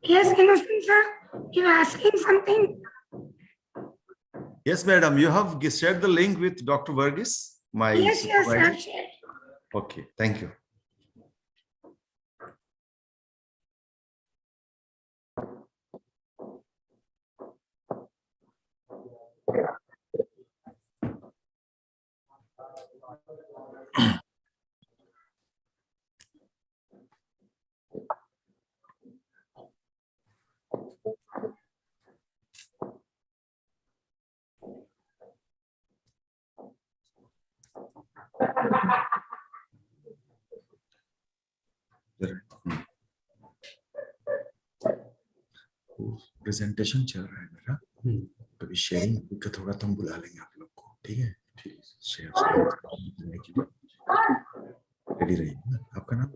Yes, Innocent sir, you are asking something? Yes, madam. You have shared the link with Dr. Verghese, my Yes, supervisor. I've shared. Okay, thank you. Presentation चल रहा है मेरा, कभी sharing दिक्कत होगा तो हम बुला लेंगे आप लोग को, ठीक है? शेयर करने के लिए रेडी रहिए ना। आपका नाम?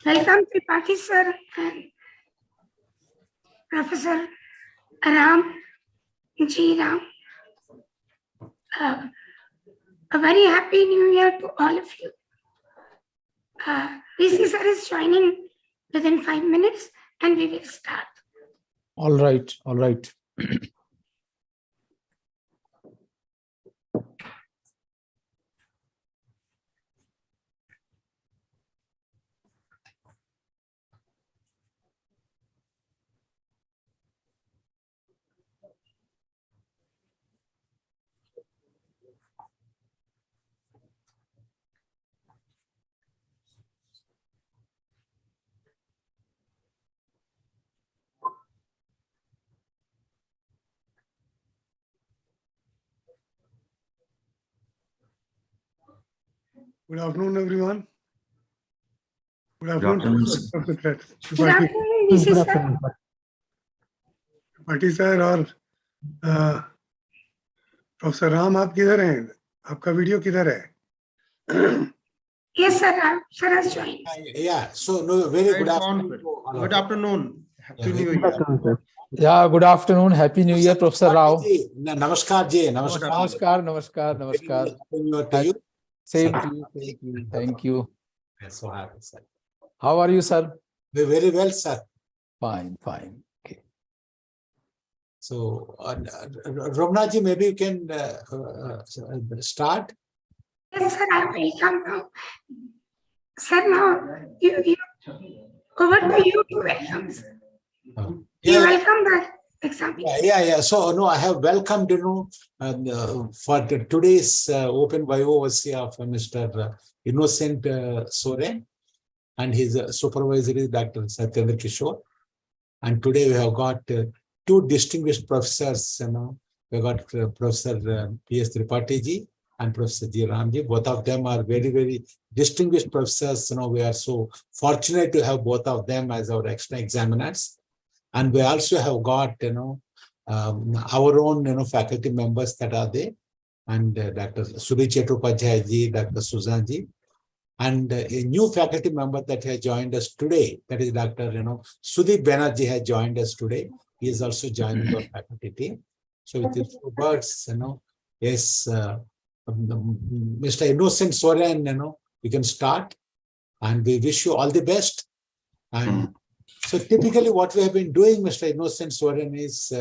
Welcome Tripathi sir and Professor Ram G. Ram. A very happy new year to all of you. VC sir is joining within 5 minutes and we will start. All right, all right. Good afternoon, everyone. Good afternoon, afternoon, Good afternoon, VC sir. Tripathi sir और professor Ram, आप किधर हैं? आपका video किधर है? Yes, sir. Sir has joined. Yeah, so no, very good afternoon. Good afternoon. Happy New Year. Yeah, good afternoon. Happy New Year, Professor Rao. Namaskar ji. Namaskar, namaskar, namaskar. Happy New Year to you. Same to you, same to you. Thank you. I'm so happy, sir. How are you, sir? We're very well, sir. Fine, fine. Okay. So, Ramna ji, maybe you can start. Yes, sir. I will come now. Sir, now you over to you to welcome. Sir. You welcome the examination. Yeah. So, no, I have welcomed, for today's open Viva Voce of Mr. Innocent Soren and his supervisor, Dr. Satyendra Kishore. And today we have got two distinguished professors, we got Professor P.S. Tripathi ji and Professor G. Ramji. Both of them are very, very distinguished professors. We are so fortunate to have both of them as our extra examiners. And we also have got, our own, faculty members that are there. And Dr. Suri Chattopadhyay ji, Dr. Suzan ji. And a new faculty member that has joined us today, that is Dr. Sudeep Banerjee has joined us today. He is also joining our faculty team. So with these two words, yes, Mr. Innocent Soren, we can start. And we wish you all the best. And so typically what we have been doing, Mr. Innocent Soren, is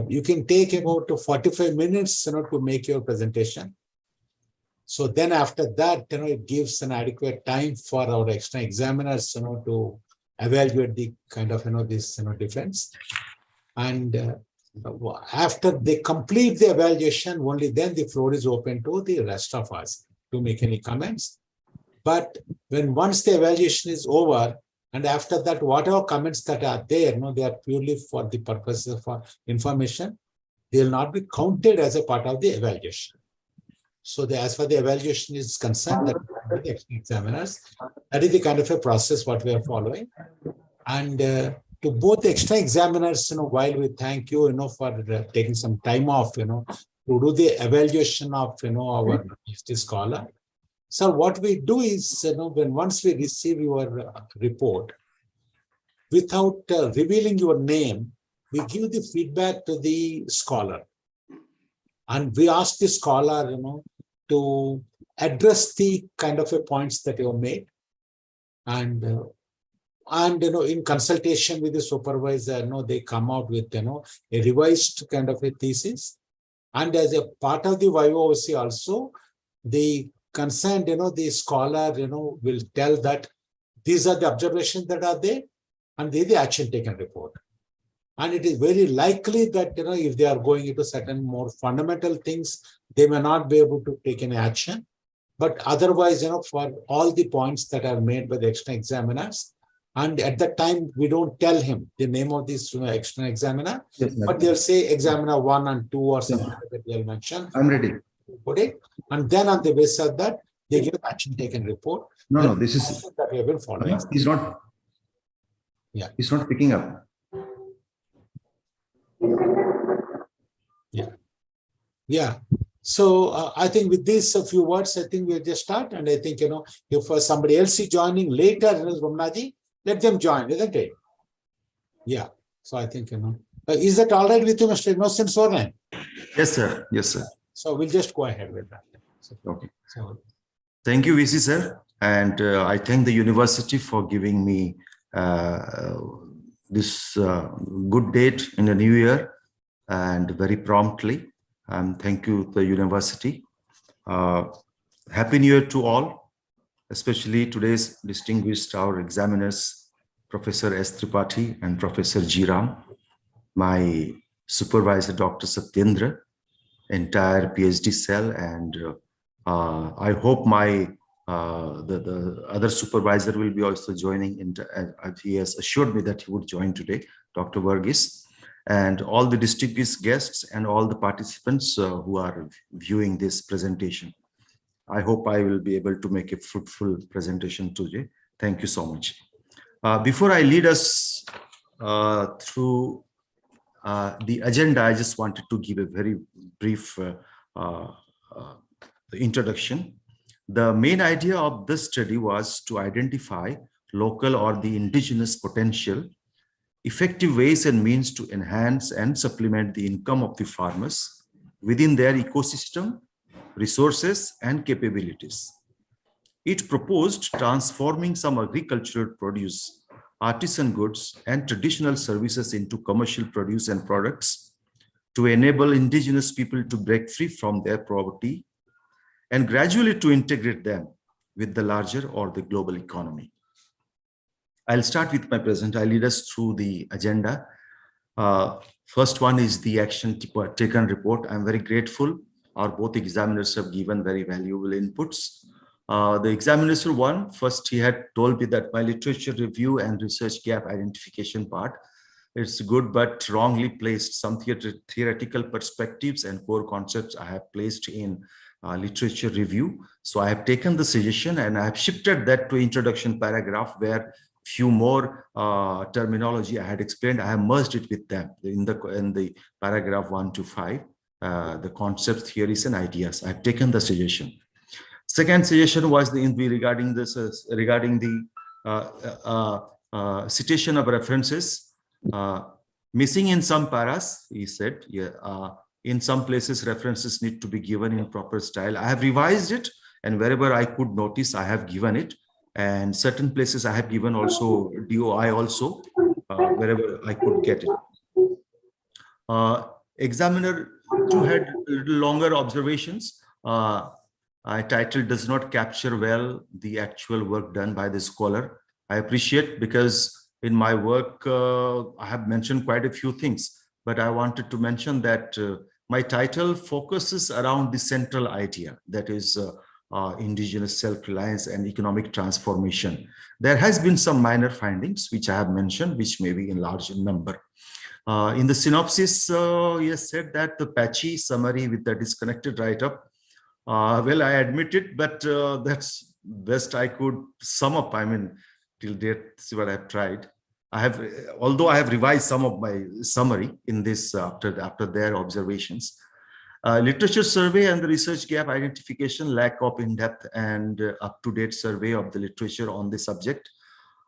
you can take about 45 minutes to make your presentation. So then after that, it gives an adequate time for our extra examiners, to evaluate the kind of, this, defense. And after they complete the evaluation, only then the floor is open to the rest of us to make any comments. But once the evaluation is over, and after that, whatever comments that are there, they are purely for the purposes of information. They will not be counted as a part of the evaluation. So as far as the evaluation is concerned, that the extra examiners, that is the kind of a process what we are following. And to both extra examiners, while we thank you, for taking some time off, to do the evaluation of, our PhD scholar. So what we do is, once we receive your report, without revealing your name, we give the feedback to the scholar. And we ask the scholar, to address the kind of a points that you have made. And in consultation with the supervisor, they come out with, a revised kind of a thesis. And as a part of the Viva Voce also, the concerned, the scholar, will tell that these are the observations that are there, and they the action taken report. And it is very likely that, if they are going into certain more fundamental things, they may not be able to take any action. But otherwise, for all the points that are made by the extra examiners, and at that time, we don't tell him the name of this extra examiner, yes, but they'll say examiner 1 and 2 or something that they'll mention. I'm ready. Put it. And then on the basis of that, they give action taken report. No, this is that we have been following. He's not. Yeah, he's not picking up. Yeah. So I think with these a few words, I think we'll just start. And I think, if somebody else is joining later, Ramnaji, let them join, isn't it? Yeah. So I think, is that all right with you, Mr. Innocent Soren? Yes, sir. Yes, sir. So we'll just go ahead with that. So, okay. So, thank you, VC, sir. And I thank the university for giving me this good date in the new year and very promptly. Thank you, the university. Happy New Year to all, especially today's distinguished our examiners, Professor S. Tripathi and Professor G. Ram, my supervisor, Dr. Satyendra, entire PhD cell, and I hope my the other supervisor will be also joining. He has assured me that he would join today, Dr. Varghese, and all the distinguished guests and all the participants who are viewing this presentation. I hope I will be able to make a fruitful presentation today. Thank you so much. Before I lead us through the agenda, I just wanted to give a very brief introduction. The main idea of this study was to identify local or the indigenous potential, effective ways and means to enhance and supplement the income of the farmers within their ecosystem, resources, and capabilities. It proposed transforming some agricultural produce, artisan goods, and traditional services into commercial produce and products to enable indigenous people to break free from their poverty and gradually to integrate them with the larger or the global economy. I'll start with my present. I'll lead us through the agenda. First one is the action taken report. I'm very grateful. Our both examiners have given very valuable inputs. The examination one, first he had told me that my literature review and research gap identification part, it's good but wrongly placed. Some theoretical perspectives and core concepts I have placed in literature review. So I have taken the suggestion and I have shifted that to introduction paragraph, where few more terminology I had explained, I have merged it with them in the paragraph 1 to 5, the concepts, theories, and ideas. I've taken the suggestion. Second suggestion was regarding the citation of references. Missing in some paras, he said, in some places references need to be given in proper style. I have revised it, and wherever I could notice, I have given it. And certain places I have given also DOI also, wherever I could get it. Examiner 2 had a little longer observations. I titled does not capture well the actual work done by the scholar. I appreciate, because in my work, I have mentioned quite a few things, but I wanted to mention that my title focuses around the central idea, that is indigenous self-reliance and economic transformation. There has been some minor findings which I have mentioned, which may be in large number. In the synopsis, he has said that the patchy summary with the disconnected write-up, well, I admit it, but that's best I could sum up. I mean, till date, see what I've tried. Although I have revised some of my summary in this after their observations. Literature survey and the research gap identification, lack of in-depth and up-to-date survey of the literature on the subject.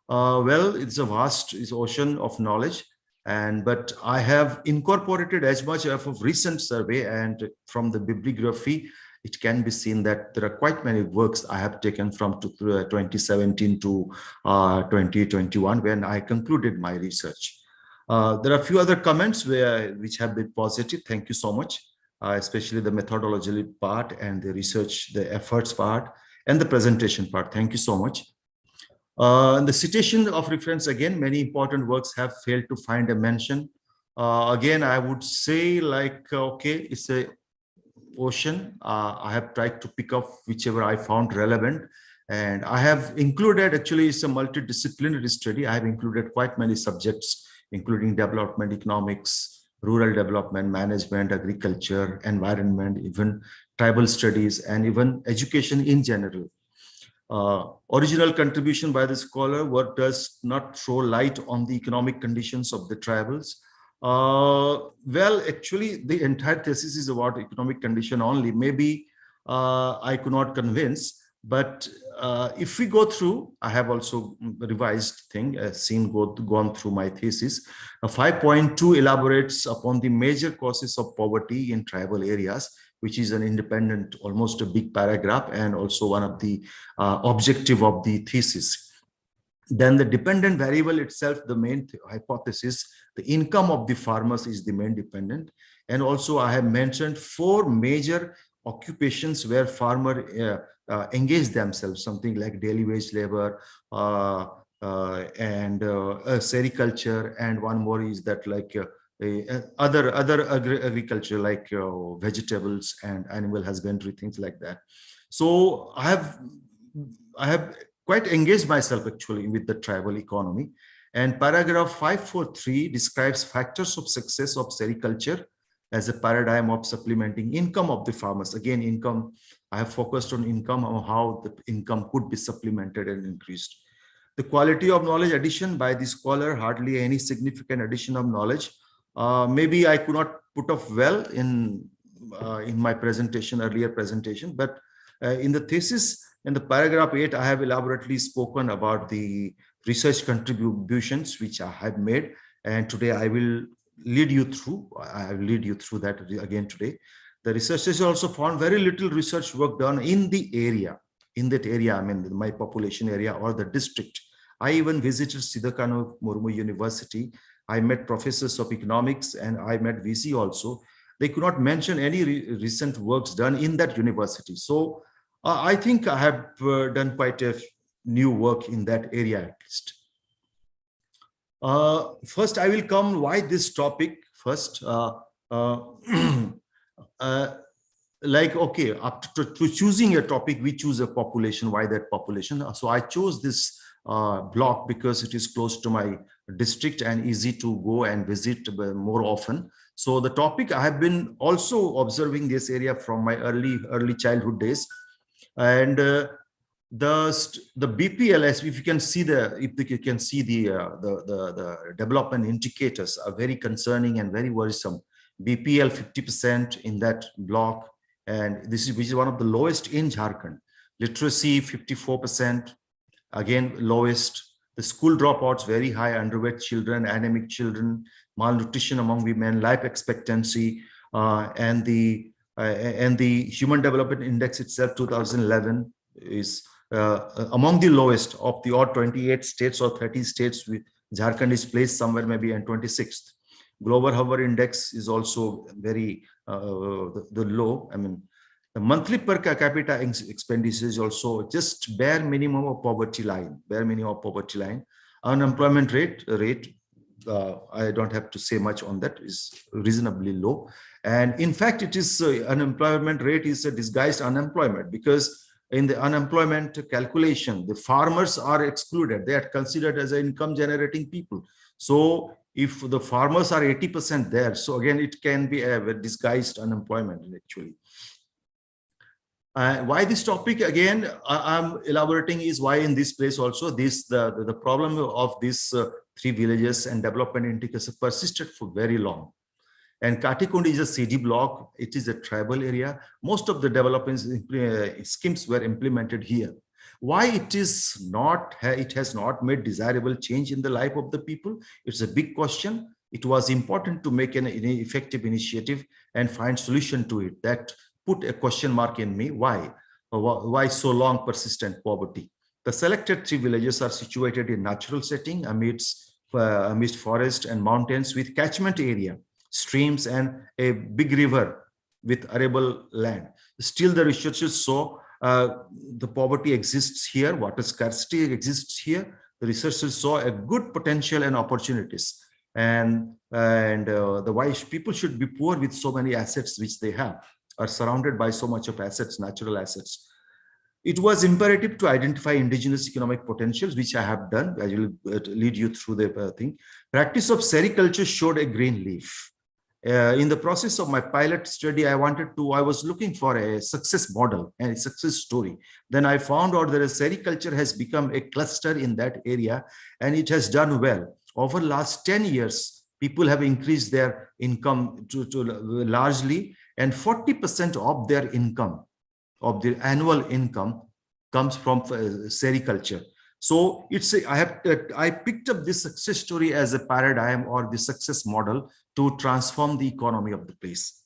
Well, it's a vast ocean of knowledge, but I have incorporated as much of recent survey, and from the bibliography, it can be seen that there are quite many works I have taken from 2017 to 2021 when I concluded my research. There are a few other comments which have been positive. Thank you so much, especially the methodology part and the research, the efforts part, and the presentation part. Thank you so much. The citation of reference, again, many important works have failed to find a mention. Again, I would say, like, okay, it's a ocean. I have tried to pick up whichever I found relevant, and I have included, actually it's a multidisciplinary study. I have included quite many subjects, including development economics, rural development management, agriculture, environment, even tribal studies, and even education in general. Original contribution by the scholar work does not throw light on the economic conditions of the tribals. Well, actually, the entire thesis is about economic condition only. Maybe I could not convince, but if we go through, I have also revised thing, gone through my thesis. 5.2 elaborates upon the major causes of poverty in tribal areas, which is an independent, almost a big paragraph, and also one of the objective of the thesis. Then the dependent variable itself, the main hypothesis, the income of the farmers is the main dependent. And also I have mentioned 4 major occupations where farmers engage themselves, something like daily wage labor and sericulture, and one more is that like other agriculture like vegetables and animal husbandry, things like that. So I have quite engaged myself actually with the tribal economy. And paragraph 543 describes factors of success of sericulture as a paradigm of supplementing income of the farmers. Again, income, I have focused on income, on how the income could be supplemented and increased. The quality of knowledge addition by the scholar, hardly any significant addition of knowledge. Maybe I could not put off well in my presentation, earlier presentation, but in the thesis, in the paragraph 8, I have elaborately spoken about the research contributions which I have made, and today I will lead you through. I will lead you through that again today. The researchers also found very little research work done in the area, in that area, I mean my population area or the district. I even visited Siddhakanu Murmu University. I met professors of economics and I met VC also. They could not mention any recent works done in that university. So I think I have done quite a new work in that area at least. First, I will come why this topic first. Like, okay, after to choosing a topic, we choose a population. Why that population? So I chose this block because it is close to my district and easy to go and visit more often. So the topic, I have been also observing this area from my early childhood days, and the BPLS, if you can see the development indicators are very concerning and very worrisome. BPL 50% in that block, and which is one of the lowest in Jharkhand. Literacy 54%, again lowest. The school dropouts very high, underweight children, anemic children, malnutrition among women, life expectancy, and the Human Development Index itself 2011 is among the lowest of the all 28 states or 30 states. Jharkhand is placed somewhere maybe in 26th. Global Hunger Index is also very the low. I mean, the monthly per capita expenditure is also just bare minimum of poverty line. Unemployment rate, I don't have to say much on that, is reasonably low. And in fact, it is unemployment rate is a disguised unemployment, because in the unemployment calculation, the farmers are excluded. They are considered as income generating people. So if the farmers are 80% there, so again, it can be a disguised unemployment actually. Why this topic again I'm elaborating is why in this place also the problem of these three villages and development indicators persisted for very long. And Katikundi is a CD block. It is a tribal area. Most of the development schemes were implemented here. Why it has not made desirable change in the life of the people? It's a big question. It was important to make an effective initiative and find solution to it. That put a question mark in me. Why so long persistent poverty? The selected three villages are situated in natural setting amidst forest and mountains with catchment area, streams, and a big river with arable land. Still, the researchers saw the poverty exists here, water scarcity exists here. The researchers saw a good potential and opportunities, and why people should be poor with so many assets which they have, are surrounded by so much of assets, natural assets. It was imperative to identify indigenous economic potentials, which I have done. I will lead you through the thing. Practice of sericulture showed a green leaf. In the process of my pilot study, I was looking for a success model and a success story. Then I found out that sericulture has become a cluster in that area, and it has done well. Over the last 10 years, people have increased their income to largely, and 40% of their income, of their annual income, comes from sericulture. So I picked up this success story as a paradigm or the success model to transform the economy of the place.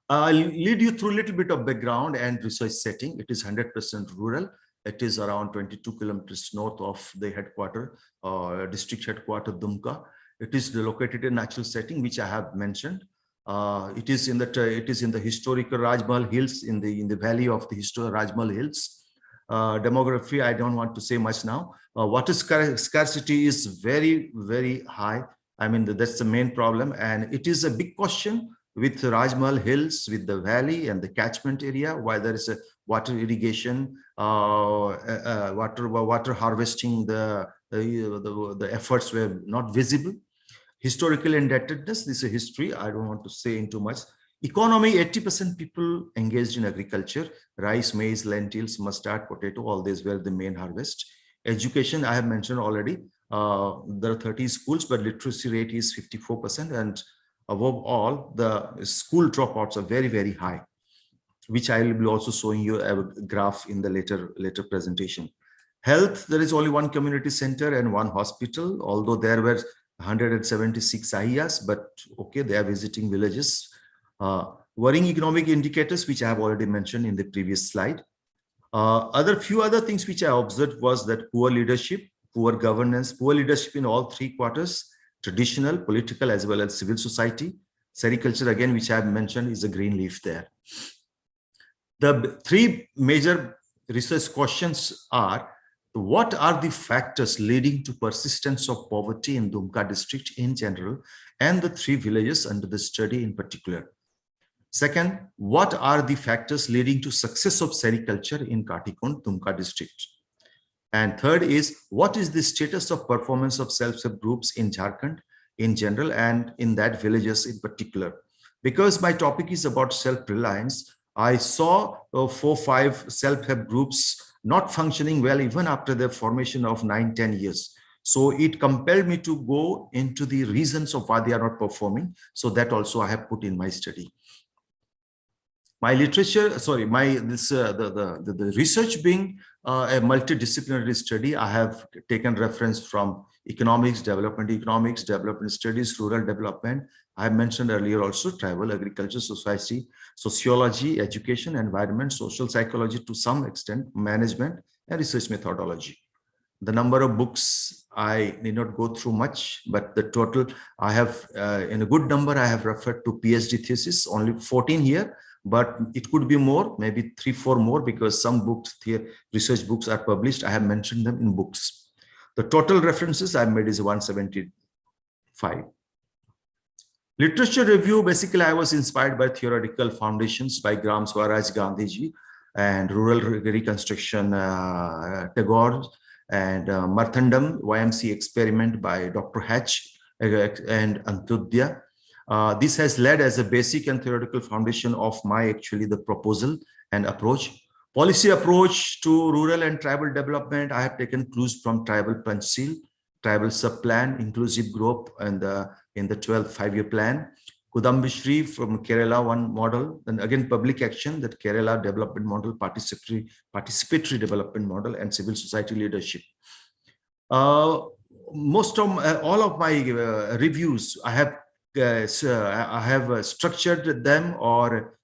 I'll lead you through a little bit of background and research setting. It is 100% rural. It is around 22 kilometers north of the district headquarters, Dumka. It is located in natural setting, which I have mentioned. It is in the historical Rajmahal Hills, in the valley of the historical Rajmahal Hills. Demography, I don't want to say much now. Water scarcity is very, very high. I mean, that's the main problem, and it is a big question with Rajmahal Hills, with the valley and the catchment area, while there is a water irrigation, water harvesting, the efforts were not visible. Historical indebtedness, this is a history. I don't want to say into much. Economy, 80% people engaged in agriculture, rice, maize, lentils, mustard, potato, all these were the main harvest. Education, I have mentioned already. There are 30 schools, but literacy rate is 54%. And above all, the school dropouts are very, very high, which I will be also showing you a graph in the later presentation. Health, there is only one community center and one hospital, although there were 176 IAs, but okay, they are visiting villages. Worrying economic indicators, which I have already mentioned in the previous slide. Few other things which I observed was that poor leadership, poor governance, poor leadership in all three quarters, traditional, political, as well as civil society. Sericulture, again, which I have mentioned, is a green leaf there. The three major research questions are What are the factors leading to persistence of poverty in Dumka district in general and the 3 villages under the study in particular? Second, what are the factors leading to success of sericulture in Katikond, Dumka district? And third is, what is the status of performance of self-help groups in Jharkhand in general and in that villages in particular? Because my topic is about self-reliance, I saw 4-5 self-help groups not functioning well even after their formation of 9-10 years. So it compelled me to go into the reasons of why they are not performing. So that also I have put in my study. My literature, sorry, the research being a multidisciplinary study, I have taken reference from economics, development studies, rural development. I mentioned earlier also tribal, agriculture, society, sociology, education, environment, social psychology to some extent, management, and research methodology. The number of books, I need not go through much, but the total I have, in a good number, I have referred to PhD thesis, only 14 here, but it could be more, maybe 3-4 more, because some books here, research books are published. I have mentioned them in books. The total references I've made is 175. Literature review, basically I was inspired by theoretical foundations by Gram Swaraj Gandhiji and rural reconstruction Tagore and Marthandam YMC experiment by Dr. Hatch and Antyodaya. This has led as a basic and theoretical foundation of my the proposal and approach. Policy approach to rural and tribal development, I have taken clues from tribal Panchsheel, tribal sub-plan, inclusive growth, and in the 12th 5-year plan. Kudambishri from Kerala, one model, then again public action, that Kerala development model, participatory development model, and civil society leadership. Most of all of my reviews, I have structured them or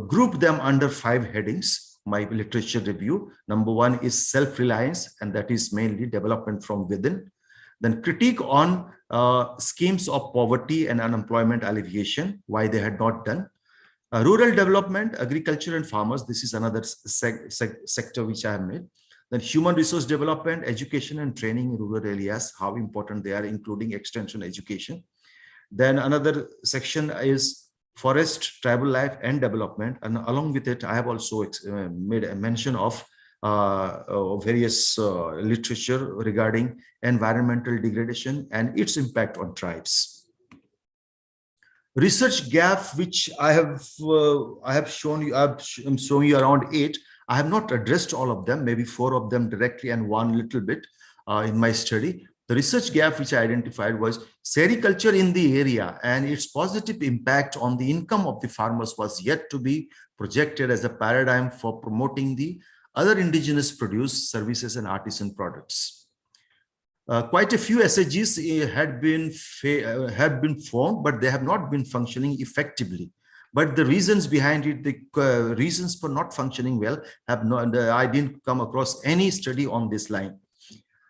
group them under 5 headings. My literature review. Number 1 is self-reliance, and that is mainly development from within. Then critique on schemes of poverty and unemployment alleviation, why they had not done. Rural development, agriculture and farmers, this is another sector which I have made. Then human resource development, education and training in rural areas, how important they are, including extension education. Then another section is forest, tribal life and development. And along with it, I have also made a mention of various literature regarding environmental degradation and its impact on tribes. Research gap, which I have shown you, I'm showing you around 8. I have not addressed all of them, maybe 4 of them directly and 1 little bit in my study. The research gap which I identified was sericulture in the area and its positive impact on the income of the farmers was yet to be projected as a paradigm for promoting the other indigenous produce, services and artisan products. Quite a few SHGs have been formed, but they have not been functioning effectively. But the reasons behind it, the reasons for not functioning well, I didn't come across any study on this line.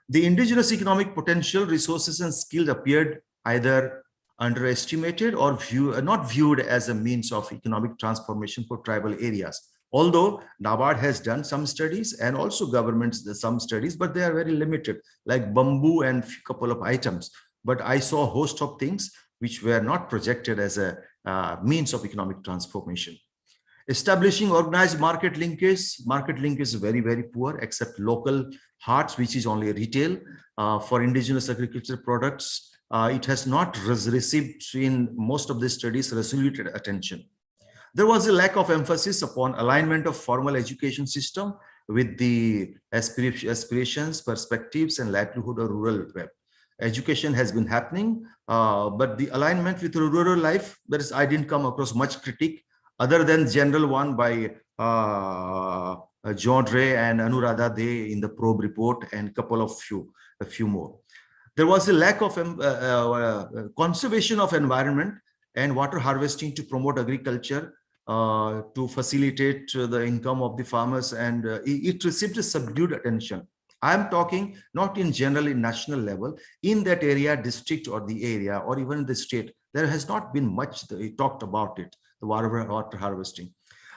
The indigenous economic potential, resources and skills appeared either underestimated or not viewed as a means of economic transformation for tribal areas. Although NABARD has done some studies and also governments some studies, but they are very limited, like bamboo and a couple of items. But I saw a host of things which were not projected as a means of economic transformation. Establishing organized market linkage is very, very poor, except local hearts, which is only retail for indigenous agriculture products. It has not received in most of the studies resolute attention. There was a lack of emphasis upon alignment of formal education system with the aspirations, perspectives, and livelihood of rural web. Education has been happening, but the alignment with rural life, I didn't come across much critique other than general one by John Ray and Anuradha Dey in the probe report and a few more. There was a lack of conservation of environment and water harvesting to promote agriculture, to facilitate the income of the farmers, and it received a subdued attention. I'm talking not in general, in national level, in that area, district or the area, or even in the state, there has not been much talked about it, the water harvesting.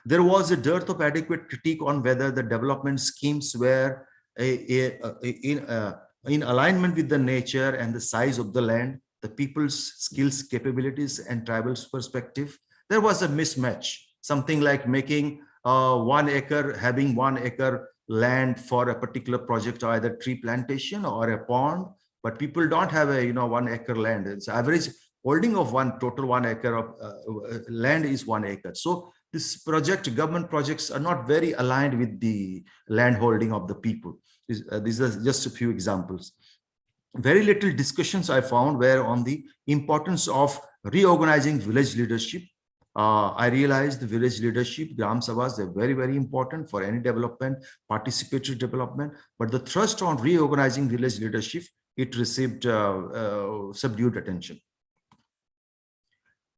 There was a dearth of adequate critique on whether the development schemes were in alignment with the nature and the size of the land, the people's skills, capabilities, and tribals perspective. There was a mismatch, something like making 1 acre, having 1 acre land for a particular project, or either tree plantation or a pond, but people don't have a 1 acre land. It's average holding of total 1 acre of land is 1 acre. So this project, government projects are not very aligned with the land holding of the people. These are just a few examples. Very little discussions I found were on the importance of reorganizing village leadership. I realized the village leadership, Gram Sabhas, are very, very important for any development, participatory development, but the thrust on reorganizing village leadership, it received subdued attention.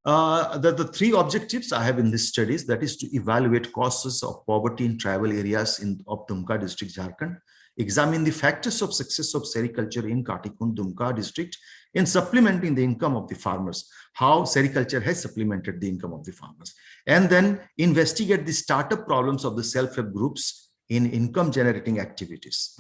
The 3 objectives I have in this studies, that is to evaluate causes of poverty in tribal areas of Dumka district, Jharkhand, examine the factors of success of sericulture in Katikund, Dumka district in supplementing the income of the farmers, how sericulture has supplemented the income of the farmers, and then investigate the startup problems of the self-help groups in income generating activities.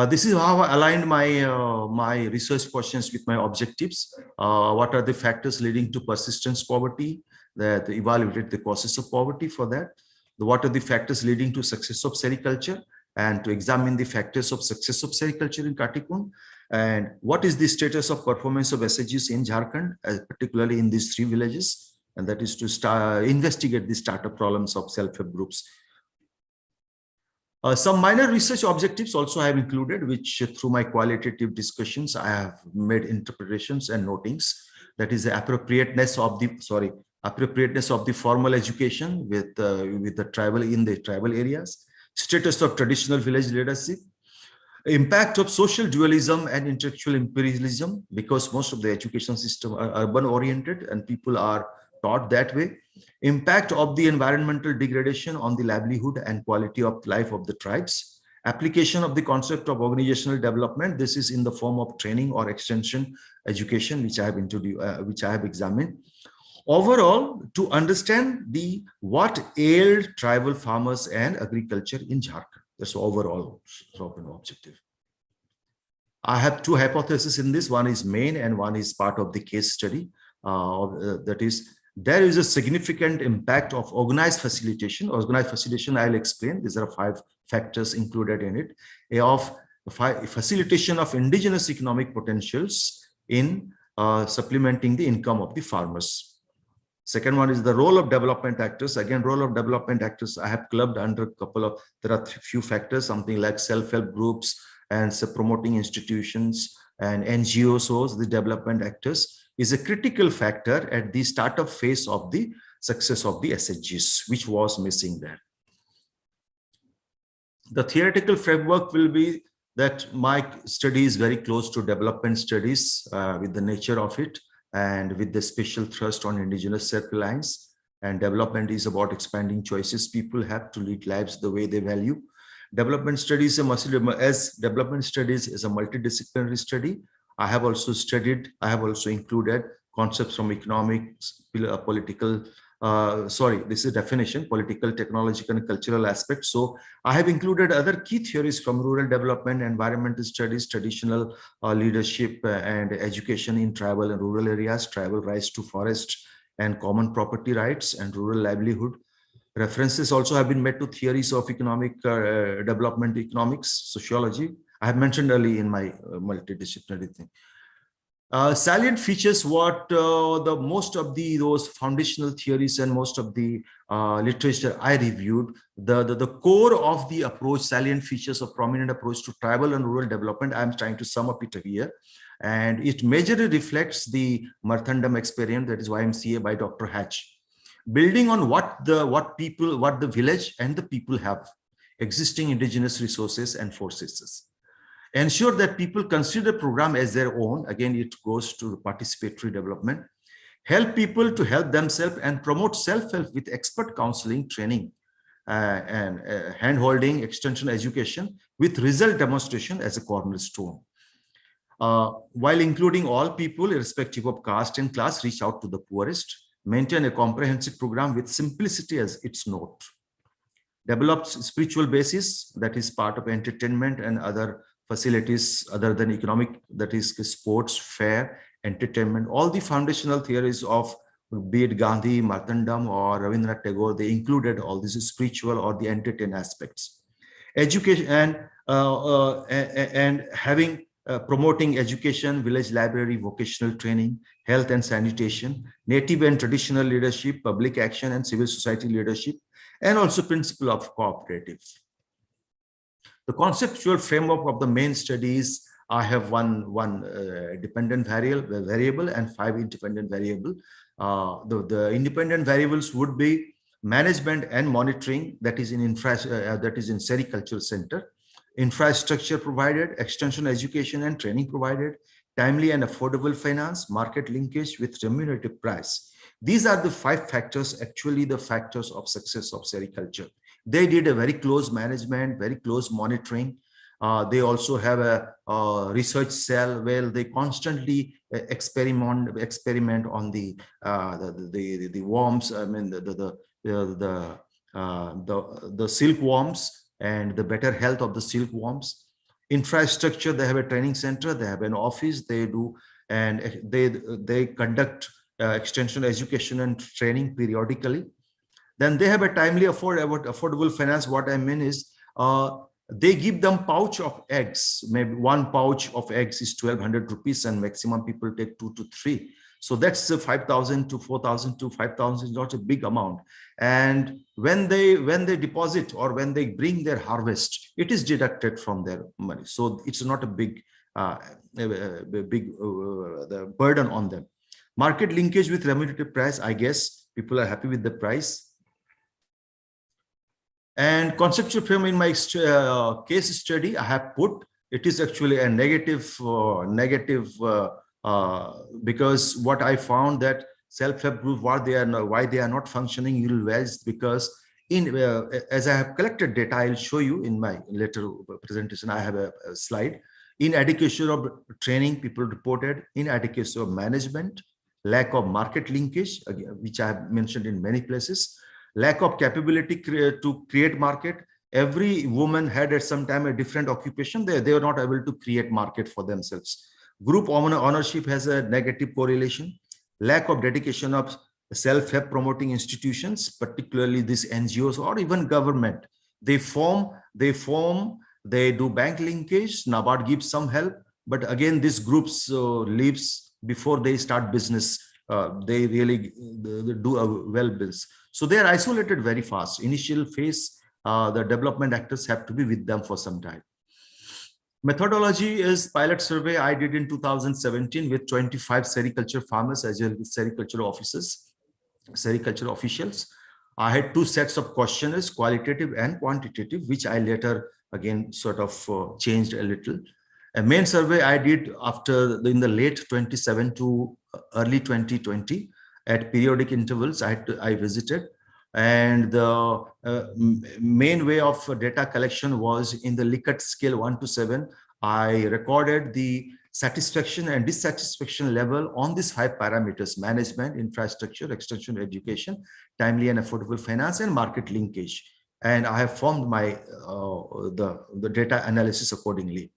This is how I aligned my research questions with my objectives. What are the factors leading to persistence poverty? That evaluated the causes of poverty for that. What are the factors leading to success of sericulture? And to examine the factors of success of sericulture in Katikund. And what is the status of performance of SHGs in Jharkhand, particularly in these 3 villages? And that is to investigate the startup problems of self-help groups. Some minor research objectives also I have included, which through my qualitative discussions, I have made interpretations and notings. That is the appropriateness of the formal education with the tribal in the tribal areas, status of traditional village leadership, impact of social dualism and intellectual imperialism, because most of the education system are urban oriented and people are taught that way. Impact of the environmental degradation on the livelihood and quality of life of the tribes. Application of the concept of organizational development. This is in the form of training or extension education, which I have introduced, which I have examined. Overall, to understand what ailed tribal farmers and agriculture in Jharkhand. That's overall sort of an objective. I have 2 hypotheses in this. One is main and one is part of the case study. That is, there is a significant impact of organized facilitation. Organized facilitation, I'll explain. These are 5 factors included in it. Of facilitation of indigenous economic potentials in supplementing the income of the farmers. Second one is the role of development actors. Again, role of development actors, I have clubbed under a couple of, there are few factors, something like self-help groups and promoting institutions and NGOs, the development actors, is a critical factor at the startup phase of the success of the SHGs, which was missing there. The theoretical framework will be that my study is very close to development studies with the nature of it and with the special thrust on indigenous self-reliance. And development is about expanding choices people have to lead lives the way they value. Development studies, as development studies is a multidisciplinary study. I have also included concepts from economics, political, this is definition, political, technological, and cultural aspects. So I have included other key theories from rural development, environmental studies, traditional leadership and education in tribal and rural areas, tribal rights to forest and common property rights and rural livelihood. References also have been made to theories of economic development, economics, sociology. I have mentioned earlier in my multidisciplinary thing. Salient features what most of those foundational theories and most of the literature I reviewed, the core of the approach, salient features of prominent approach to tribal and rural development, I'm trying to sum up it here. And it majorly reflects the Marthandam experiment, that is YMCA by Dr. Hatch. Building on what the village and the people have, existing indigenous resources and forces. Ensure that people consider the program as their own. Again, it goes to participatory development. Help people to help themselves and promote self-help with expert counseling, training, and hand-holding, extension education with result demonstration as a cornerstone. While including all people, irrespective of caste and class, reach out to the poorest. maintain a comprehensive program with simplicity as its note, develops spiritual basis, that is part of entertainment and other facilities other than economic, that is sports, fair, entertainment, all the foundational theories of, be it Gandhi, Martandam or Rabindranath Tagore, they included all these spiritual or the entertain aspects. Education and having promoting education, village library, vocational training, health and sanitation, native and traditional leadership, public action and civil society leadership, and also principle of cooperative. The conceptual framework of the main studies, I have one dependent variable and 5 independent variable. The independent variables would be management and monitoring, that is in sericulture center, infrastructure provided, extension education and training provided, timely and affordable finance, market linkage with remunerative price. These are the 5 factors, actually the factors of success of sericulture. They did a very close management, very close monitoring. They also have a research cell where they constantly experiment on the worms. I mean the silkworms and the better health of the silkworms. Infrastructure, they have a training center, they have an office, they do, and they conduct extension education and training periodically. Then they have a timely affordable finance. What I mean is they give them pouch of eggs. Maybe 1 pouch of eggs is 1,200 rupees and maximum people take 2 to 3. So that's 5,000 to 4,000 to 5,000 is not a big amount. And when they deposit or when they bring their harvest, it is deducted from their money. So it's not a big the burden on them. Market linkage with remunerative price, I guess people are happy with the price. And conceptual frame in my case study, I have put, it is actually a negative, because what I found that self-help group, why they are not functioning real well is because as I have collected data, I'll show you in my later presentation, I have a slide. Inadequacy of training, people reported, inadequacy of management, lack of market linkage, again, which I have mentioned in many places, lack of capability to create market. Every woman had at some time a different occupation. They were not able to create market for themselves. Group ownership has a negative correlation. Lack of dedication of self-help promoting institutions, particularly these NGOs or even government. They do bank linkage, NABARD gives some help, but again, these groups leaves before they start business. They really do a well business. So they are isolated very fast. Initial phase, the development actors have to be with them for some time. Methodology is pilot survey I did in 2017 with 25 sericulture farmers as well as sericulture officials. I had 2 sets of questionnaires, qualitative and quantitative, which I later again sort of changed a little. A main survey I did in the late 2017 to early 2020 at periodic intervals. I visited, and the main way of data collection was in the Likert scale 1 to 7. I recorded the satisfaction and dissatisfaction level on these 5 parameters: management, infrastructure, extension, education, timely and affordable finance, and market linkage. And I have formed my the data analysis accordingly.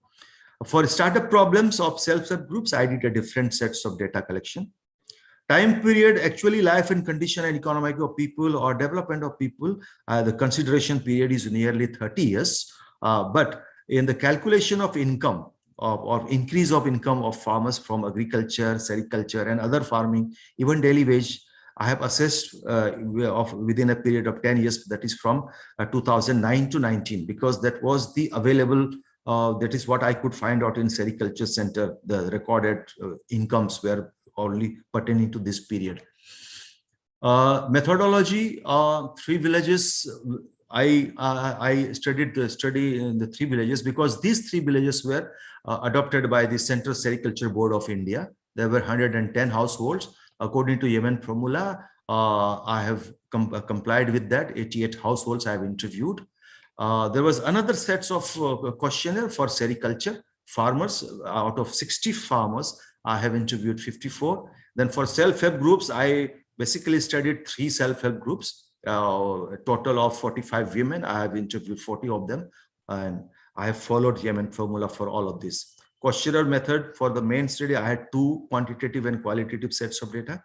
For startup problems of self-help groups, I did a different sets of data collection. Time period, actually life and condition and economic of people or development of people, the consideration period is nearly 30 years. But in the calculation of income or increase of income of farmers from agriculture, sericulture and other farming, even daily wage, I have assessed within a period of 10 years, that is from 2009 to 19, because that was the available, that is what I could find out in sericulture center. The recorded incomes were only pertaining to this period. Methodology, 3 villages. I studied the study in the 3 villages because these 3 villages were adopted by the Central Sericulture Board of India. There were 110 households. According to Yemen formula, I have complied with that. 88 households I have interviewed. There was another sets of questionnaire for sericulture farmers. Out of 60 farmers, I have interviewed 54. Then for self-help groups, I basically studied 3 self-help groups, a total of 45 women. I have interviewed 40 of them, and I have followed Yemen formula for all of this. Questionnaire method for the main study, I had 2 quantitative and qualitative sets of data.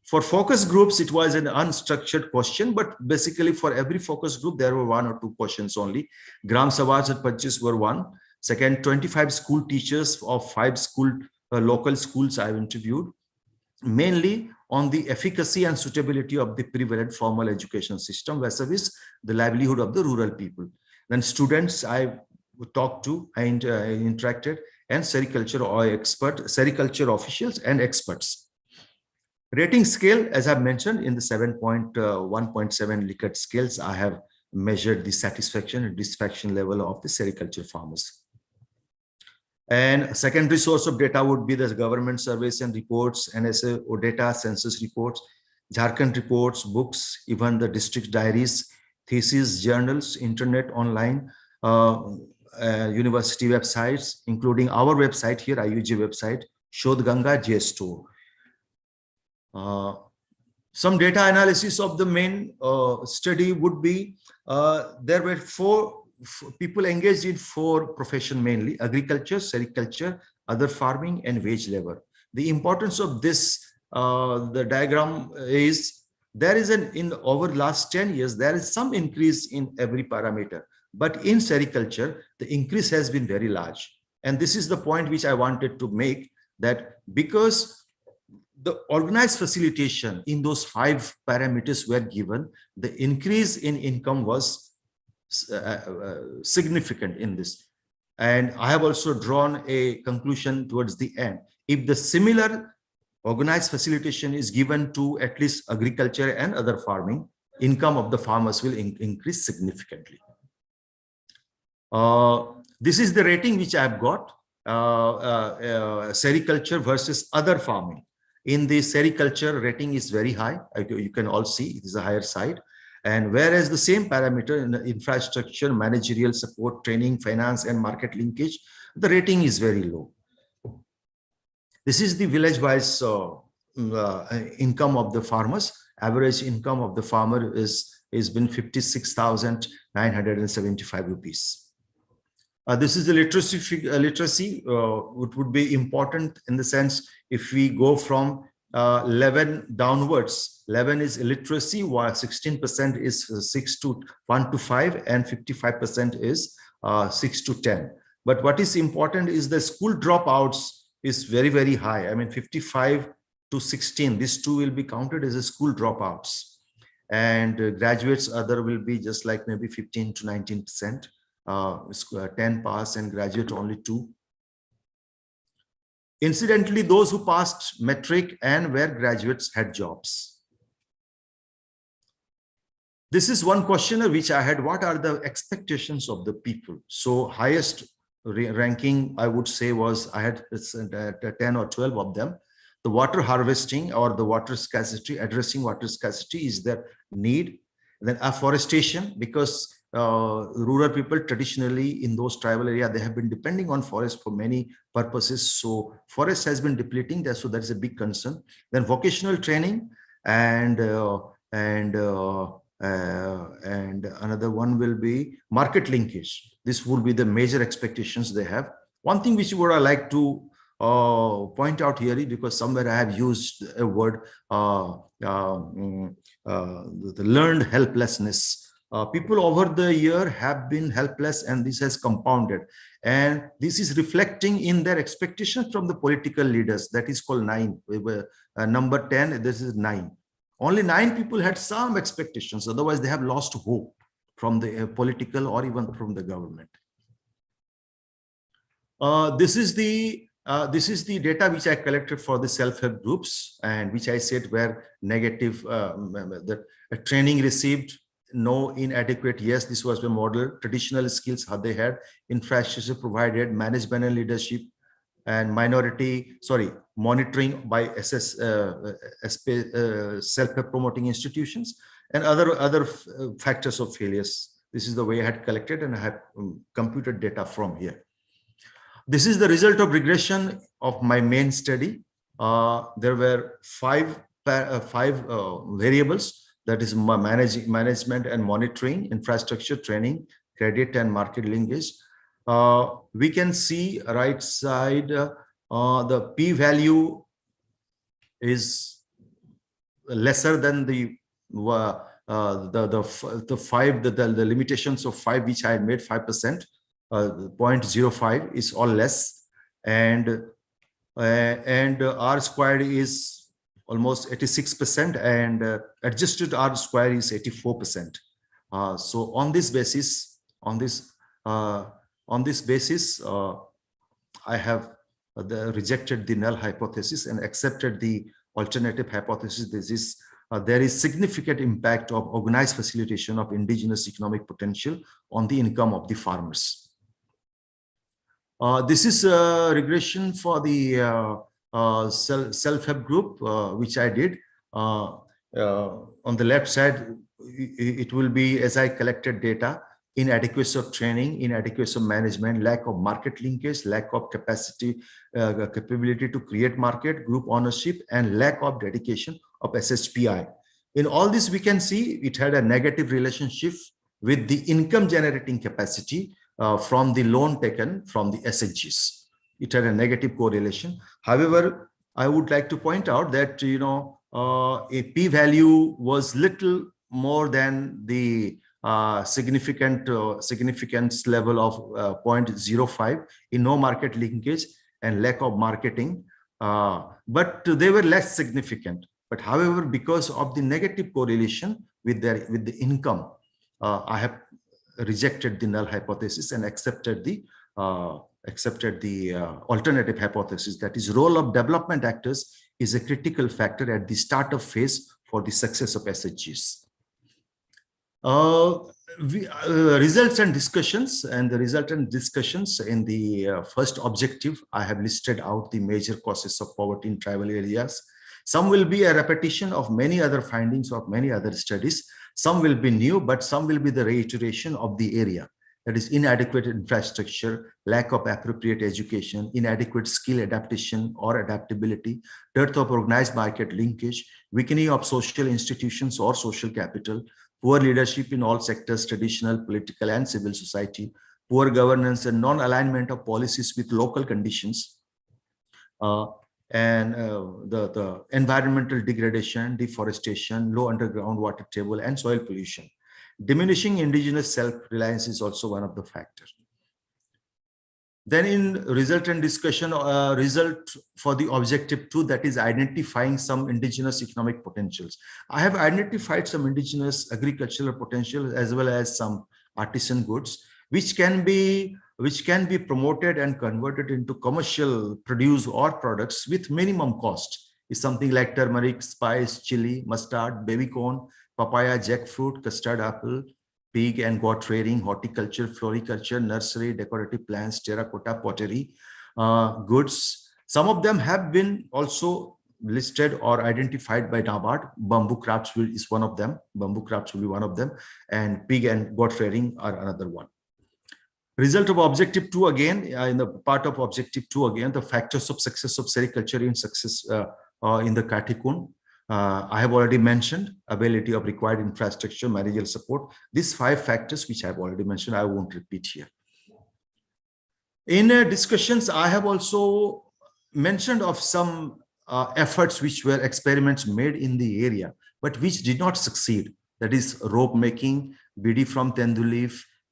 For focus groups, it was an unstructured question, but basically for every focus group, there were 1 or 2 questions only. Gram Sabhas and Panchis were 1. Second, 25 school teachers of 5 local schools I have interviewed, mainly on the efficacy and suitability of the prevalent formal education system vis-a-vis the livelihood of the rural people. Then students I talked to, I interacted, and sericulture officials and experts. Rating scale, as I've mentioned, in the 1.7 Likert scales, I have measured the satisfaction and dissatisfaction level of the sericulture farmers. And a secondary source of data would be the government surveys and reports, NSA data, census reports, Jharkhand reports, books, even the district diaries, theses, journals, internet, online, university websites, including our website here, IUG website, Shodh Ganga JSTOR. Some data analysis of the main study would be, there were 4 people engaged in 4 professions mainly: agriculture, sericulture, other farming, and wage labor. The importance of this, the diagram is, there is in over last 10 years, there is some increase in every parameter, but in sericulture, the increase has been very large. And this is the point which I wanted to make, that because the organized facilitation in those 5 parameters were given, the increase in income was significant in this. And I have also drawn a conclusion towards the end. If the similar organized facilitation is given to at least agriculture and other farming, income of the farmers will increase significantly. This is the rating which I have got, sericulture versus other farming. In the sericulture, rating is very high. You can all see it is a higher side. And whereas the same parameter in the infrastructure, managerial support, training, finance, and market linkage, the rating is very low. This is the village-wise income of the farmers. Average income of the farmer is been 56,975 rupees. This is the literacy. It would be important in the sense, if we go from 11 downwards, 11 is illiteracy, while 16% is 1 to 5, and 55% is 6 to 10. But what is important is the school dropouts is very, very high. I mean, 55 to 16, these 2 will be counted as a school dropouts. And graduates, other will be just like maybe 15 to 19%. 10 pass and graduate only 2. Incidentally, those who passed metric and were graduates had jobs. This is one questionnaire which I had. What are the expectations of the people? So highest ranking, I would say, was, I had 10 or 12 of them. The water harvesting or the water scarcity, addressing water scarcity is their need. Then afforestation, because rural people traditionally in those tribal areas, they have been depending on forest for many purposes. So forest has been depleting there, so that is a big concern. Then vocational training, and another one will be market linkage. This will be the major expectations they have. One thing which would I like to point out here, because somewhere I have used a word, the learned helplessness. People over the year have been helpless, and this has compounded. And this is reflecting in their expectations from the political leaders. That is called 9. We were, number 10, this is 9. Only 9 people had some expectations. Otherwise, they have lost hope from the political or even from the government. This is the data which I collected for the self-help groups, and which I said were negative. The training received, no. Inadequate, yes. This was the model. Traditional skills, how they had. Infrastructure provided, management and leadership, and monitoring by self-help promoting institutions, and other factors of failures. This is the way I had collected, and I had computed data from here. This is the result of regression of my main study. There were 5 variables, that is management and monitoring, infrastructure, training, credit and market linkage. We can see right side, the p-value is lesser than the limitations of 5, which I had made 5%. 0.05 is all less, and R squared is almost 86%, and adjusted R square is 84%. So on this basis, I have rejected the null hypothesis and accepted the alternative hypothesis. There is significant impact of organized facilitation of indigenous economic potential on the income of the farmers. This is a regression for the self-help group, which I did. On the left side, it will be as I collected data: inadequacy of training, inadequacy of management, lack of market linkage, lack of capability to create market, group ownership, and lack of dedication of SHPI. In all this, we can see it had a negative relationship with the income generating capacity from the loan taken from the SHGs. It had a negative correlation. However, I would like to point out that, a p-value was little more than the significance level of 0.05 in no market linkage and lack of marketing, but they were less significant. But however, because of the negative correlation with the income, I have rejected the null hypothesis and accepted the alternative hypothesis, that is, role of development actors is a critical factor at the startup phase for the success of SHGs. Results and discussions, and the resultant discussions in the first objective, I have listed out the major causes of poverty in tribal areas. Some will be a repetition of many other findings of many other studies. Some will be new, but some will be the reiteration of the area. That is, inadequate infrastructure, lack of appropriate education, inadequate skill adaptation or adaptability, dearth of organized market linkage, weakening of social institutions or social capital, poor leadership in all sectors, traditional, political, and civil society, poor governance and non-alignment of policies with local conditions, and the environmental degradation, deforestation, low underground water table, and soil pollution. Diminishing indigenous self-reliance is also one of the factors. Then in resultant discussion, result for the objective 2, that is identifying some indigenous economic potentials. I have identified some indigenous agricultural potential as well as some artisan goods, which can be promoted and converted into commercial produce or products with minimum cost. Is something like turmeric, spice, chili, mustard, baby corn, papaya, jackfruit, custard apple, pig and goat rearing, horticulture, floriculture, nursery, decorative plants, terracotta, pottery goods. Some of them have been also listed or identified by NABARD. Bamboo crafts is one of them. Bamboo crafts will be one of them, and pig and goat rearing are another one. Result of objective 2 again, in the part of objective 2 again, the factors of success of sericulture in success in the Katikun. I have already mentioned ability of required infrastructure, managerial support. These 5 factors which I have already mentioned, I won't repeat here. In discussions, I have also mentioned of some efforts which were experiments made in the area, but which did not succeed. That is rope making, bidi from tendu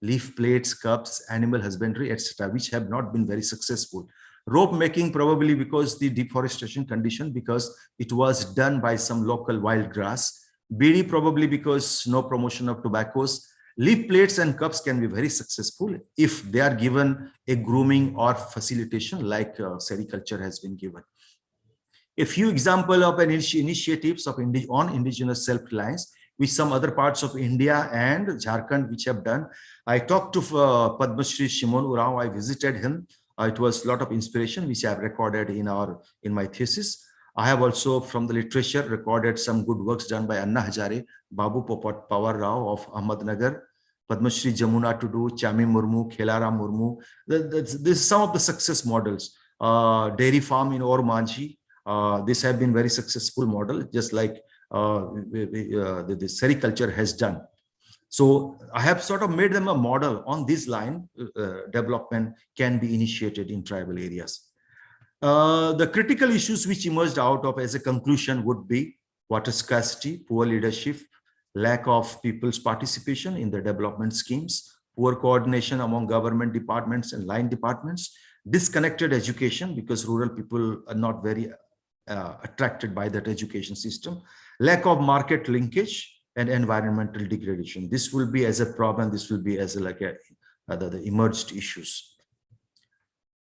leaf plates, cups, animal husbandry, etc., which have not been very successful. Rope making probably because the deforestation condition, because it was done by some local wild grass. Bidi probably because no promotion of tobaccos. Leaf plates and cups can be very successful if they are given a grooming or facilitation like sericulture has been given. A few examples of initiatives of on indigenous self-reliance, which some other parts of India and Jharkhand which have done. I talked to Padma Shri Shimon Urao. I visited him. It was a lot of inspiration which I have recorded in my thesis. I have also from the literature recorded some good works done by Anna Hazare, Babu Popat Pawar Rao of Ahmednagar, Padma Shri Jamuna Tudu, Chami Murmu, Khelara Murmu. This is some of the success models. Dairy farm in Ormanji. This have been very successful model, just like the sericulture has done. So I have sort of made them a model on this line. Development can be initiated in tribal areas. The critical issues which emerged out of as a conclusion would be water scarcity, poor leadership, lack of people's participation in the development schemes, poor coordination among government departments and line departments, disconnected education because rural people are not very attracted by that education system, lack of market linkage, and environmental degradation. This will be as a problem. This will be as the emerged issues.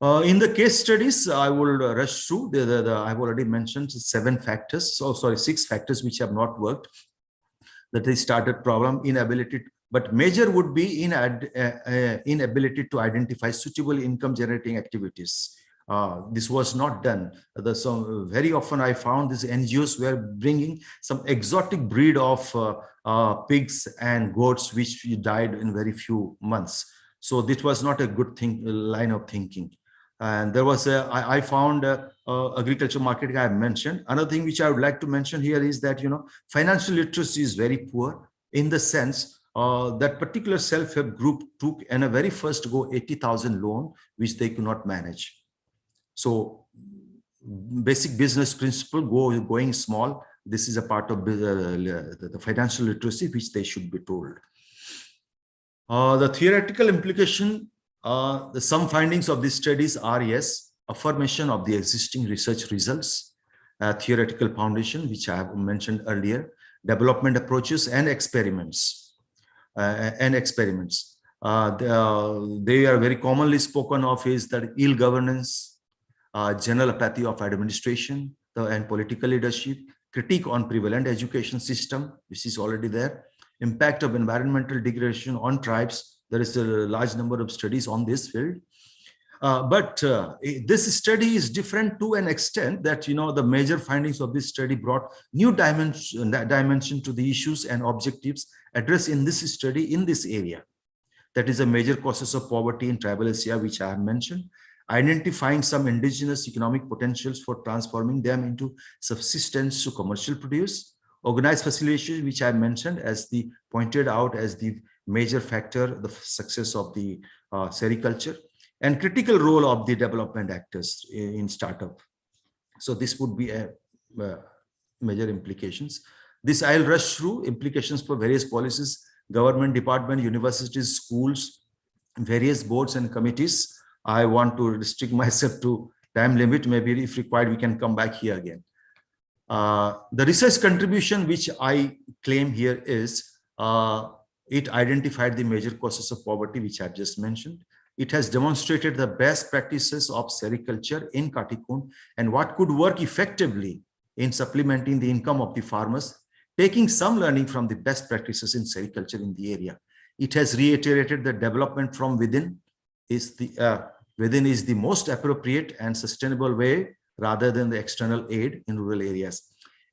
In the case studies, I will rush through. I've already mentioned 7 factors. So sorry, 6 factors which have not worked. That is started problem, inability. But major would be inability to identify suitable income generating activities. This was not done. So very often I found these NGOs were bringing some exotic breed of pigs and goats which died in very few months. So this was not a good line of thinking. And there was I found agriculture marketing I have mentioned. Another thing which I would like to mention here is that financial literacy is very poor in the sense that particular self-help group took in a very first go 80,000 loan which they could not manage. So basic business principle, going small. This is a part of the financial literacy which they should be told. The theoretical implication, some findings of these studies are, yes, affirmation of the existing research results, theoretical foundation, which I have mentioned earlier, development approaches and experiments. They are very commonly spoken of is that ill governance, general apathy of administration and political leadership, critique on prevalent education system, which is already there, impact of environmental degradation on tribes. There is a large number of studies on this field. But this study is different to an extent that, the major findings of this study brought new dimension to the issues and objectives addressed in this study in this area. That is a major causes of poverty in tribal Asia, which I have mentioned. Identifying some indigenous economic potentials for transforming them into subsistence to commercial produce, organized facilitation, which I mentioned as the pointed out as the major factor, the success of the sericulture, and critical role of the development actors in startup. So this would be a major implications. This I'll rush through implications for various policies, government department, universities, schools, various boards and committees. I want to restrict myself to time limit. Maybe if required, we can come back here again. The research contribution which I claim here is it identified the major causes of poverty, which I've just mentioned. It has demonstrated the best practices of sericulture in Katikund and what could work effectively in supplementing the income of the farmers, taking some learning from the best practices in sericulture in the area. It has reiterated that development from within is the most appropriate and sustainable way rather than the external aid in rural areas.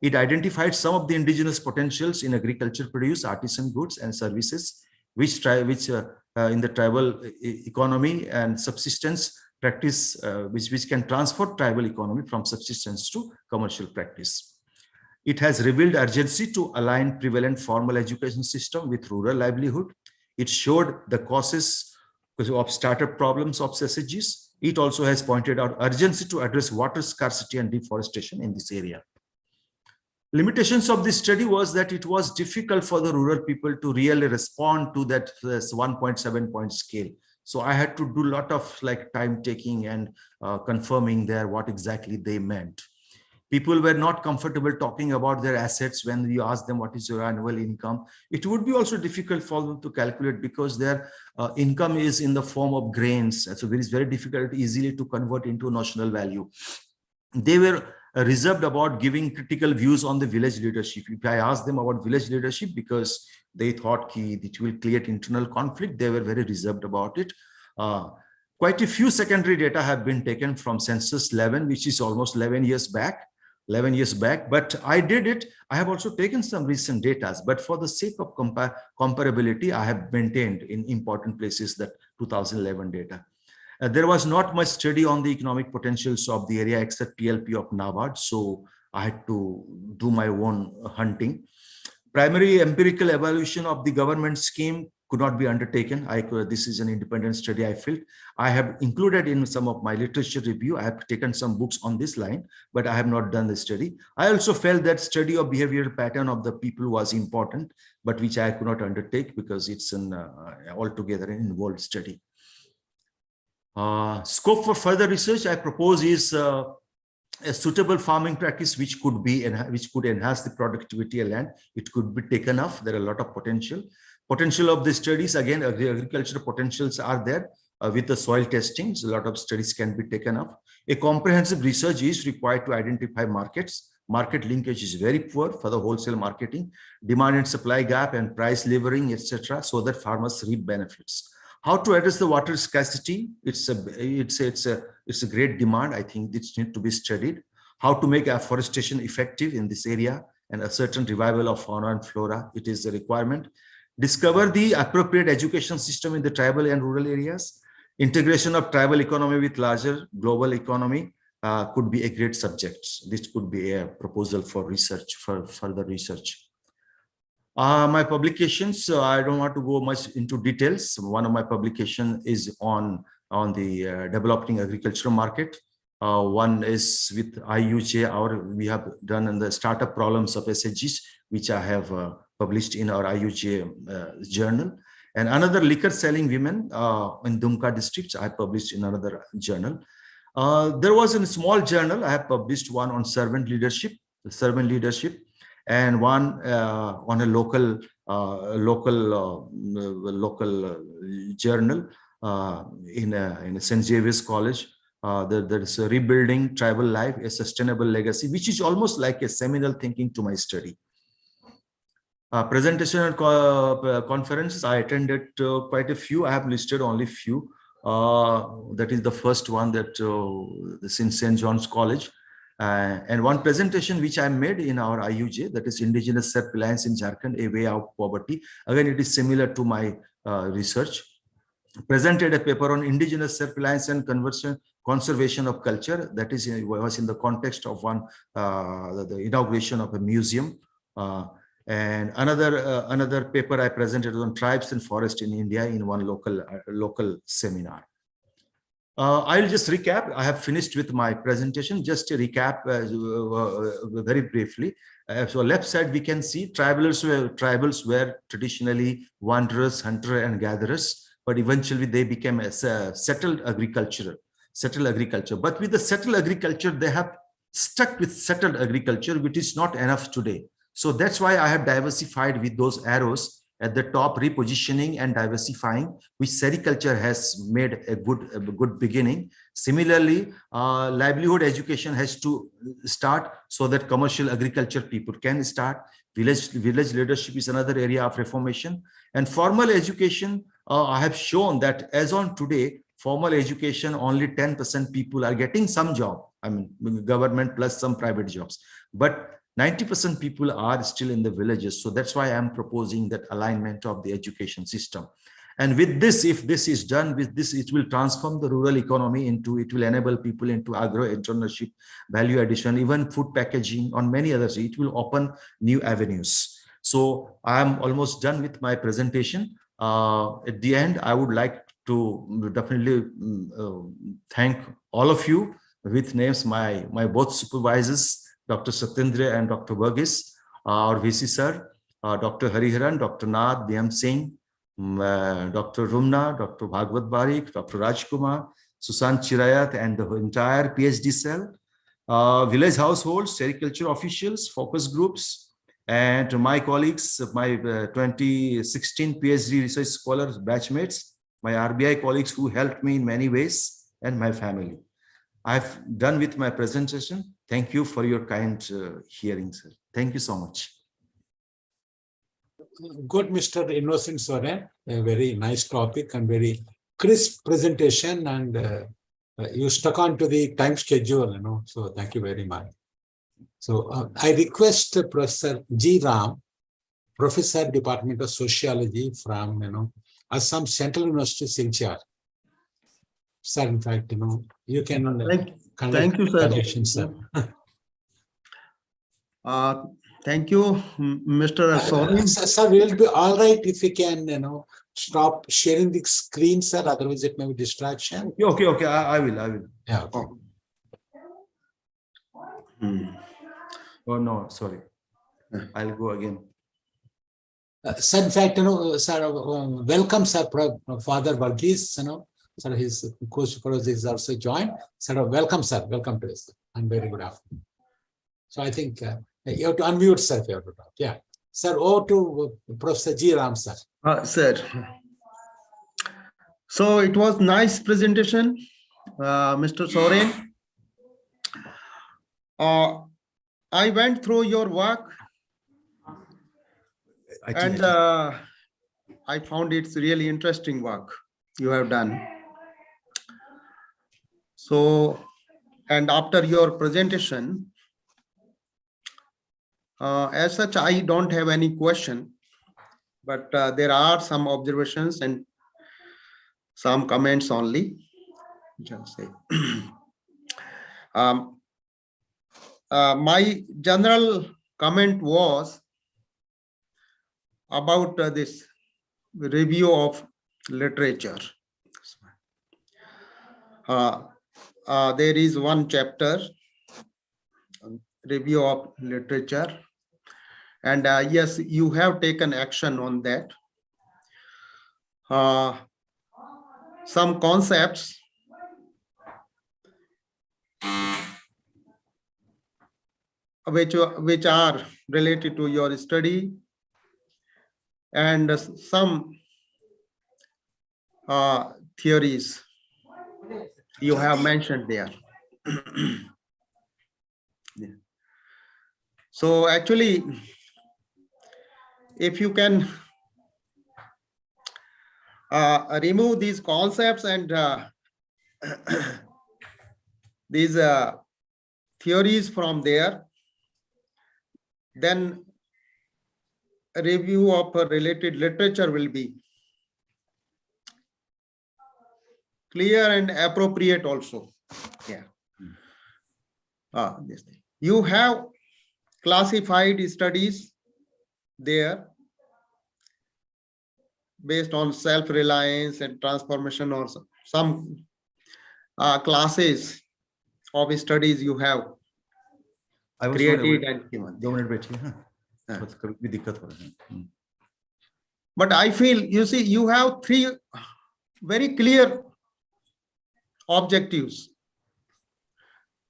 It identified some of the indigenous potentials in agriculture produce, artisan goods and services, which in the tribal economy and subsistence practice, which can transfer tribal economy from subsistence to commercial practice. It has revealed urgency to align prevalent formal education system with rural livelihood. It showed the causes of startup problems of SSGs. It also has pointed out urgency to address water scarcity and deforestation in this area. Limitations of this study was that it was difficult for the rural people to really respond to that 1.7 point scale. So I had to do a lot of time taking and confirming there what exactly they meant. People were not comfortable talking about their assets when you ask them what is your annual income. It would be also difficult for them to calculate because their income is in the form of grains. So it is very difficult easily to convert into notional value. They were reserved about giving critical views on the village leadership. If I asked them about village leadership because they thought it will create internal conflict, they were very reserved about it. Quite a few secondary data have been taken from census 11, which is almost 11 years back, but I did it. I have also taken some recent data, but for the sake of comparability, I have maintained in important places that 2011 data. There was not much study on the economic potentials of the area except PLP of NABARD, so I had to do my own hunting. Primary empirical evaluation of the government scheme could not be undertaken. This is an independent study I felt. I have included in some of my literature review. I have taken some books on this line, but I have not done the study. I also felt that study of behavioral pattern of the people was important, but which I could not undertake because it's an altogether an involved study. Scope for further research I propose is a suitable farming practice which could enhance the productivity of land. It could be taken off. There are a lot of potential of the studies. Again, the agricultural potentials are there with the soil testing. So a lot of studies can be taken up. A comprehensive research is required to identify markets. Market linkage is very poor for the wholesale marketing, demand and supply gap and price levering, etc., so that farmers reap benefits. How to address the water scarcity? It's a great demand. I think this needs to be studied. How to make afforestation effective in this area and a certain revival of fauna and flora. It is a requirement. Discover the appropriate education system in the tribal and rural areas. Integration of tribal economy with larger global economy could be a great subject. This could be a proposal for research, for further research. My publications, I don't want to go much into details. One of my publications is on the developing agricultural market. One is with IUJ, we have done in the startup problems of SHGs, which I have published in our IUJ journal. And another liquor selling women in Dumka district, I published in another journal. There was a small journal, I have published one on servant leadership, and one on a local journal in St. Xavier's College. There is a rebuilding tribal life, a sustainable legacy, which is almost like a seminal thinking to my study. Presentation and conferences, I attended quite a few. I have listed only few. That is the first one that is in St. John's College. And one presentation which I made in our IUJ, that is indigenous self-reliance in Jharkhand, a way out of poverty. Again, it is similar to my research. Presented a paper on indigenous self-reliance and conservation of culture. That is was in the context of one the inauguration of a museum. And another paper I presented on tribes and forest in India in one local seminar. I'll just recap. I have finished with my presentation. Just to recap very briefly. So left side we can see tribals were traditionally wanderers, hunter and gatherers, but eventually they became a settled agriculture. But with the settled agriculture, they have stuck with settled agriculture, which is not enough today. So that's why I have diversified with those arrows at the top, repositioning and diversifying, which sericulture has made a good beginning. Similarly, livelihood education has to start so that commercial agriculture people can start. Village leadership is another area of reformation. And formal education, I have shown that as on today, formal education, only 10% people are getting some job. I mean, government plus some private jobs. But 90% people are still in the villages. So that's why I'm proposing that alignment of the education system. And with this, if this is done with this, it will transform the rural economy into, it will enable people into agro-entrepreneurship, value addition, even food packaging, on many others. It will open new avenues. So I'm almost done with my presentation. At the end, I would like to definitely thank all of you with names, my both supervisors, Dr. Satyendra and Dr. Burgess, our VC sir, Dr. Hariharan, Dr. Nath, DM Singh, Dr. Rumna, Dr. Bhagwat Barik, Dr. Rajkumar, Susant Chirayat, and the entire PhD cell, village households, sericulture officials, focus groups, and my colleagues, my 2016 PhD research scholars, batchmates, my RBI colleagues who helped me in many ways, and my family. I've done with my presentation. Thank you for your kind hearing, sir. Thank you so much. Good, Mr. Innocent Soren. A very nice topic and very crisp presentation, and you stuck on to the time schedule, so thank you very much. So I request Professor G. Ram, Professor, Department of Sociology from, Assam Central University, Silchar. sir, in fact, you can Thank you, sir. conduction, sir. Thank you, Mr. Sorin. Sir, we'll be all right if we can, stop sharing the screen, sir. Otherwise, it may be distraction. Okay. I will. Yeah. Okay. Oh no, sorry. I'll go again. Sir, in fact, sir, welcome, sir, Father Varghese, sir, his co-supervisor is also joined. Sir, welcome, sir. Welcome to us, and very good afternoon. So I think you have to unmute, sir, if you have to talk. Yeah. Sir, over to Professor G. Ram, sir. Sir. So it was nice presentation, Mr. Sorin. I went through your work and I found it's really interesting work you have done. So, and after your presentation, as such, I don't have any question, but there are some observations and some comments only. Just say. My general comment was about this review of literature. There is one chapter, review of literature, and yes, you have taken action on that. Some concepts which are related to your study, and some theories you have mentioned there. Yeah. So actually, if you can remove these concepts and these theories from there, then a review of a related literature will be clear and appropriate also. Yeah. This thing. You have classified studies there based on self-reliance and transformation, or some classes of studies you have created and given. But I feel, you see, you have three very clear objectives.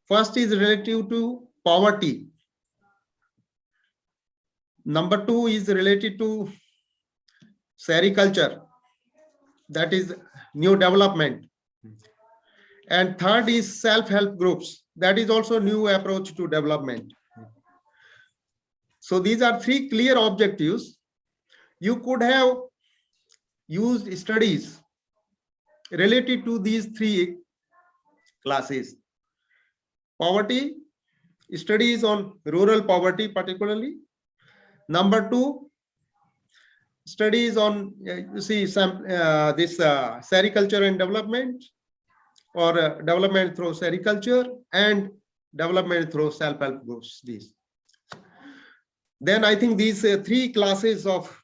First is relative to poverty. Number two is related to sericulture, that is new development. And third is self-help groups, that is also new approach to development. So these are three clear objectives. You could have used studies related to these three classes. Poverty, studies on rural poverty particularly. Number two, studies on, you see, some this sericulture and development, or development through sericulture, and development through self-help groups. These. Then I think these three classes of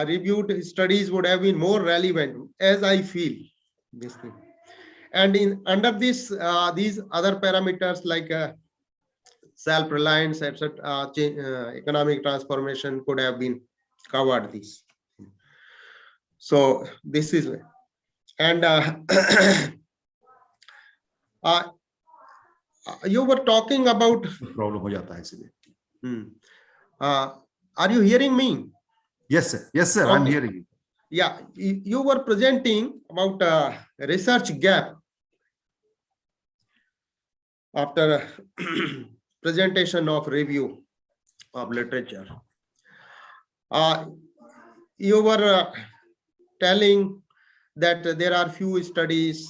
reviewed studies would have been more relevant, as I feel this thing. And in under this, these other parameters like self-reliance, etc., economic transformation could have been covered. These. So this is, and you were talking about problem ho jata hai isliye. Are you hearing me? Yes, sir. Yes, sir. Okay. I'm hearing you. Yeah, you were presenting about research gap after presentation of review of literature. You were telling that there are few studies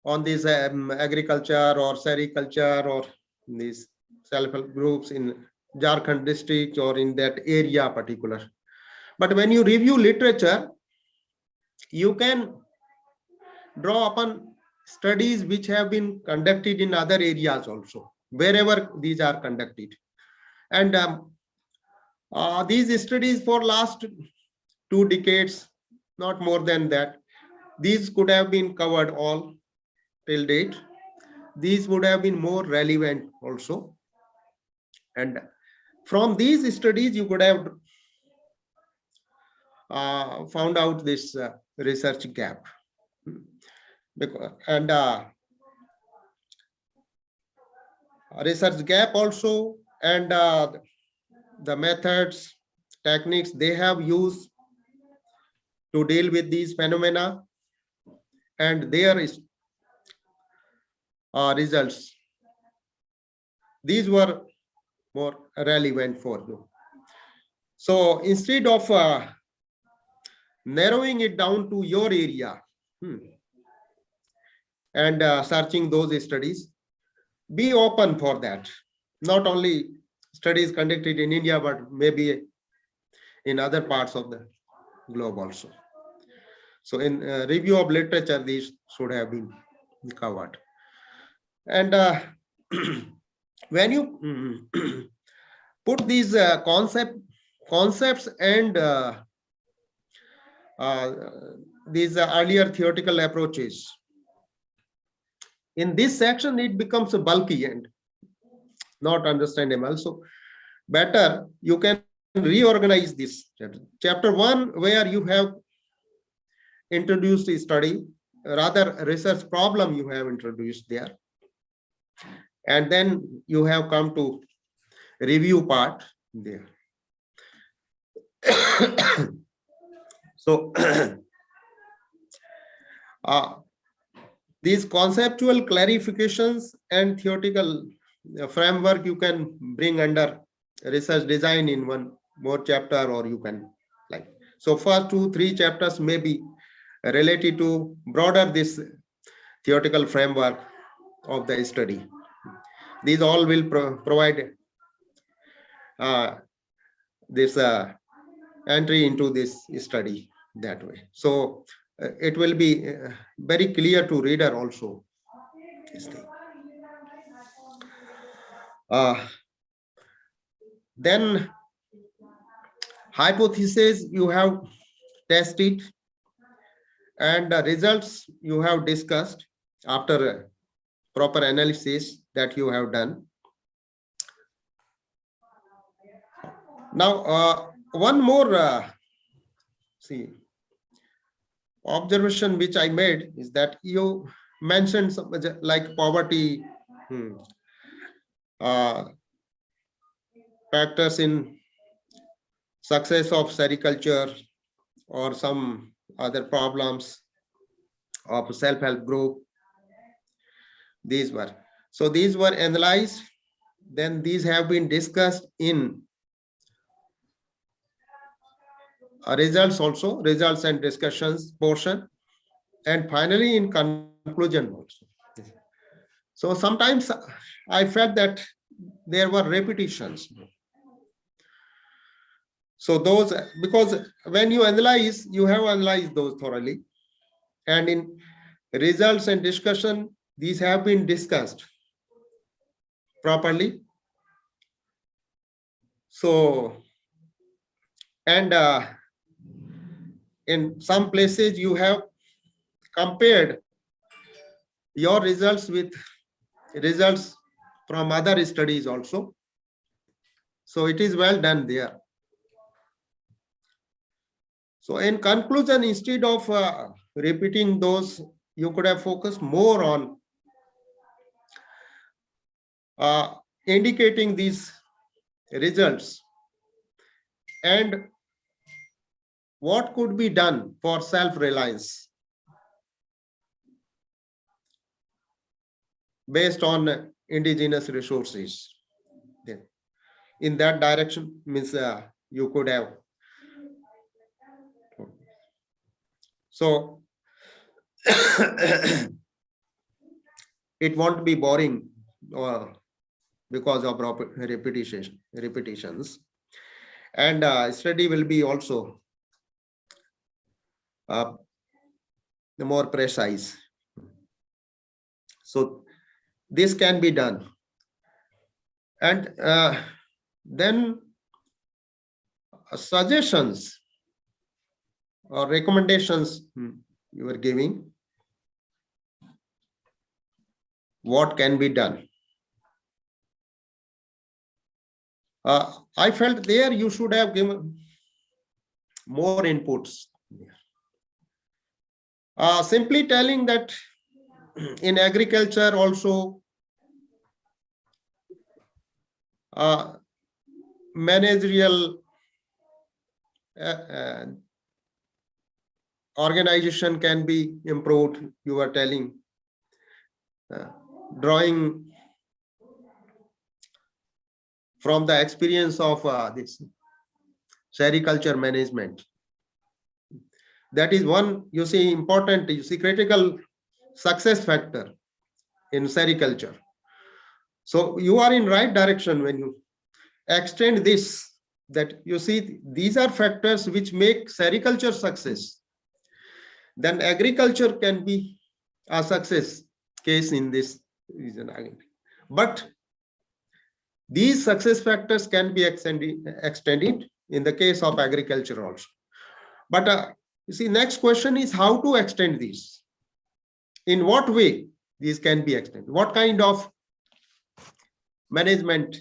on this agriculture or sericulture or these self-help groups in Jharkhand district or in that area particular. But when you review literature, you can draw upon studies which have been conducted in other areas also, wherever these are conducted. And these studies for last 2 decades, not more than that, these could have been covered all till date. These would have been more relevant also. And from these studies, you could have found out this research gap. And research gap also, and the methods, techniques they have used to deal with these phenomena, and their results. These were more relevant for you. So instead of narrowing it down to your area and searching those studies, be open for that. Not only studies conducted in India, but maybe in other parts of the globe also. So in review of literature, these should have been covered. And when you put these concepts and these earlier theoretical approaches in this section, it becomes bulky and not understandable. So better you can reorganize this chapter 1, where you have introduced a study, rather research problem you have introduced there, and then you have come to review part there. So these conceptual clarifications and theoretical framework you can bring under research design in one more chapter, or you can like, so first 2-3 chapters may be related to broader this theoretical framework of the study. These all will provide this entry into this study that way. So it will be very clear to reader also. This thing. Then hypothesis you have tested, and the results you have discussed after proper analysis that you have done. Now, one more observation which I made is that you mentioned some, like poverty factors in success of sericulture, or some other problems of self-help group. These were analyzed, then these have been discussed in results also, results and discussions portion, and finally in conclusion also. So sometimes I felt that there were repetitions. So those, because when you analyze, you have analyzed those thoroughly, and in results and discussion, these have been discussed properly. So, and in some places you have compared your results with results from other studies also. So it is well done there. So in conclusion, instead of repeating those, you could have focused more on indicating these results and what could be done for self-reliance based on indigenous resources. In that direction means you could have. So it won't be boring because of repetitions, and study will be also more precise So this can be done. And then suggestions or recommendations you were giving, what can be done. I felt there you should have given more inputs. Simply telling that in agriculture also managerial organization can be improved, you were telling. Drawing from the experience of this sericulture management. That is one, you see, important, you see, critical success factor in sericulture. So you are in right direction when you extend this, that you see these are factors which make sericulture success. Then agriculture can be a success case in this reason. But these success factors can be extended in the case of agriculture also. But you see, next question is how to extend these. In what way these can be extended? What kind of management?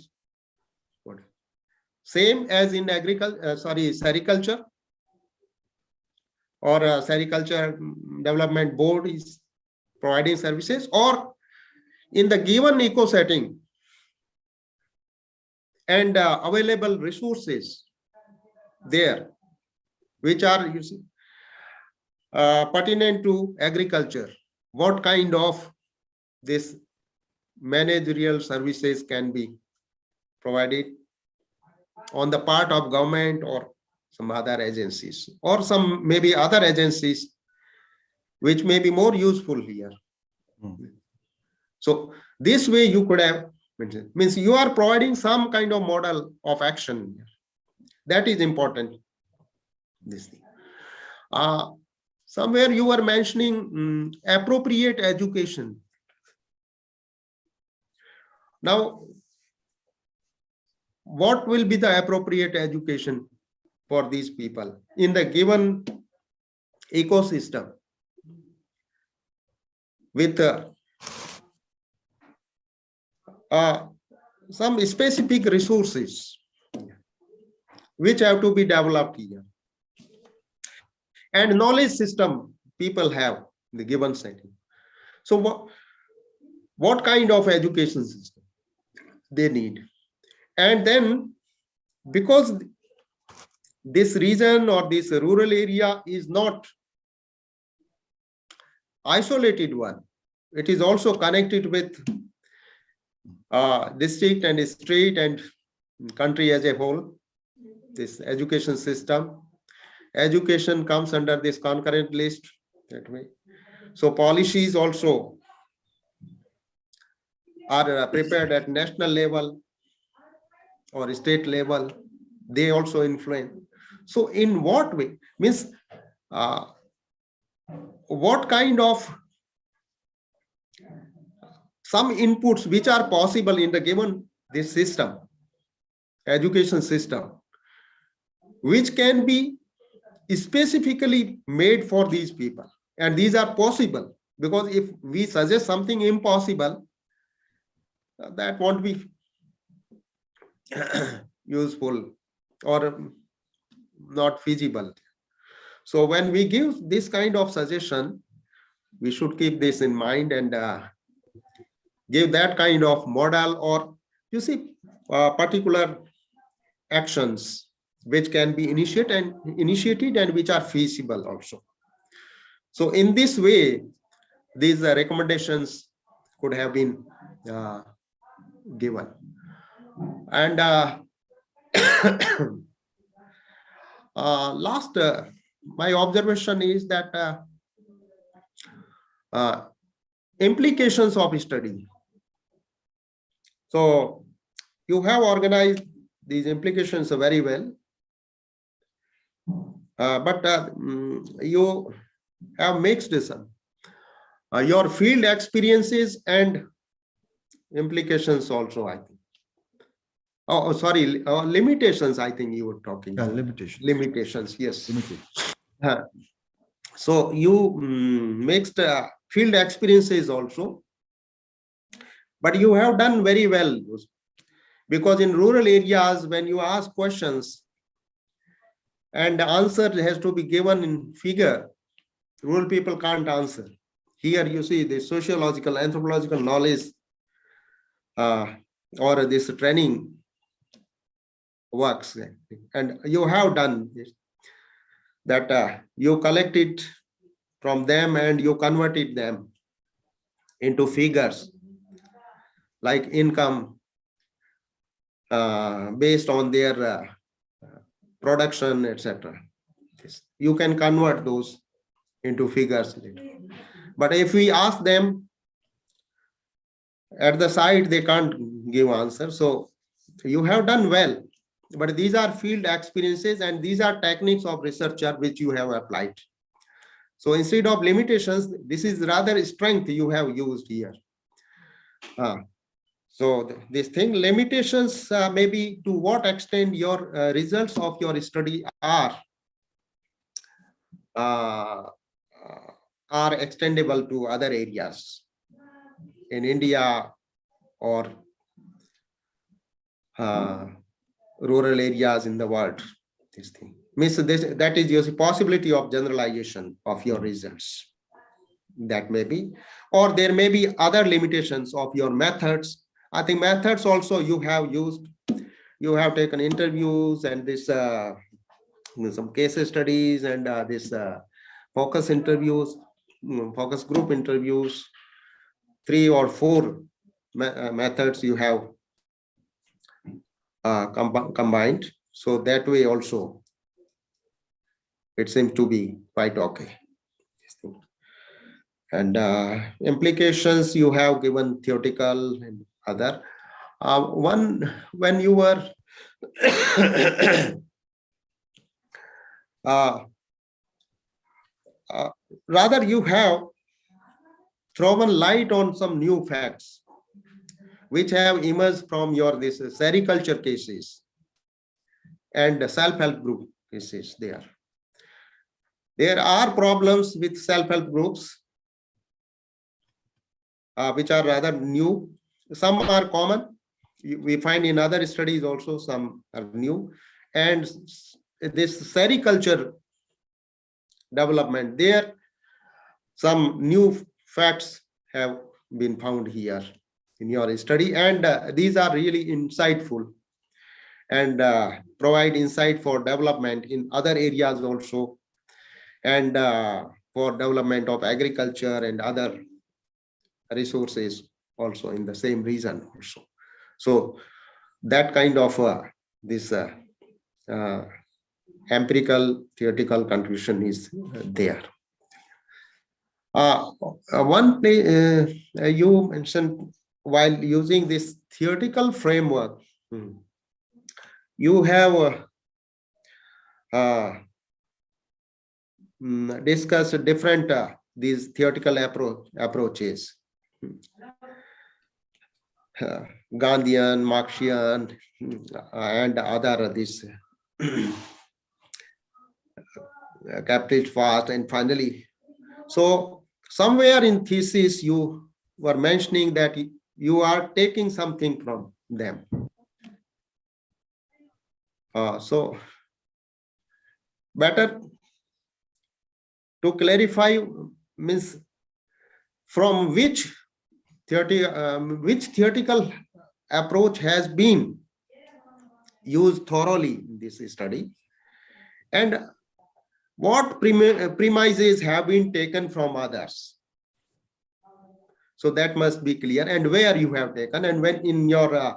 Same as in sericulture, or sericulture development board is providing services, or in the given eco setting and available resources there, which are, you see, pertinent to agriculture. What kind of this managerial services can be provided on the part of government or some other agencies, or some maybe other agencies which may be more useful here. So this way you could have mentioned, means you are providing some kind of model of action. That is important. This thing. Somewhere you were mentioning appropriate education. Now, what will be the appropriate education for these people in the given ecosystem with some specific resources which have to be developed here, and knowledge system people have in the given setting. So what kind of education system they need? And then, because this region or this rural area is not isolated one, it is also connected with district and state and country as a whole. This education system, education comes under this concurrent list that way. So policies also are prepared at national level or state level. They also influence. So in what way? Means what kind of some inputs which are possible in the given this system, education system, which can be specifically made for these people. And these are possible, because if we suggest something impossible, that won't be useful or not feasible. So when we give this kind of suggestion, we should keep this in mind and give that kind of model, or you see particular actions which can be initiated and which are feasible also. So in this way, these recommendations could have been given. And last, my observation is that implications of study. So you have organized these implications very well, but you have mixed some. your field experiences and implications also, I think. Oh, sorry, limitations, I think you were talking. Limitations. Limitations, yes. Limited. So you mixed field experiences also, but you have done very well, because in rural areas, when you ask questions and the answer has to be given in figure, rural people can't answer. Here you see the sociological, anthropological knowledge or this training works, and you have done this, that you collect it from them and you converted them into figures like income based on their production, etc. You can convert those into figures. But if we ask them at the side, they can't give answer. So you have done well, but these are field experiences and these are techniques of researcher which you have applied. So instead of limitations, this is rather strength you have used here. So this thing, limitations, maybe to what extent your results of your study are extendable to other areas in India or rural areas in the world. This thing means that is your possibility of generalization of your results. That may be, or there may be other limitations of your methods. I think methods also you have used. You have taken interviews and this some case studies and this focus interviews, focus group interviews, 3 or 4 methods you have combined. So that way also it seems to be quite okay. And implications you have given theoretical and other. One, when you were rather you have thrown light on some new facts which have emerged from your this sericulture cases and self-help group cases. There are problems with self-help groups which are rather new. Some are common. We find in other studies also some are new. And this sericulture development, there some new facts have been found here in your study, and these are really insightful and provide insight for development in other areas also, and for development of agriculture and other resources also in the same region also. So that kind of this empirical theoretical conclusion is there. One place you mentioned, while using this theoretical framework, you have discussed different these theoretical approaches. Gandhian, Marxian, and other this capitalist fast, and finally, so somewhere in thesis you were mentioning that you are taking something from them. So better to clarify means from which theoretical approach has been used thoroughly in this study, and what premises have been taken from others. So that must be clear, and where you have taken, and when in your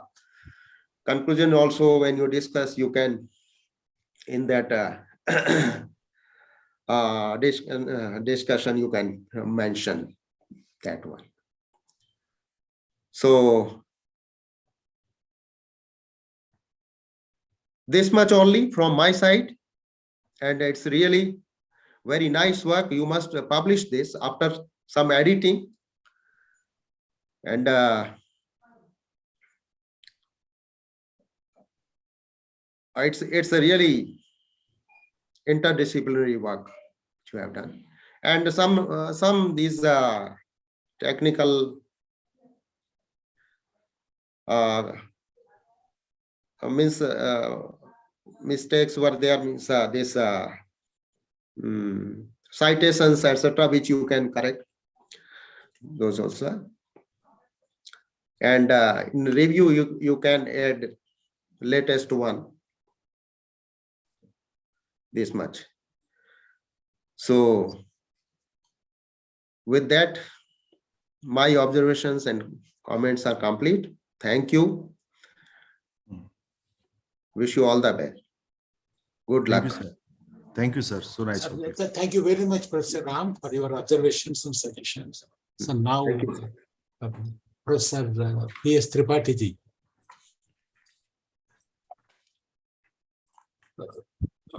conclusion also, when you discuss, you can in that discussion you can mention that one. So this much only from my side, and it's really very nice work. You must publish this after some editing, and it's a really interdisciplinary work which you have done, and some these technical means mistakes were there, means this citations etc., which you can correct those also, and in review you can add latest one, this much. So with that, my observations and comments are complete. Thank you. Wish you all the best. Good luck. Thank you, sir. Thank you, sir. So nice. Thank you very much, Professor Ram, for your observations and suggestions. So now, Thank you. Professor P.S. Tripathi ji.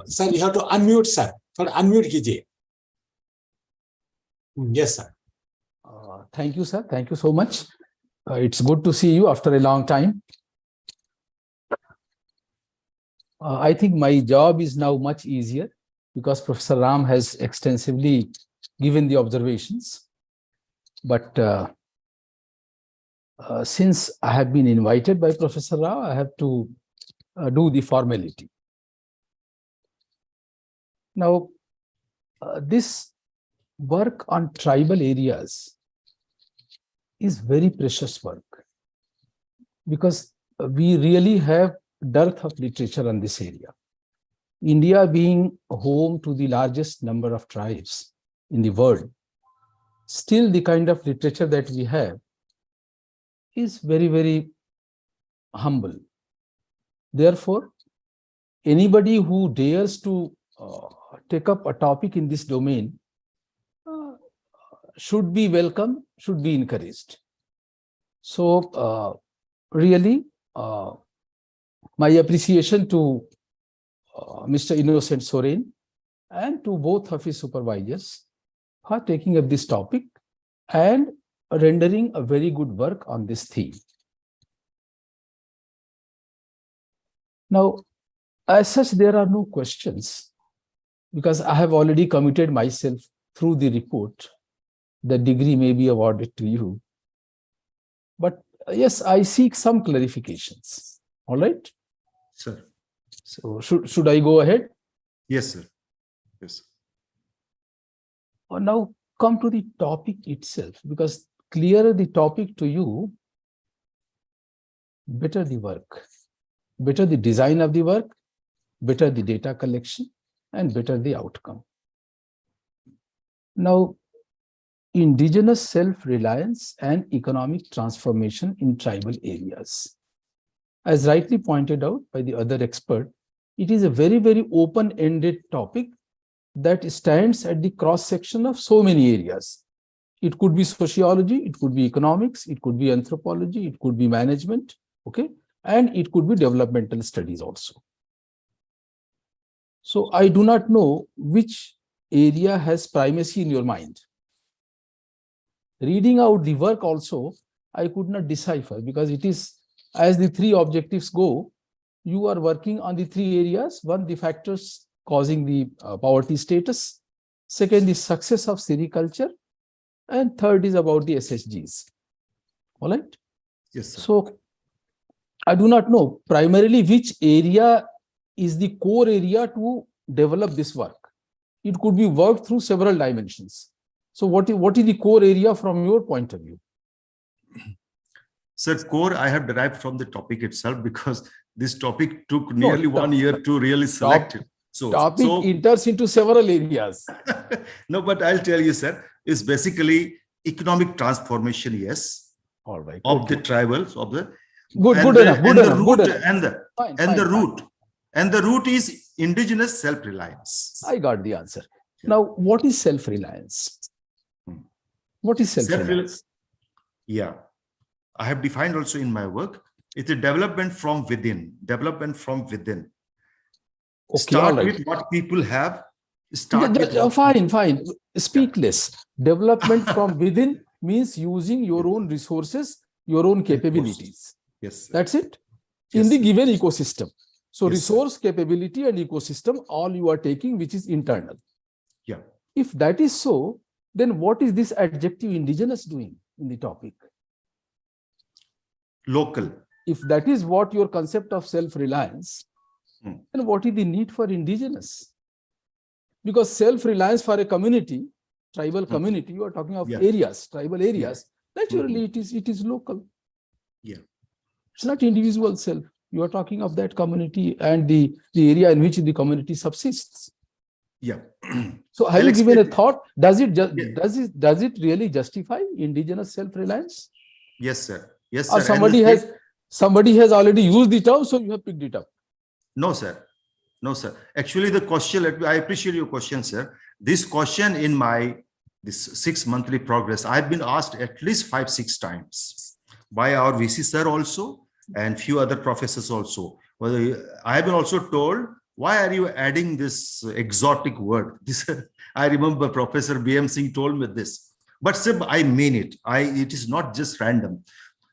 Sir, you have to unmute, sir. For unmute kijiye. Yes, sir. Thank you, sir. Thank you so much. It's good to see you after a long time. I think my job is now much easier because Professor Ram has extensively given the observations. But since I have been invited by Professor Rao, I have to do the formality. Now, this work on tribal areas is very precious work because we really have dearth of literature on this area. India being home to the largest number of tribes in the world, still the kind of literature that we have is very, very humble. Therefore, anybody who dares to take up a topic in this domain should be welcome, should be encouraged. So really, my appreciation to Mr. Innocent Soren and to both of his supervisors for taking up this topic and rendering a very good work on this theme. Now, as such, there are no questions because I have already committed myself through the report. The degree may be awarded to you. But yes, I seek some clarifications. All right? Sir. So should I go ahead? Yes, sir. Yes. Now come to the topic itself, because clearer the topic to you, better the work, better the design of the work, better the data collection, and better the outcome. Now, indigenous self-reliance and economic transformation in tribal areas. As rightly pointed out by the other expert, it is a very, very open-ended topic that stands at the cross-section of so many areas. It could be sociology, it could be economics, it could be anthropology, it could be management, okay? And it could be developmental studies also. So I do not know which area has primacy in your mind. Reading out the work also, I could not decipher because it is, as the three objectives go, you are working on the three areas. One, the factors causing the poverty status. Second, the success of sericulture. And third is about the SSGs. All right? Yes, sir. So I do not know primarily which area is the core area to develop this work. It could be worked through several dimensions. So what is the core area from your point of view? Sir, core I have derived from the topic itself because this topic took nearly 1 year to really select it. Topic enters into several areas. No, but I'll tell you, sir, it's basically economic transformation, yes. All right. Of the tribals, of the good enough. And the root is indigenous self-reliance. I got the answer. Now, what is self-reliance? What is self-reliance? Yeah, I have defined also in my work. It's a development from within. Development from within. Okay, Start with what people have start with Fine. Speak less. Development from within means using your own resources, your own capabilities. Yes, sir. That's it. Yes, In the sir. given ecosystem. So Yes, sir. resource, capability, and ecosystem, all you are taking, which is internal. Yeah. If that is so, then what is this adjective indigenous doing in the topic? Local. If that is what your concept of self-reliance, then what is the need for indigenous? Because self-reliance for a community, tribal community, you are talking of Yeah. areas, tribal areas, naturally it is local. Yeah. It's not individual self. You are talking of that community and the area in which the community subsists. Yeah. So have I'll you given a explain- thought? Does it Yeah. does it really justify indigenous self-reliance? Yes, sir. Yes, sir. Or And somebody has already used the term, so you have picked it up. No, sir. No, sir. Actually, the question, I appreciate your question, sir. This question in this 6 monthly progress, I've been asked at least 5-6 times by our VC sir also and few other professors also. Well, I have been also told, why are you adding this exotic word? This, I remember Professor B.M. Singh told me this, but sir, I mean it. It is not just random.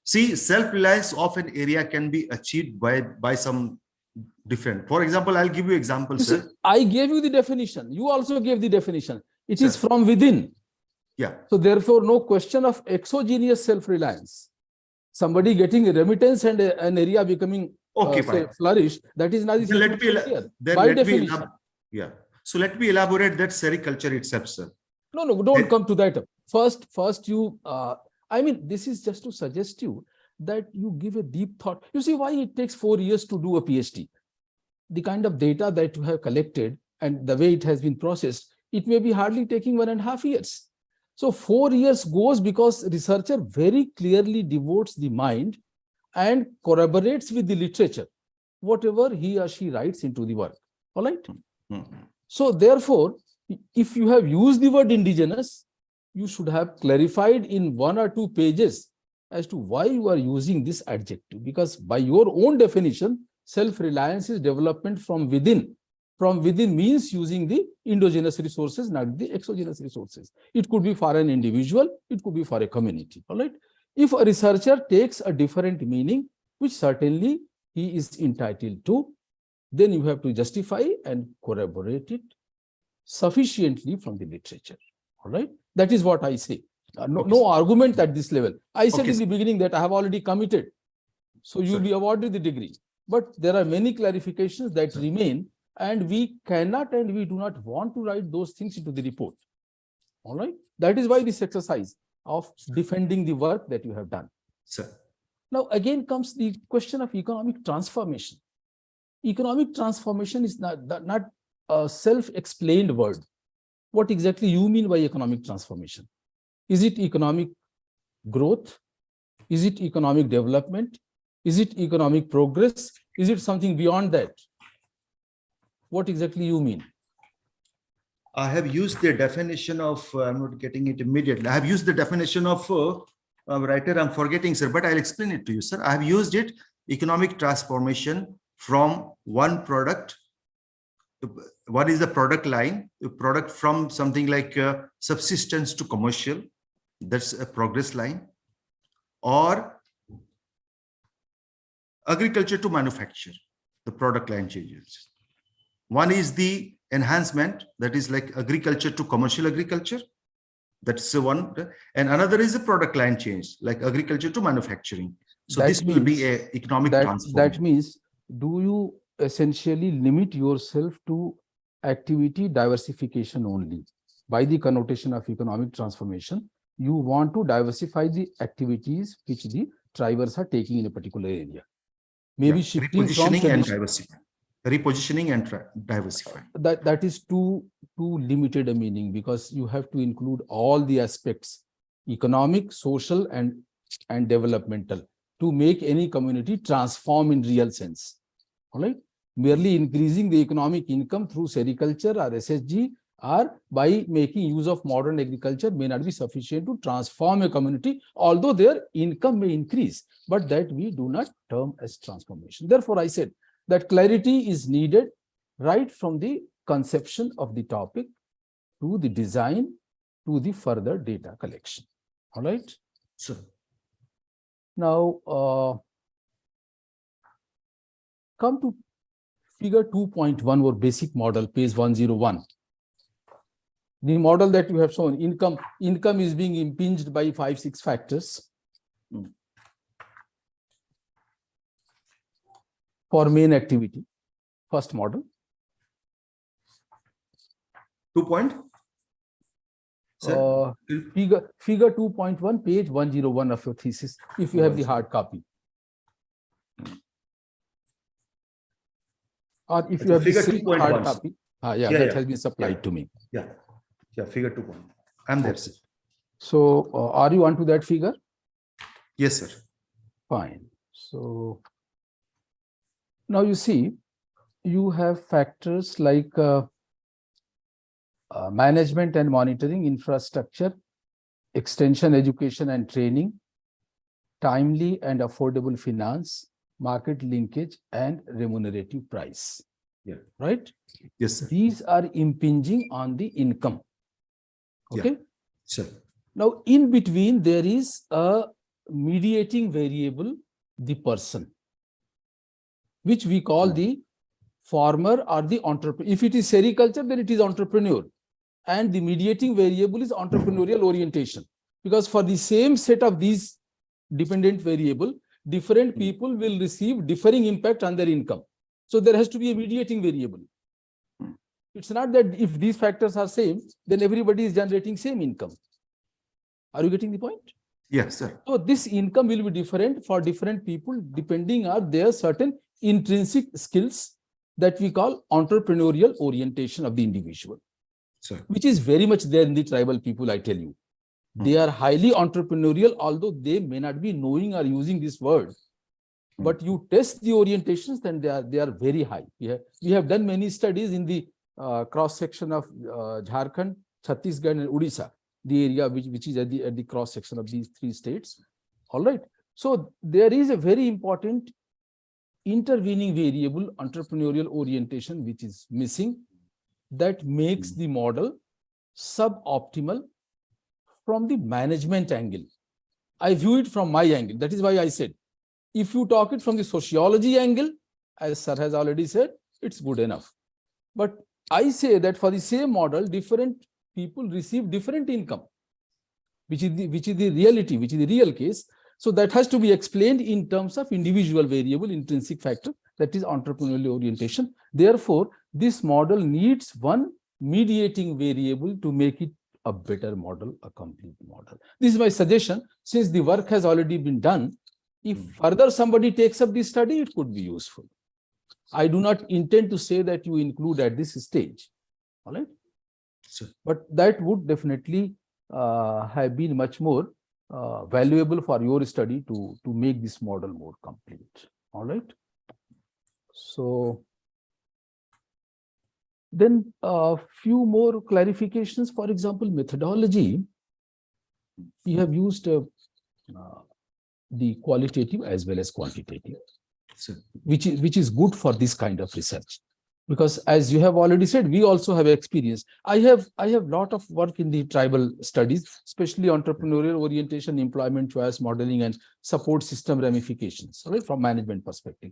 See, self-reliance of an area can be achieved by some different. For example, I'll give you example, You sir. see, I gave you the definition. You also gave the definition. It is Sir. from within. Yeah. So therefore, no question of exogenous self-reliance. Somebody getting a remittance and an area becoming Okay, say, fine. flourished, that is not the Then let me situation here, then by let me definition. yeah. So let me elaborate that sericulture itself, sir. No, don't Then- come to that. First you, I mean, this is just to suggest you that you give a deep thought. You see why it takes 4 years to do a PhD. The kind of data that you have collected and the way it has been processed, it may be hardly taking 1.5 years. So 4 years goes because researcher very clearly devotes the mind and corroborates with the literature, whatever he or she writes into the work. All right. So therefore, if you have used the word indigenous, you should have clarified in 1 or 2 pages as to why you are using this adjective. Because by your own definition, self-reliance is development from within. From within means using the endogenous resources, not the exogenous resources. It could be for an individual, it could be for a community. All right. If a researcher takes a different meaning, which certainly he is entitled to, then you have to justify and corroborate it sufficiently from the literature. All right. That is what I say. No argument at this level. I said in the beginning that I have already committed. So you'll be awarded the degree. But there are many clarifications that remain, and we cannot and we do not want to write those things into the report. All right. That is why this exercise of defending the work that you have done. Sir. Now, again comes the question of economic transformation. Economic transformation is not a self-explained word. What exactly you mean by economic transformation? Is it economic growth? Is it economic development? Is it economic progress? Is it something beyond that? What exactly you mean? I have used the definition of, I'm not getting it immediately. I have used the definition of writer, I'm forgetting, sir, but I'll explain it to you, sir. I have used it, economic transformation from one product. What is the product line? The product from something like subsistence to commercial. That's a progress line. Or agriculture to manufacture. The product line changes. One is the enhancement, that is like agriculture to commercial agriculture. That's the one. And another is the product line change, like agriculture to manufacturing. So this will be a economic transformation. That means, do you essentially limit yourself to activity diversification only? By the connotation of economic transformation, you want to diversify the activities which the tribers are taking in a particular area. Maybe shifting from repositioning and diversifying. Repositioning and diversifying. That is too limited a meaning, because you have to include all the aspects, economic, social, and developmental, to make any community transform in real sense. All right. Merely increasing the economic income through sericulture or SSG or by making use of modern agriculture may not be sufficient to transform a community, although their income may increase, but that we do not term as transformation. Therefore, I said that clarity is needed right from the conception of the topic to the design to the further data collection. All right. Sir. Now, come to figure 2.1 or basic model, page 101. The model that you have shown, income is being impinged by 5-6 factors. For main activity, first model. 2 point? Sir? Figure 2.1, page 101 of your thesis, if you have the hard copy. Or if you have the Figure same 2.1. hard copy, that has been supplied to me. Yeah, figure 2 point. I'm there, sir. So, are you onto that figure? Yes, sir. Fine. So, now you see, you have factors like management and monitoring, infrastructure, extension, education and training, timely and affordable finance, market linkage, and remunerative price. Yeah. Right? Yes, sir. These are impinging on the income. Okay. Yeah. Sure. Now, in between, there is a mediating variable, the person, which we call the farmer or the entrepreneur. If it is sericulture, then it is entrepreneur. And the mediating variable is entrepreneurial orientation. Because for the same set of these dependent variable, different people will receive differing impact on their income. So there has to be a mediating variable. It's not that if these factors are same, then everybody is generating same income. Are you getting the point? Yes, sir. So this income will be different for different people depending on their certain intrinsic skills that we call entrepreneurial orientation of the individual. Sir. Which is very much there in the tribal people, I tell you. They are highly entrepreneurial, although they may not be knowing or using this word. But you test the orientations, then they are very high. We have done many studies in the cross-section of Jharkhand, Chhattisgarh and Odisha, the area which is at the cross-section of these 3 states. All right. So there is a very important intervening variable, entrepreneurial orientation, which is missing, that makes the model suboptimal from the management angle. I view it from my angle. That is why I said, if you talk it from the sociology angle, as sir has already said, it's good enough. But I say that for the same model, different people receive different income, which is the reality, which is the real case. So that has to be explained in terms of individual variable, intrinsic factor, that is entrepreneurial orientation. Therefore, this model needs one mediating variable to make it a better model, a complete model. This is my suggestion. Since the work has already been done, if further somebody takes up this study, it could be useful. I do not intend to say that you include at this stage. All right. Sure. But that would definitely have been much more valuable for your study to make this model more complete. All right. So then a few more clarifications. For example, methodology. We have used the qualitative as well as quantitative, which is good for this kind of research. Because as you have already said, we also have experience. I have lot of work in the tribal studies, especially entrepreneurial orientation, employment choice modeling, and support system ramifications, right, from management perspective.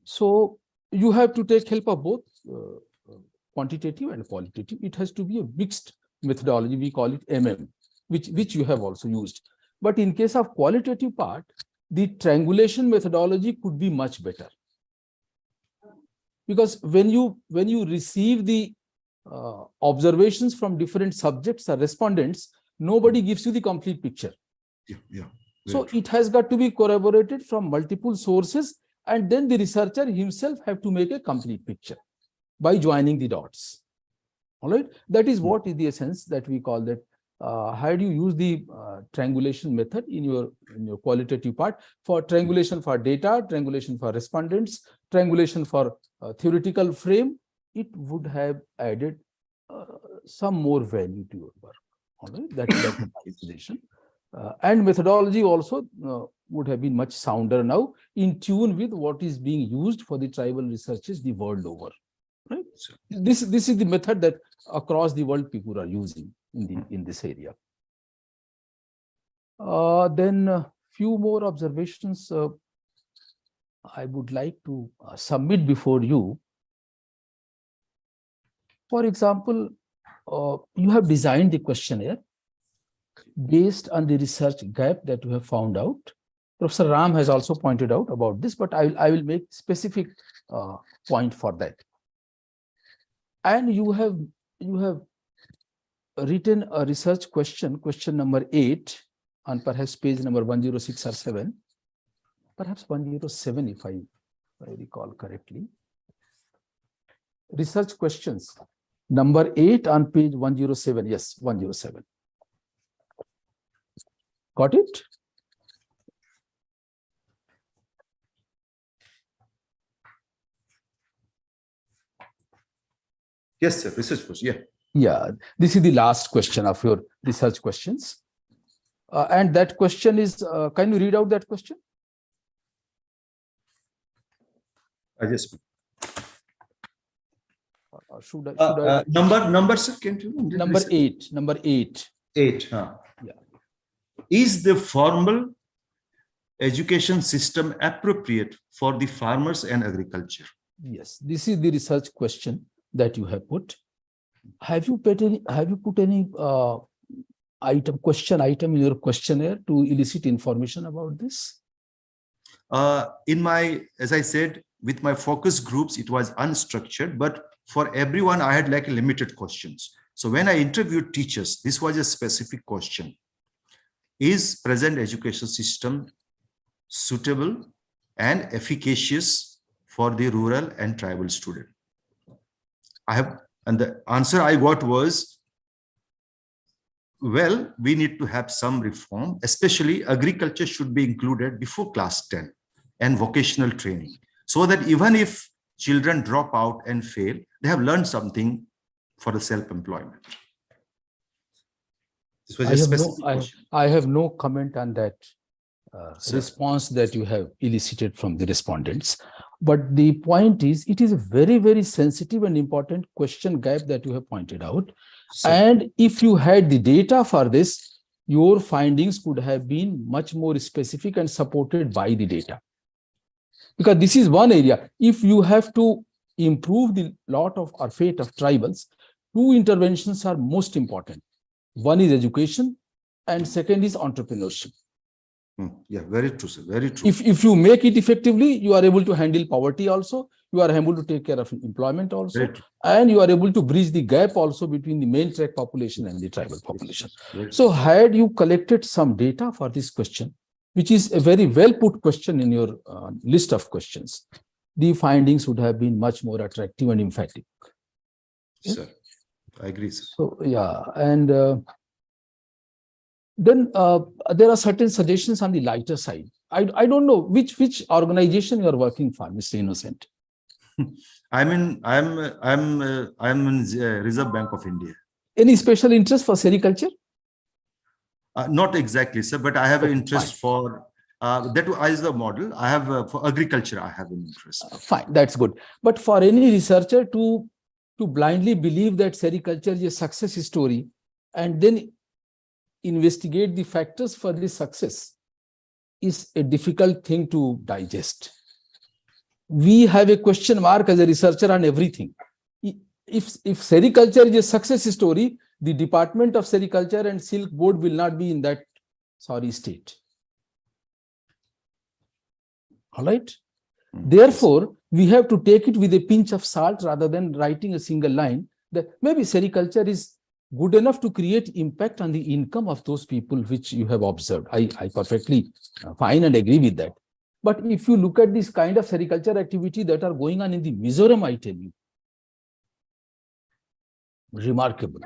So you have to take help of both quantitative and qualitative. It has to be a mixed methodology. We call it MM, which you have also used. But in case of qualitative part, the triangulation methodology could be much better. Because when you receive the observations from different subjects or respondents, nobody gives you the complete picture. Yeah. So it has got to be corroborated from multiple sources, and then the researcher himself have to make a complete picture by joining the dots. All right. That is what is the essence that we call that. How do you use the triangulation method in your qualitative part? For triangulation for data, triangulation for respondents, triangulation for theoretical frame, it would have added some more value to your work. All right, that's my suggestion. And methodology also would have been much sounder now, in tune with what is being used for the tribal researches the world over. Right? Sure. This is the method that across the world people are using in this area. Then a few more observations I would like to submit before you. For example, you have designed the questionnaire based on the research gap that you have found out. Professor Ram has also pointed out about this, but I will make specific point for that. And you have written a research question number 8 on perhaps page number 106 or 7, perhaps 107 if I recall correctly. Research questions number 8 on page 107. Yes, 107. Got it? Yes, sir. Research question. Yeah. Yeah, this is the last question of your research questions. And that question is, can you read out that question? I just Or should I? number, sir. Can you Number 8. Number 8. 8. Huh? Yeah. Is the formal education system appropriate for the farmers and agriculture? Yes, this is the research question that you have put. Have you put any question item in your questionnaire to elicit information about this? As I said, with my focus groups, it was unstructured, but for everyone, I had like limited questions. So when I interviewed teachers, this was a specific question. Is present education system suitable and efficacious for the rural and tribal student? And the answer I got was, well, we need to have some reform, especially agriculture should be included before class 10 and vocational training, so that even if children drop out and fail, they have learned something for the self-employment. This was a specific question. I have no comment on that response that you have elicited from the respondents. But the point is, it is a very, very sensitive and important question gap that you have pointed out. And if you had the data for this, your findings could have been much more specific and supported by the data. Because this is one area. If you have to improve the lot of or fate of tribals, two interventions are most important. One is education and second is entrepreneurship. Yeah, very true, sir. Very true. If you make it effectively, you are able to handle poverty also. You are able to take care of employment also. And you are able to bridge the gap also between the main tract population and the tribal population. So had you collected some data for this question, which is a very well put question in your list of questions, the findings would have been much more attractive and emphatic. Sir, I agree, sir. So, yeah. And then there are certain suggestions on the lighter side. I don't know which organization you are working for, Mr. Innocent. I'm in Reserve Bank of India. Any special interest for sericulture? Not exactly, sir, but I have an interest for that is the model. I have for agriculture. I have an interest. Fine, that's good. But for any researcher to blindly believe that sericulture is a success story and then investigate the factors for this success is a difficult thing to digest. We have a question mark as a researcher on everything. If sericulture is a success story, the Department of Sericulture and Silk Board will not be in that sorry state. All right. Therefore, we have to take it with a pinch of salt rather than writing a single line that maybe sericulture is good enough to create impact on the income of those people which you have observed. I perfectly fine and agree with that. But if you look at this kind of sericulture activity that are going on in the Mizoram, I tell you, remarkable.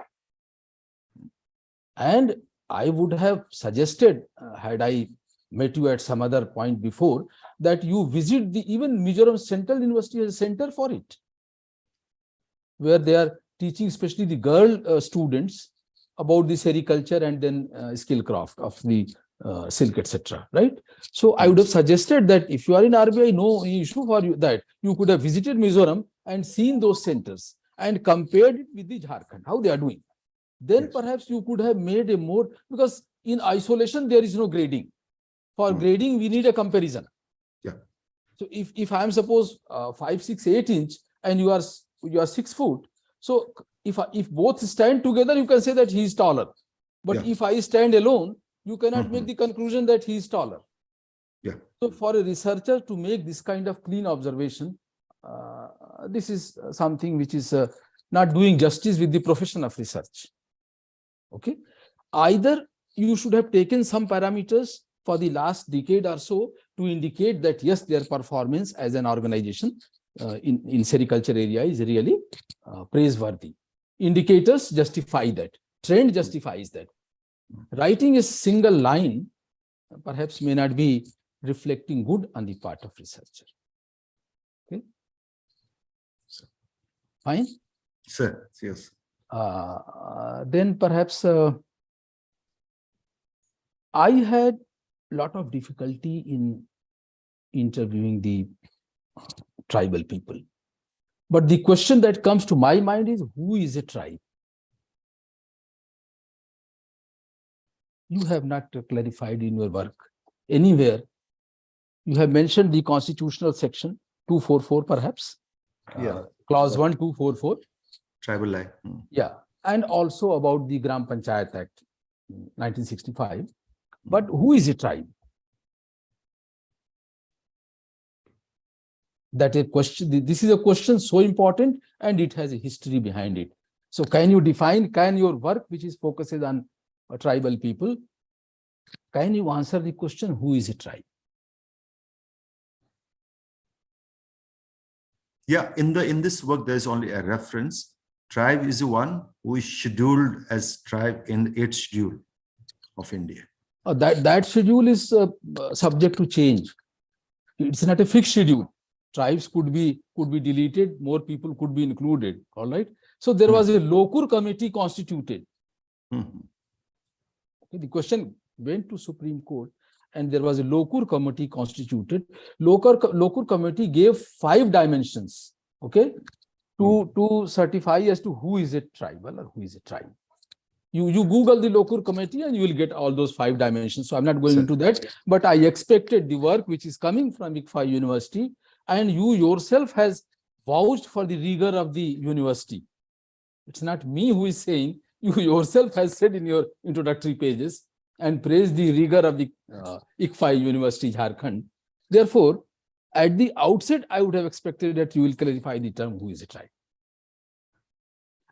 And I would have suggested, had I met you at some other point before, that you visit the even Mizoram Central University as a center for it, where they are teaching especially the girl students about the sericulture and then skill craft of the silk, etc. Right? So I would have suggested that if you are in RBI, no issue for you that you could have visited Mizoram and seen those centers and compared it with the Jharkhand, how they are doing, then Yes. perhaps you could have made a more, because in isolation, there is no grading. For grading, we need a comparison. Yeah. So if I am suppose 5, 6, 8 inch and you are 6 foot, so if both stand together, you can say that he is taller. But Yeah. if I stand alone, you cannot make the conclusion that he is taller. Yeah. So for a researcher to make this kind of clean observation, this is something which is not doing justice with the profession of research. Okay. Either you should have taken some parameters for the last decade or so to indicate that yes, their performance as an organization in sericulture area is really praiseworthy. Indicators justify that. Trend justifies that. Writing a single line perhaps may not be reflecting good on the part of researcher. Okay. Fine. Sir, yes. Then perhaps I had a lot of difficulty in interviewing the tribal people. But the question that comes to my mind is, who is a tribe? You have not clarified in your work anywhere. You have mentioned the constitutional section 244 perhaps. Yeah. Clause 1, 244. Tribal life. Yeah. And also about the Gram Panchayat Act 1965. But who is a tribe? That a question. This is a question so important and it has a history behind it. So can you define, can your work which is focuses on tribal people, can you answer the question, who is a tribe? Yeah, in this work, there's only a reference. Tribe is the one who is scheduled as tribe in 8th schedule of India. That schedule is subject to change. It's not a fixed schedule. Tribes could be deleted, more people could be included. All right. So there was a locur committee constituted. Okay, the question went to Supreme Court and there was a locur committee constituted. Locur committee gave 5 dimensions, okay, to certify as to who is a tribal or who is a tribe. You Google the locur committee and you will get all those 5 dimensions. So I'm not going into that, but I expected the work which is coming from ICFAI University, and you yourself has vouched for the rigor of the university. It's not me who is saying, you yourself has said in your introductory pages and praised the rigor of the ICFAI University, Jharkhand. Therefore, at the outset, I would have expected that you will clarify the term who is a tribe.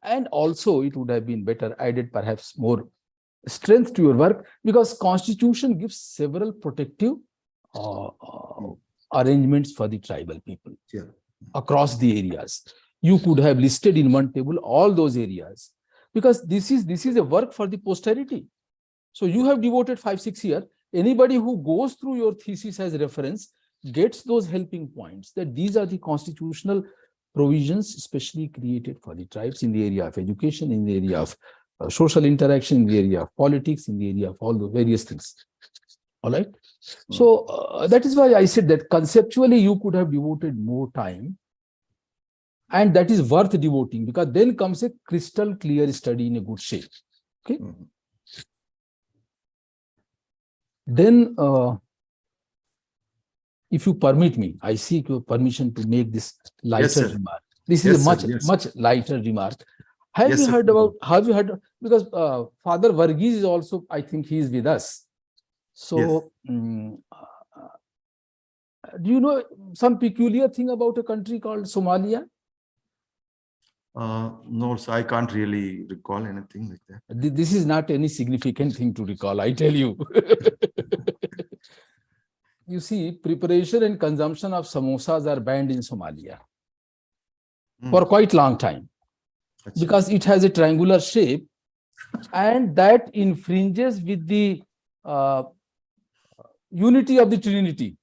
And also, it would have been better added perhaps more strength to your work, because Constitution gives several protective arrangements for the tribal people across the areas. You could have listed in one table all those areas, because this is a work for the posterity. So you have devoted 5-6 years. Anybody who goes through your thesis as reference gets those helping points, that these are the constitutional provisions especially created for the tribes in the area of education, in the area of social interaction, in the area of politics, in the area of all the various things. All right. So that is why I said that conceptually you could have devoted more time, and that is worth devoting, because then comes a crystal clear study in a good shape. Okay. Then, if you permit me, I seek your permission to make this lighter remark. This is a much lighter remark. Have you heard about, because Father Varghese is also, I think he is with us. So, do you know some peculiar thing about a country called Somalia? No, so I can't really recall anything like that. This is not any significant thing to recall, I tell you. You see, preparation and consumption of samosas are banned in Somalia for quite long time, because it has a triangular shape and that infringes with the unity of the Trinity.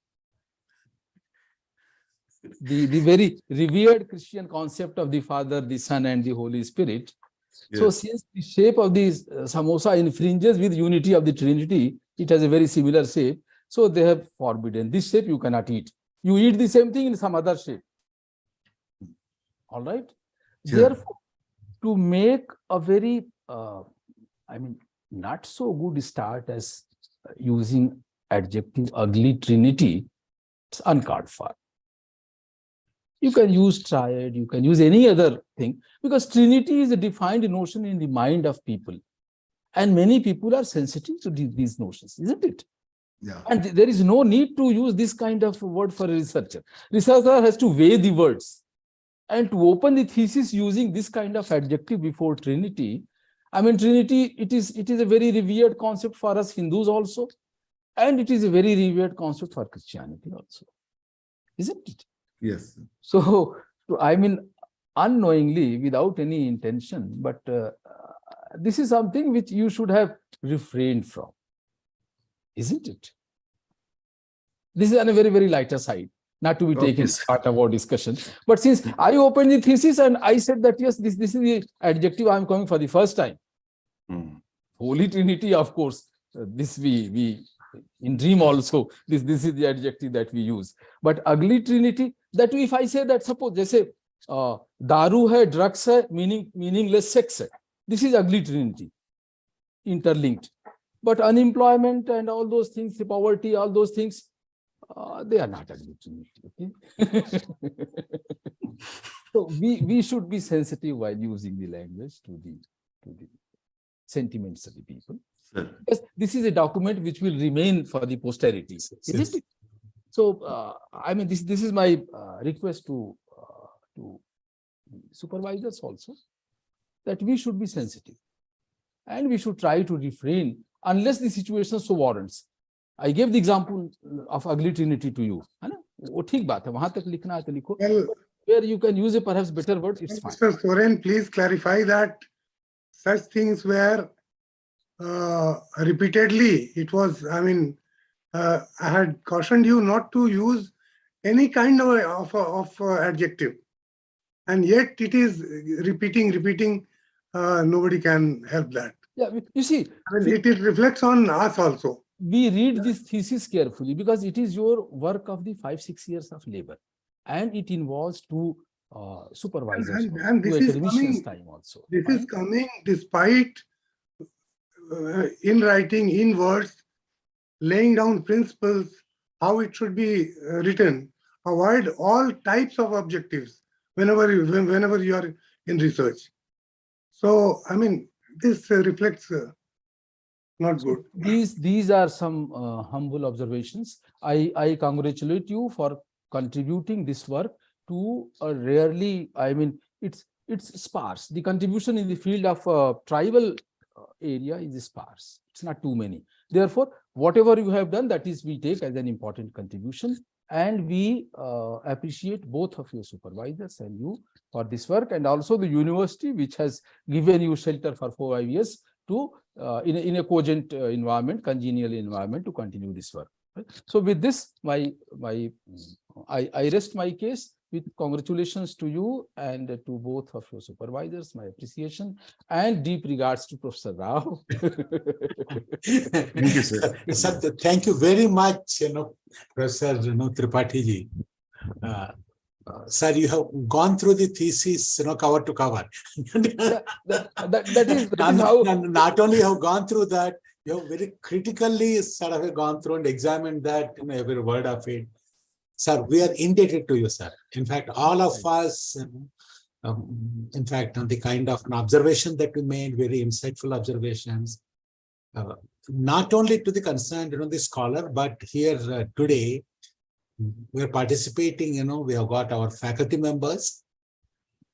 The very revered Christian concept of the Father, the Son, and the Holy Spirit. So since the shape of the samosa infringes with unity of the Trinity, it has a very similar shape. So they have forbidden this shape. You cannot eat. You eat the same thing in some other shape. All right. Sure. Therefore, to make a very, not so good start as using adjective ugly trinity, it's uncalled for. You can use triad, you can use any other thing, because trinity is a defined notion in the mind of people. And many people are sensitive to these notions, isn't it? Yeah. And there is no need to use this kind of word for a researcher. Researcher has to weigh the words. And to open the thesis using this kind of adjective before Trinity, Trinity, it is a very revered concept for us Hindus also. And it is a very revered concept for Christianity also. Isn't it? Yes. So, unknowingly, without any intention, but this is something which you should have refrained from. Isn't it? This is on a very, very lighter side, not to be taken as part of our discussion. But since I opened the thesis and I said that, yes, this is the adjective I'm coming for the first time. Holy Trinity, of course, this we in dream also, this is the adjective that we use. But ugly Trinity, that if I say that, suppose they say, daru hai, drugs hai, meaningless sex hai. This is ugly Trinity, interlinked. But unemployment and all those things, poverty, all those things, they are not ugly Trinity. Okay? So we should be sensitive while using the language to the sentiments of the people. Sure. Because this is a document which will remain for the posterity, isn't it? So, this is my request to supervisors also, that we should be sensitive and we should try to refrain unless the situation so warrants. I gave the example of ugly Trinity to you. वो ठीक बात है, वहां तक लिखना है तो लिखो. Where you can use a perhaps better word, it's fine. Mr. Soren, please clarify that such things were repeatedly. It was, I had cautioned you not to use any kind of adjective, and yet it is repeating. Nobody can help that. Yeah, you see, it reflects on us also. We read this thesis carefully because it is your work of the 5-6 years of labor, and it involves two supervisors and this is coming, time also. This is coming despite in writing, in words, laying down principles, how it should be written. Avoid all types of objectives whenever you are in research. So, this reflects not good. These are some humble observations. I congratulate you for contributing this work to a rarely, it's sparse. The contribution in the field of tribal area is sparse. It's not too many. Therefore, whatever you have done, that is we take as an important contribution, and we appreciate both of your supervisors and you for this work, and also the university which has given you shelter for 4 years to in a cogent environment, congenial environment to continue this work. Right? So with this, I rest my case with congratulations to you and to both of your supervisors, my appreciation and deep regards to Professor Rao. Thank you, sir. Sir, thank you very much, Professor Tripathi ji. Sir, you have gone through the thesis, cover to cover. that is how. Not only have gone through that, you have very critically sort of gone through and examined that, every word of it. Sir, we are indebted to you, sir. In fact, all of us, in fact, the kind of an observation that we made, very insightful observations, not only to the concerned, the scholar, but here today, we are participating, we have got our faculty members.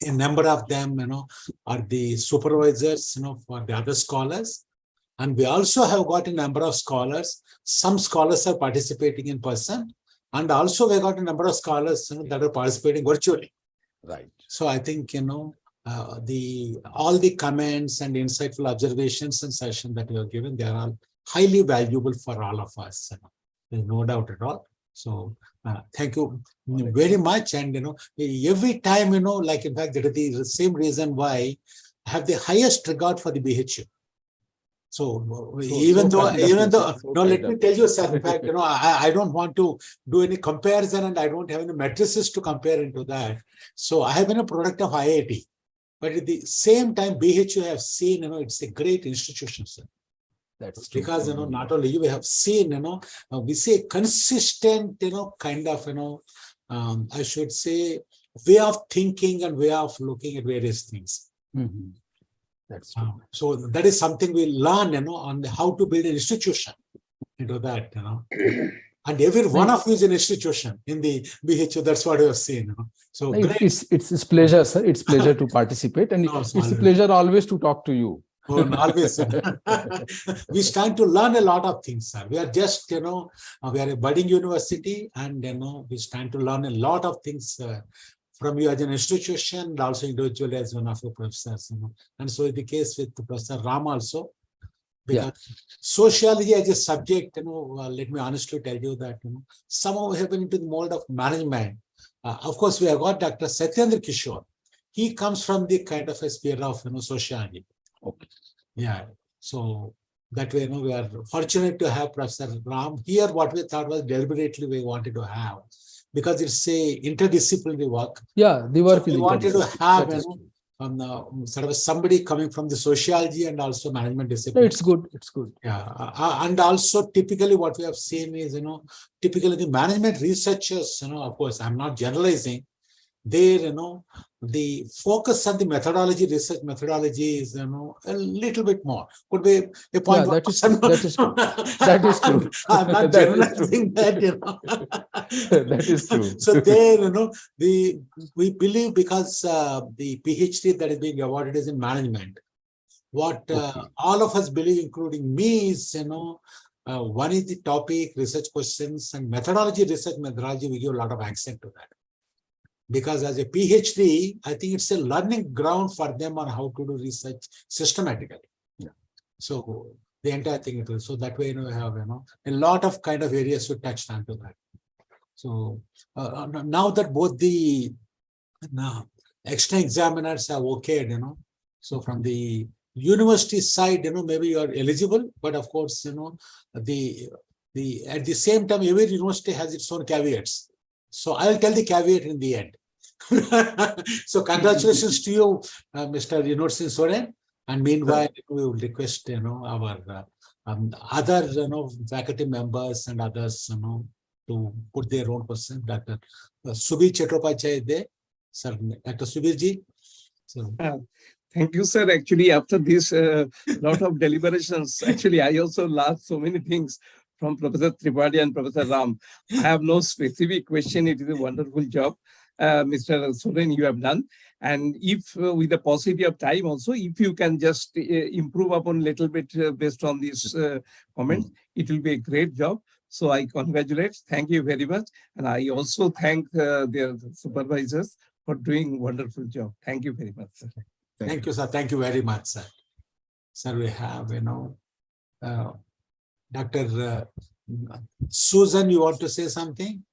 A number of them, are the supervisors, for the other scholars. And we also have got a number of scholars. Some scholars are participating in person. And also we got a number of scholars that are participating virtually. Right. So I think, all the comments and insightful observations and sessions that you have given, they are all highly valuable for all of us. There's no doubt at all. So thank you very much. And, every time, like in fact, that is the same reason why I have the highest regard for the BHU. So So even though, kind of. no, let me tell you, sir, in fact, I don't want to do any comparison and I don't have any matrices to compare into that. So I have been a product of IIT, but at the same time, BHU have seen, it's a great institution, sir. That's true. Because, not only you have seen, we say consistent, kind of, I should say, way of thinking and way of looking at various things. Mhm. That's true. So that is something we learn, on how to build an institution into that, And every one of you is an institution in the BHU. That's what we have seen. So great. It's pleasure, sir. It's pleasure to participate, and No, it's a pleasure always to talk to you. Oh, and always. We stand to learn a lot of things, sir. We are just, we are a budding university, and we stand to learn a lot of things from you as an institution, and also individually as one of your professors. And so is the case with Professor Ram also. Because sociology as a subject, let me honestly tell you that somehow we have been into the mold of management. Of course, we have got Dr. Satyendra Kishore. He comes from the kind of a sphere of sociology. Okay. Yeah. So that way, we are fortunate to have Professor Ram here. What we thought was deliberately we wanted to have, because it's a interdisciplinary work. Yeah, the work So is we wanted to have sort of somebody coming from the sociology and also management discipline. No, it's good. It's good. Yeah, and also typically what we have seen is, typically the management researchers, of course, I'm not generalizing. There, the focus on the methodology, research methodology is, a little bit more. Could be a point. Yeah, that is true. That is true. I'm not generalizing that, That is true. So there, we believe, because the PhD that is being awarded is in management. What all of us believe, including me, is, one is the topic, research questions, and methodology, research methodology, we give a lot of accent to that. Because as a PhD, I think it's a learning ground for them on how to do research systematically. Yeah. So the entire thing, so that way, we have, a lot of kind of areas to touch onto that. So now that both the extra examiners have okayed, so from the university side, maybe you are eligible, but of course, at the same time, every university has its own caveats. So I'll tell the caveat in the end. So congratulations to you, Mr. Innosen Soren. And meanwhile, we will request, our other, faculty members and others, to put their own question. Dr. Subir Chattopadhyay there. Sir, Dr. Subirji. So. Thank you, sir. Actually, after this lot of deliberations, actually, I also learned so many things from Professor Tripathi and Professor Ram. I have no specific question. It is a wonderful job, Mr. Soren, you have done. And if with the paucity of time also, if you can just improve upon a little bit based on these comments, it will be a great job. So I congratulate. Thank you very much. And I also thank their supervisors for doing a wonderful job. Thank you very much, sir. Thank you, sir. Thank you very much, sir. Sir, we have, Dr. Susan, you want to say something?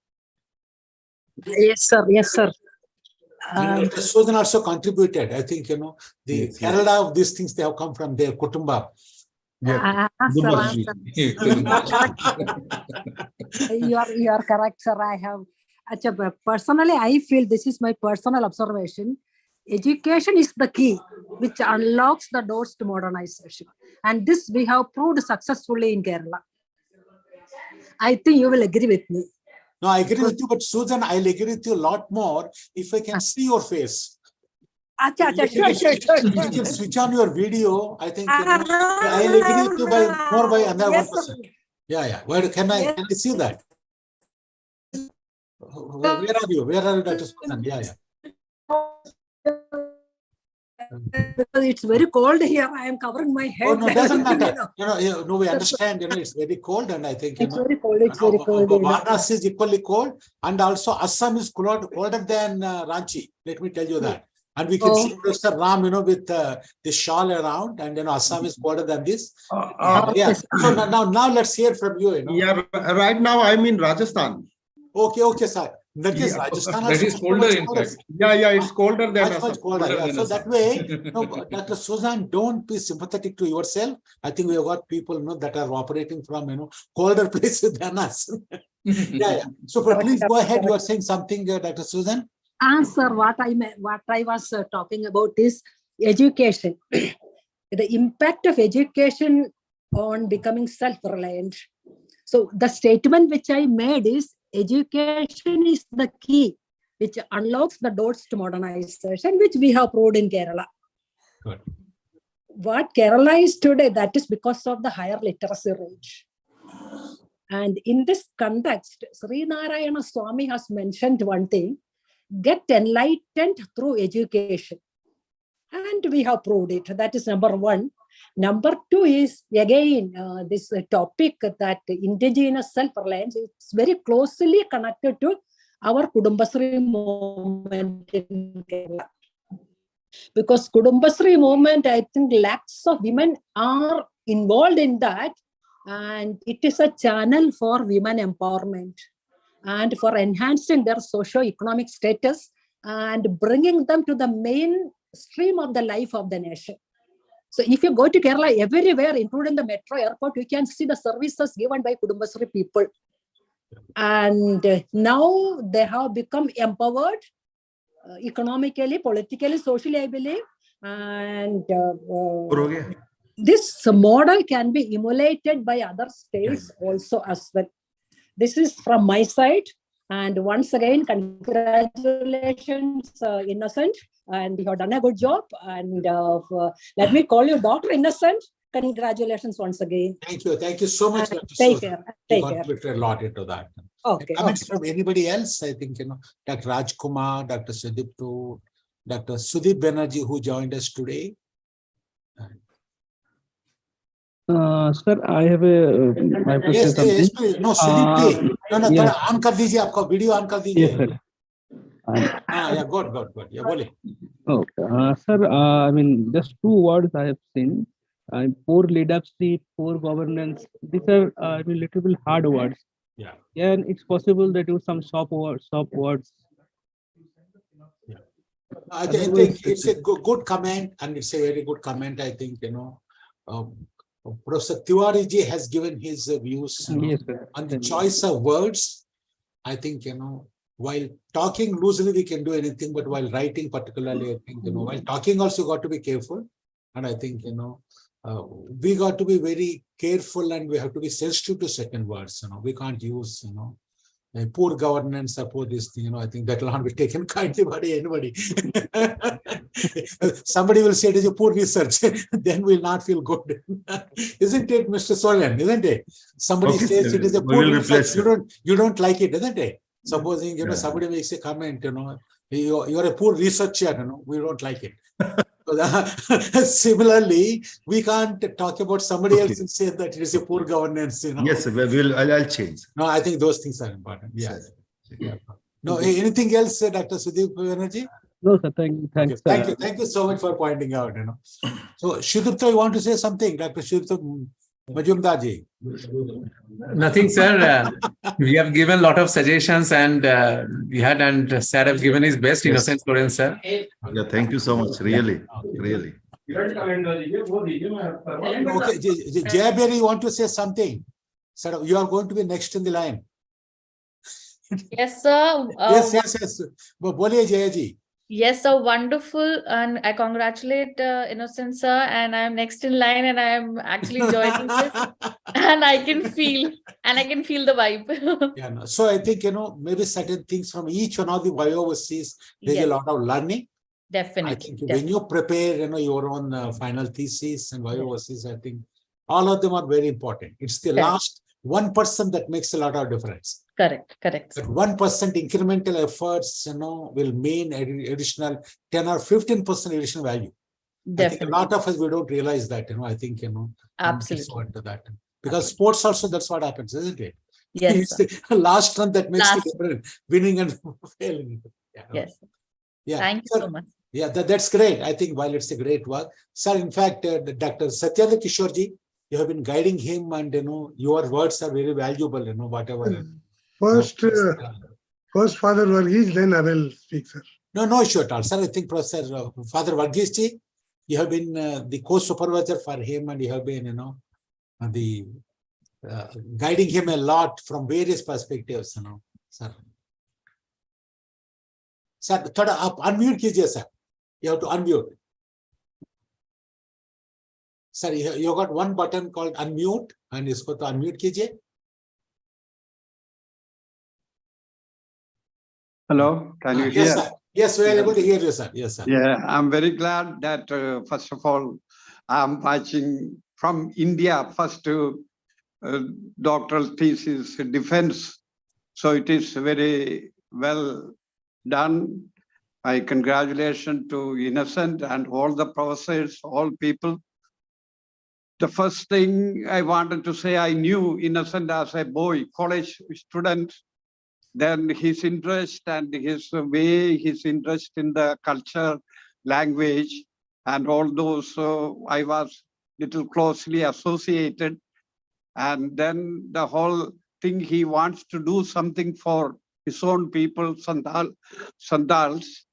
Yes, sir. Yes, sir. Dr. Susan also contributed. I think, the Kerala of these things, they have come from their Kutumba. Sir, you are correct, sir. I have personally, I feel this is my personal observation. Education is the key which unlocks the doors to modernization, and this we have proved successfully in Kerala. I think you will agree with me. No, I agree with you, but Susan, I'll agree with you a lot more if I can see your face. Sure. If you can switch on your video, I think I'll agree with you more by another 1%. Yeah. Where can I see that? Where are you? Where are you, Dr. Susan? Yeah. Because it's very cold here, I am covering my head. Oh, no, it doesn't matter. No, we understand. It's very cold, and I think it's very cold. It's very cold. Varanasi is equally cold, and also Assam is colder than Ranchi. Let me tell you that. And we can see Mr. Ram, with the shawl around, and Assam is colder than this. Yeah. So now let's hear from you. Yeah. Right now I'm in Rajasthan. Okay, sir. That is Yeah, Rajasthan. That is colder, in fact. yeah, it's colder than Much, Assam. much colder. Colder Yeah. than So Assam. that way, no, Dr. Susan, don't be sympathetic to yourself. I think we have got people, that are operating from, colder places than us. Yeah. So please go ahead. You are saying something, Dr. Susan. Answer what I was talking about is education. The impact of education on becoming self-reliant. So the statement which I made is education is the key which unlocks the doors to modernization, which we have proved in Kerala. Good. What Kerala is today, that is because of the higher literacy rate. And in this context, Sri Narayana Swami has mentioned one thing: get enlightened through education. And we have proved it. That is number one. Number two is, again, this topic that indigenous self-reliance is very closely connected to our Kudumbasri movement in Kerala. Because Kudumbasri movement, I think lakhs of women are involved in that. And it is a channel for women empowerment and for enhancing their socio-economic status and bringing them to the mainstream of the life of the nation. So if you go to Kerala, everywhere, including the metro airport, you can see the services given by Kudumbasri people. And now they have become empowered economically, politically, socially, I believe. And this model can be emulated by other states also as well. This is from my side. And once again, congratulations, Innocent. And you have done a good job. And let me call you Dr. Innocent. Congratulations once again. Thank you. Thank you so much, Dr. Take Susan. care. You Take care. contributed a lot into that. Okay. Comments from anybody else? I think, Dr. Rajkumar, Dr. Sudipto, Dr. Sudip Banerjee, who joined us today. Sir, I have a my question. Yes, yes, please. No, Sudip, please. No, yes. on kar dijiye, aapka video on kar dijiye. Yes, sir. Yeah, good. Yeah, bole. Okay. Sir, I mean, just two words I have seen. Poor leadership, poor governance. These are a little bit hard words. Yeah. And it's possible that you some soft words. Yeah. I think it's a good comment, and it's a very good comment. I think, Professor Tiwari ji has given his views Yes, on the choice of words. I think, while talking loosely, we can do anything, but while writing particularly, I think, while talking also got to be careful. And I think, we got to be very careful and we have to be sensitive to certain words. We can't use, poor governance or poor this thing. I think that will not be taken kindly by anybody. Somebody will say it is a poor research, then we'll not feel good. Isn't it, Mr. Solan? Isn't it? Somebody says it is a poor research. You don't like it, isn't it? Supposing, somebody makes a comment, you're a poor researcher, we don't like it. Similarly, we can't talk about somebody else and say that it is a poor governance. Yes, I'll change. No, I think those things are important. Yeah. No, anything else, Dr. Sudip Banerjee? No, sir. Thanks. Okay. Thank you so much for pointing out. So, Shudipta, you want to say something, Dr. Shudipta Majumdar ji? Nothing, sir. We have given a lot of suggestions, and and Sir have given his best. Innocent Soren, sir. Yeah, thank you so much. Really. Okay, Jayaberi, you want to say something? Sir, you are going to be next in the line. Yes, sir. Yes. Boliye Jaya ji. Yes, sir. Wonderful. And I congratulate Innocent, sir. And I'm next in line and I'm actually joining this. And I can feel the vibe. Yeah, no. So I think, maybe certain things from each one of the Viva Voces, there's a lot of learning. Definitely. I think when you prepare, your own final thesis and Viva Voces, I think all of them are very important. It's the last 1% that makes a lot of difference. Correct. But 1% incremental efforts, will mean additional 10 or 15% additional value. Definitely. I think a lot of us, we don't realize that, I think, absolutely. Into that. Because sports also, that's what happens, isn't it? Yes. It's the last run that makes the difference, winning and failing. Yeah. Yes. Yeah. Thank you so much. Yeah, that's great. I think while it's a great work. Sir, in fact, Dr. Satyendra Kishorji, you have been guiding him and, your words are very valuable, whatever. First, First, Father Varghese, then I will speak, sir. No issue at all, sir. I think Professor Father Varghese ji, you have been the co-supervisor for him, and you have been, the guiding him a lot from various perspectives, sir. Sir, thoda aap unmute kijiye, sir. You have to unmute. Sir, you got one button called unmute, and isko to unmute kijiye. Hello, can you Yes, hear? sir. Yes, we are able to hear you, sir. Yes, sir. Yeah, I'm very glad that, first of all, I'm watching from India, first doctoral thesis defense. So it is very well done. My congratulations to Innocent and all the professors, all people. The first thing I wanted to say, I knew Innocent as a boy, college student. Then his interest and his way, his interest in the culture, language, and all those, I was little closely associated. And then the whole thing, he wants to do something for his own people, Santals.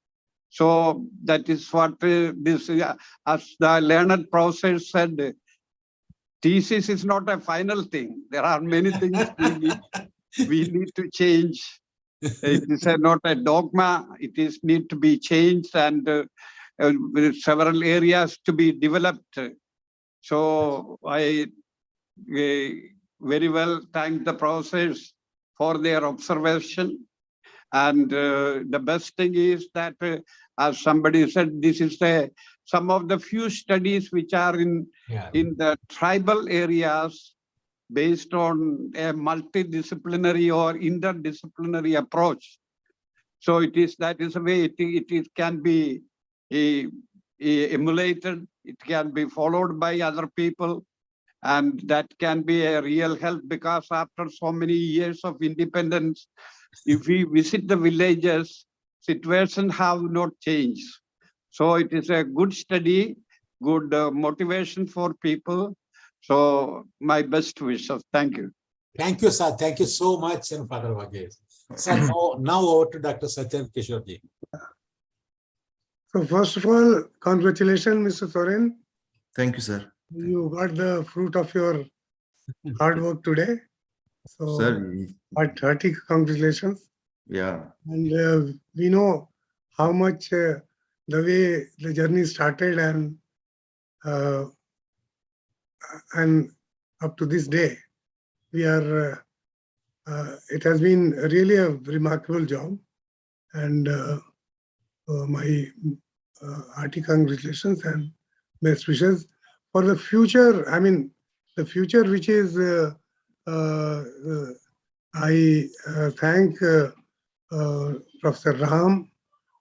So that is what this, as the learned professor said, thesis is not a final thing. There are many things we need to change. It is not a dogma. It is need to be changed, and with several areas to be developed. So I very well thank the professors for their observation. And the best thing is that, as somebody said, this is some of the few studies which are in the tribal areas, based on a multidisciplinary or interdisciplinary approach. So that is a way it can be emulated, it can be followed by other people, and that can be a real help, because after so many years of independence, if we visit the villages, situations have not changed. So it is a good study, good motivation for people. So my best wishes. Thank you. Thank you, sir. Thank you so much, and Father Varghese. Sir, now over to Dr. Satyan Kishore ji. So first of all, congratulations, Mr. Soren. Thank you, sir. You got the fruit of your hard work today. So, Sir, hearty congratulations. yeah. And we know how much the way the journey started, and up to this day, we are. It has been really a remarkable job, and my hearty congratulations and best wishes for the future. I mean, the future which is. I thank Professor Ram,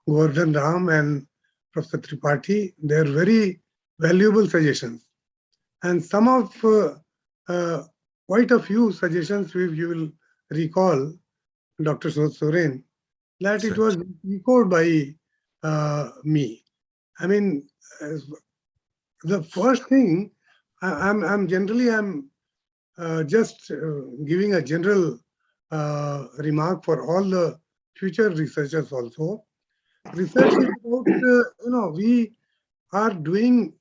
Govardhan Ram, and Professor Tripathi. They are very valuable suggestions, and some of quite a few suggestions you will recall, Dr. Soren, that it was echoed by me. I mean, the first thing, I'm just giving a general remark for all the future researchers also. Research is about, we are doing,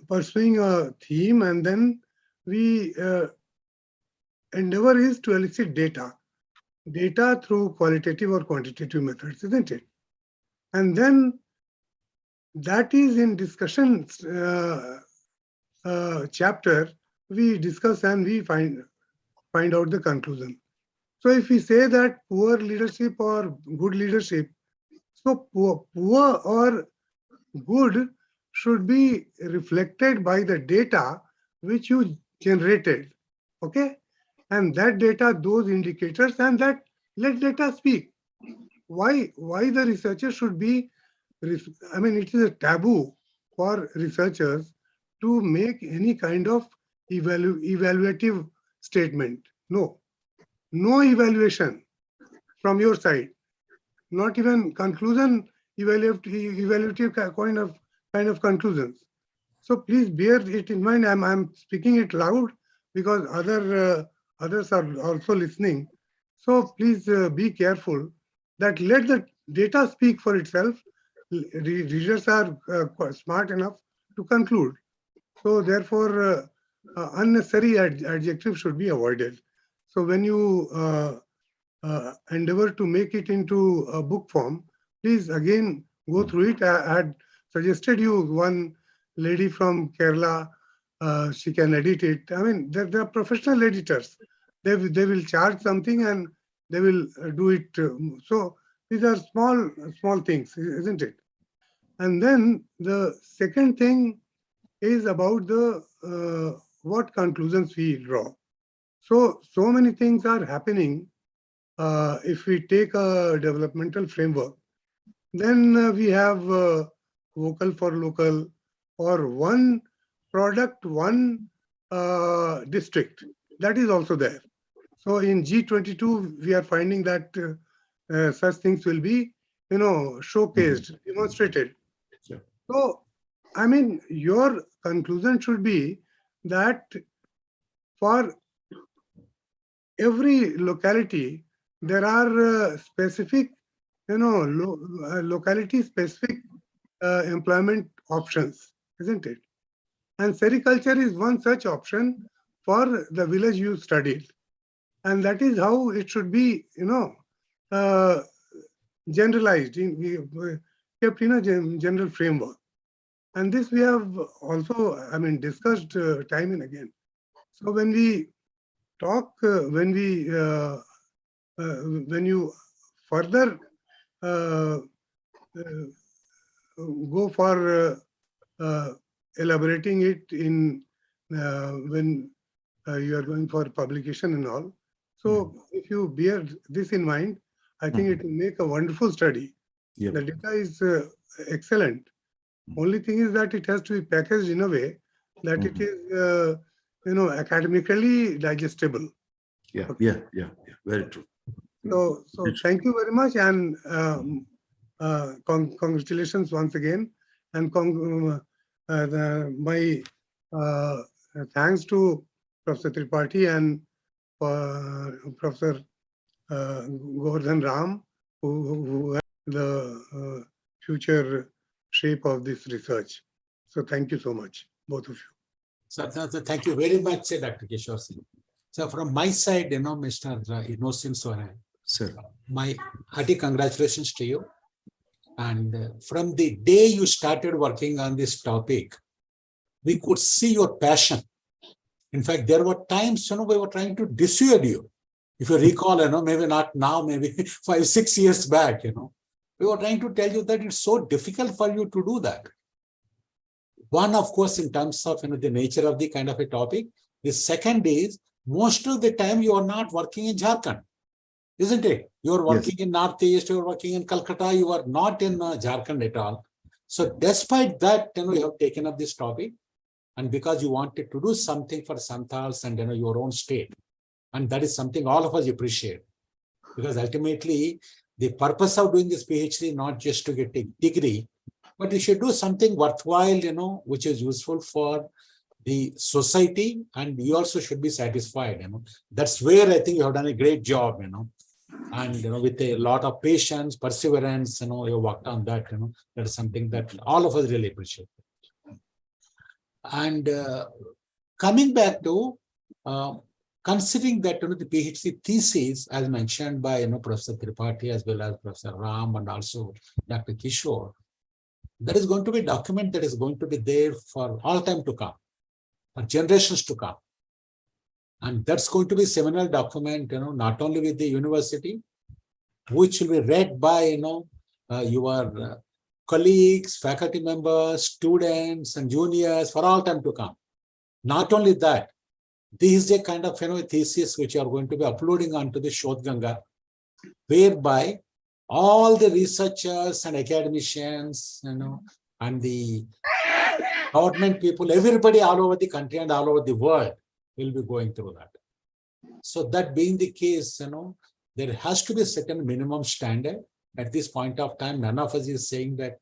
pursuing a theme, and then we endeavor is to elicit data through qualitative or quantitative methods, isn't it? And then that is in discussion chapter, we discuss and we find out the conclusion. So if we say that poor leadership or good leadership, so poor or good should be reflected by the data which you generated, okay? And that data, those indicators, and that let data speak. Why the researcher should be, I mean, it is a taboo for researchers to make any kind of evaluative statement. No evaluation from your side, not even conclusion, evaluative kind of conclusions. So please bear it in mind. I'm speaking it loud because others are also listening. So please be careful that let the data speak for itself. Readers are quite smart enough to conclude. So therefore, unnecessary adjectives should be avoided. So when you endeavor to make it into a book form, please again go through it. I had suggested you one lady from Kerala, she can edit it. I mean, they're professional editors. They will charge something and they will do it. So these are small things, isn't it? And then the second thing is about the what conclusions we draw. So many things are happening. If we take a developmental framework, then we have vocal for local, or one product, one district. That is also there. So in G22, we are finding that such things will be, showcased, demonstrated. Yeah. So, I mean, your conclusion should be that for every locality, there are specific, locality specific employment options, isn't it? And sericulture is one such option for the village you studied. And that is how it should be, generalized, kept in a general framework. And this we have also, discussed time and again. So when we talk, when you further go for elaborating it in when you are going for publication and all. So if you bear this in mind, I think it will make a wonderful study. Yeah. The data is excellent. Only thing is that it has to be packaged in a way that it is, academically digestible. Yeah, Okay. yeah, very true. So thank you very much, and congratulations once again, and my thanks to Professor Tripathi and Professor Govardhan Ram, who have the future shape of this research. So thank you so much, both of you. So thank you very much, Dr. Kishore Singh. So from my side, Mr. Innocent Soren, Sir. My hearty congratulations to you. And from the day you started working on this topic, we could see your passion. In fact, there were times, we were trying to dissuade you. If you recall, maybe not now, maybe 5-6 years back, we were trying to tell you that it's so difficult for you to do that. One, of course, in terms of the nature of the kind of a topic. The second is, most of the time you are not working in Jharkhand, isn't it? You are working in Northeast, you are working in Calcutta, you are not in Jharkhand at all. So despite that, you have taken up this topic, and because you wanted to do something for Santals and your own state. And that is something all of us appreciate. Because ultimately, the purpose of doing this PhD, not just to get a degree, but you should do something worthwhile, which is useful for the society, and you also should be satisfied. That's where I think you have done a great job, and with a lot of patience, perseverance, you worked on that. That is something that all of us really appreciate. And coming back to considering that the PhD thesis, as mentioned by Professor Tripathi as well as Professor Ram and also Dr. Kishore, that is going to be a document that is going to be there for all time to come, for generations to come. And that's going to be a seminal document, not only with the university, which will be read by, your colleagues, faculty members, students, and juniors for all time to come. Not only that, this is a kind of thesis which you are going to be uploading onto the Shodh Ganga, whereby all the researchers and academicians, and the government people, everybody all over the country and all over the world will be going through that. So that being the case, there has to be a certain minimum standard. At this point of time, none of us is saying that,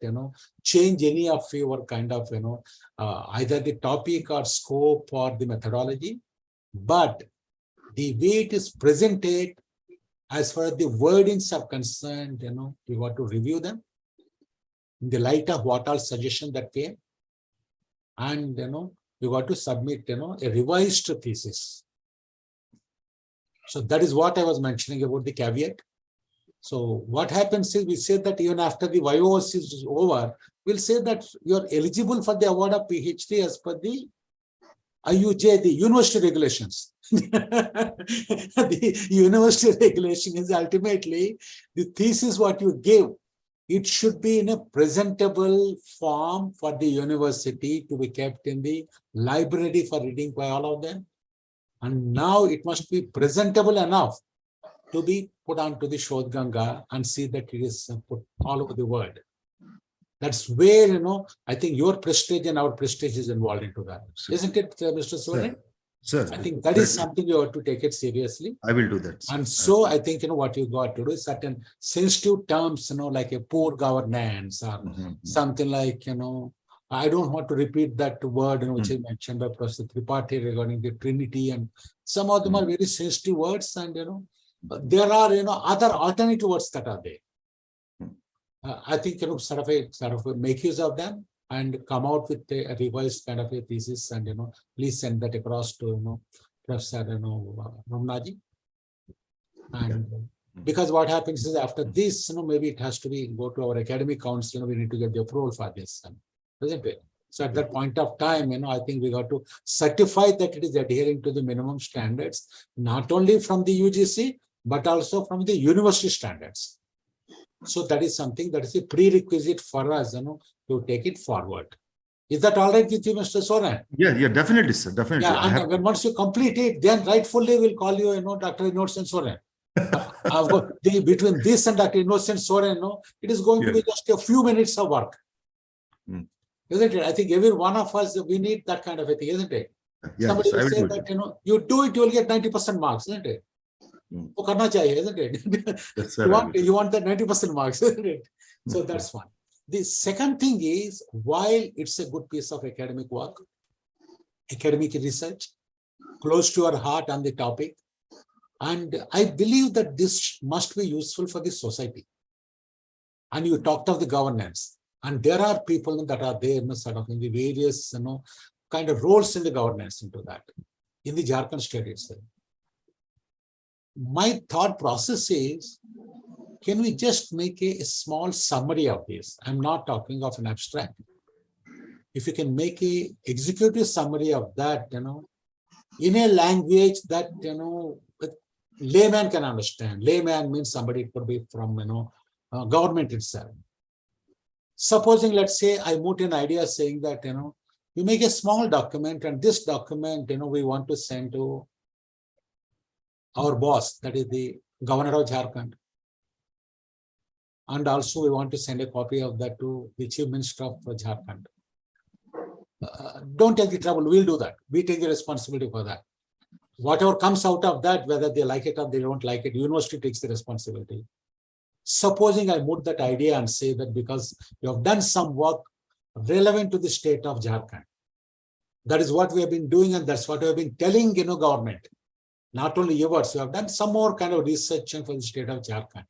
change any of your kind of, either the topic or scope or the methodology, but the way it is presented as far as the wordings are concerned, we got to review them in the light of what all suggestions that came. And, we got to submit, a revised thesis. So that is what I was mentioning about the caveat. So what happens is we say that even after the Viva Voce is over, we'll say that you're eligible for the award of PhD as per the IUJ, the university regulations. The university regulation is ultimately the thesis what you give. It should be in a presentable form for the university to be kept in the library for reading by all of them. And now it must be presentable enough to be put onto the Shodh Ganga and see that it is put all over the world. That's where, I think your prestige and our prestige is involved into that. Isn't it, Mr. Soren? Sir, I think that is something you have to take it seriously. I will do that, sir. And so I think, what you got to do is certain sensitive terms, like a poor governance or something like, I don't want to repeat that word, which is mentioned by Professor Tripathi regarding the Trinity, and some of them are very sensitive words, and there are other alternative words that are there. I think sort of make use of them and come out with a revised kind of a thesis, and please send that across to Professor Ramnaji. And because what happens is after this, maybe it has to be go to our academic council. We need to get the approval for this, isn't it? So at that point of time, I think we got to certify that it is adhering to the minimum standards, not only from the UGC, but also from the university standards. So that is something that is a prerequisite for us, to take it forward. Is that all right with you, Mr. Soren? Yeah, definitely, sir. Definitely. Yeah, and when once you complete it, then rightfully we'll call you, Dr. Innocent Soren. Between this and Dr. Innocent Soren, it is going to be just a few minutes of work. Isn't it? I think every one of us, we need that kind of a thing, isn't it? Yeah, somebody yes, will say that, you do it, you will get 90% marks, isn't it? वो करना चाहिए, isn't it? You want that 90% marks, isn't it? So that's one. The second thing is, while it's a good piece of academic work, academic research, close to your heart on the topic, and I believe that this must be useful for the society. And you talked of the governance, and there are people that are there, sort of in the various, kind of roles in the governance into that, in the Jharkhand state itself. My thought process is, can we just make a small summary of this? I'm not talking of an abstract. If you can make a executive summary of that, in a language that, layman can understand. Layman means somebody could be from, government itself. Supposing, let's say, I put an idea saying that, you make a small document, and this document, we want to send to our boss, that is the governor of Jharkhand. And also we want to send a copy of that to the chief minister of Jharkhand. Don't take the trouble, we'll do that. We take the responsibility for that. Whatever comes out of that, whether they like it or they don't like it, university takes the responsibility. Supposing I put that idea and say that because you have done some work relevant to the state of Jharkhand. That is what we have been doing, and that's what we have been telling, government. Not only yours, you have done some more kind of research for the state of Jharkhand.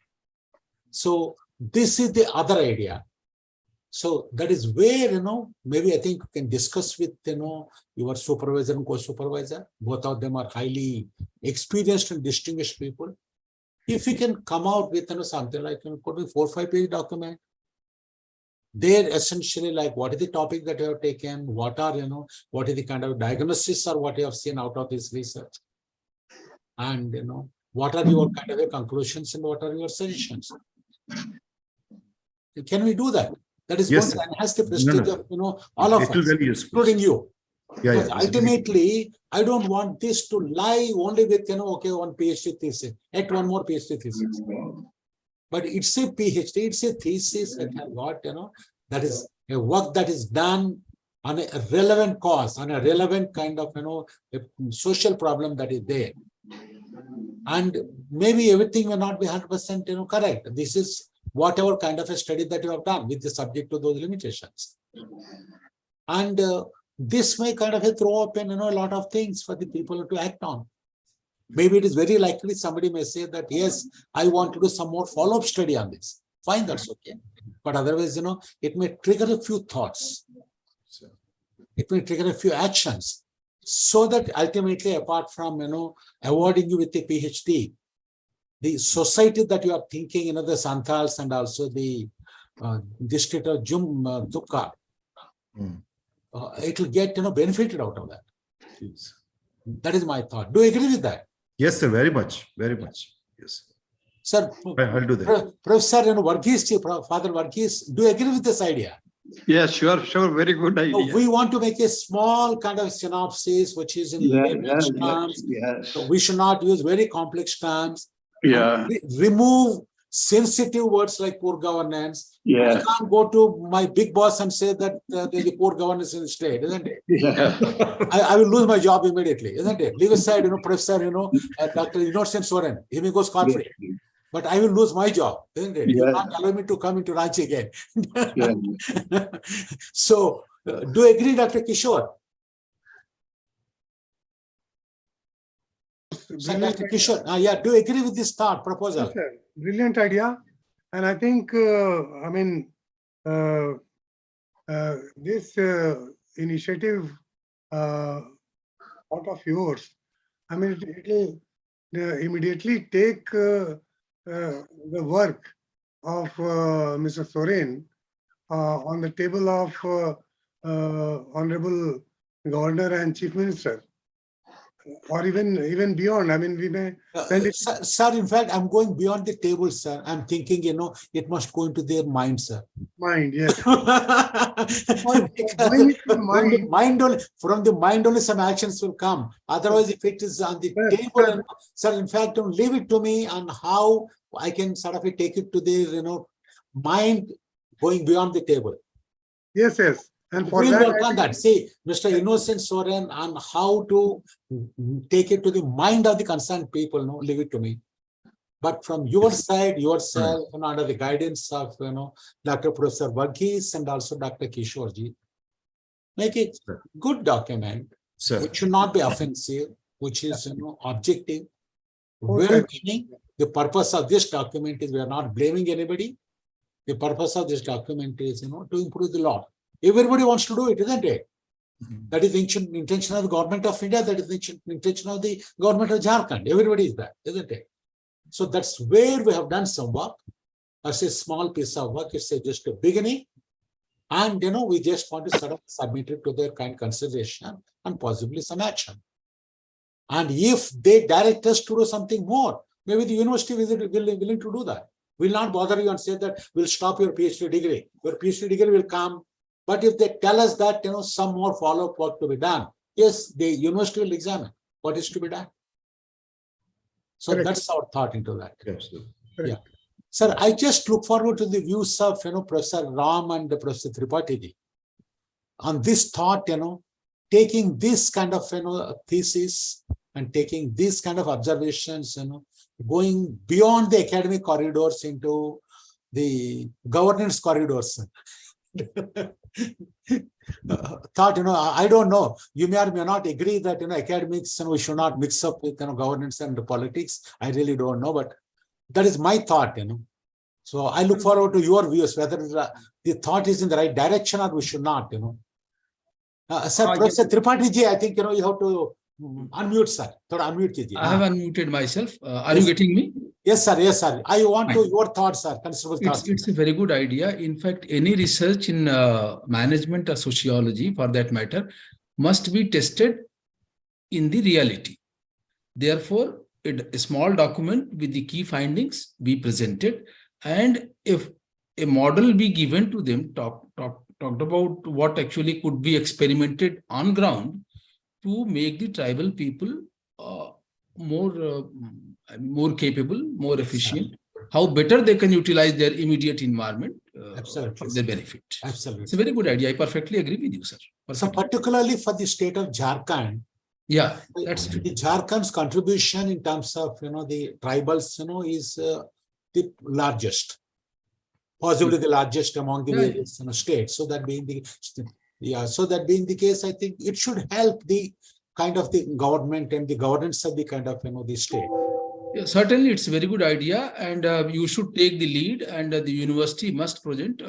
So this is the other idea. So that is where, maybe I think you can discuss with, your supervisor and co-supervisor. Both of them are highly experienced and distinguished people. If you can come out with, something like, could be 4 or 5 page document. They're essentially like, what is the topic that you have taken? What are, what is the kind of diagnosis or what you have seen out of this research? And, what are your kind of conclusions and what are your suggestions? Can we do that? That is yes, going to enhance the prestige of, all of us, including you. Because ultimately, I don't want this to lie only with, okay, one PhD thesis, yet one more PhD thesis. But it's a PhD, it's a thesis that has got, that is a work that is done on a relevant cause, on a relevant kind of, a social problem that is there. And maybe everything may not be 100%, correct. This is whatever kind of a study that you have done with the subject to those limitations. And this may kind of throw open, a lot of things for the people to act on. Maybe it is very likely somebody may say that, yes, I want to do some more follow-up study on this. Fine, that's okay. But otherwise, it may trigger a few thoughts. It may trigger a few actions. So that ultimately, apart from, awarding you with a PhD, the society that you are thinking, the Santals and also the district of Tukka, it will get, benefited out of that. Yes. That is my thought. Do you agree with that? Yes, sir. Very much. Very much. Yes. Sir, I'll do that. Professor, Father Varghese, do you agree with this idea? Yes, sure. Very good idea. We want to make a small kind of synopsis, which is in layman's terms. Yes. So we should not use very complex terms. Yeah. Remove sensitive words like poor governance. Yeah. I can't go to my big boss and say that there's a poor governance in the state, isn't it? Yeah. I will lose my job immediately, isn't it? Leave aside, Professor, Dr. Innocent Soren, he may go scot-free. But I will lose my job, isn't it? You can't allow me to come into Ranchi again. So, do you agree, Dr. Kishore? So, Dr. Kishore, do you agree with this thought proposal? Yes, sir. Brilliant idea. And I think, this initiative out of yours, it will immediately take the work of Mr. Soren on the table of Honorable Governor and Chief Minister, or even beyond. We may send it. Sir, in fact, I'm going beyond the table, sir. I'm thinking, it must go into their mind, sir. Mind, yes. From the mind only some actions will come. Otherwise, if it is on the table, sir, in fact, don't leave it to me on how I can sort of take it to their, mind going beyond the table. Yes. And for we'll that, work on that. See, Mr. Innocent Soren, on how to take it to the mind of the concerned people, leave it to me. But from your side, yourself, under the guidance of, Dr. Professor Varghese and also Dr. Kishore, make a good document, which should not be offensive, which is, objective, well-meaning. The purpose of this document is we are not blaming anybody. The purpose of this document is, to improve the law. Everybody wants to do it, isn't it? That is the intention of the government of India. That is the intention of the government of Jharkhand. Everybody is that, isn't it? So that's where we have done some work. As a small piece of work, it's just a beginning. And, we just want to sort of submit it to their kind consideration and possibly some action. And if they direct us to do something more, maybe the university is willing to do that. We'll not bother you and say that we'll stop your PhD degree. Your PhD degree will come. But if they tell us that, some more follow-up work to be done, yes, the university will examine what is to be done. So that's our thought into that. Yeah. Sir, I just look forward to the views of, Professor Ram and Professor Tripathi on this thought, taking this kind of, thesis and taking these kind of observations, going beyond the academic corridors into the governance corridors. Thought, I don't know. You may or may not agree that, academics, we should not mix up with, governance and politics. I really don't know, but that is my thought, So I look forward to your views, whether the thought is in the right direction or we should not, Sir, Professor Tripathi, I think, you have to unmute, sir. Unmute. I have unmuted myself. Are you getting me? Yes, sir. Yes, sir. I want to your thoughts, sir. Considerable thoughts. It's a very good idea. In fact, any research in management or sociology, for that matter, must be tested in the reality. Therefore, a small document with the key findings be presented, and if a model be given to them, talked about what actually could be experimented on ground to make the tribal people more capable, more efficient, how better they can utilize their immediate environment for their benefit. Absolutely. It's a very good idea. I perfectly agree with you, sir. So particularly for the state of Jharkhand, that's true. The Jharkhand's contribution in terms of, the tribals, is the largest, possibly the largest among the various states. So that being the case, I think it should help the kind of the government and the governance of the kind of, the state. Yeah, certainly, it's a very good idea, and you should take the lead, and the university must present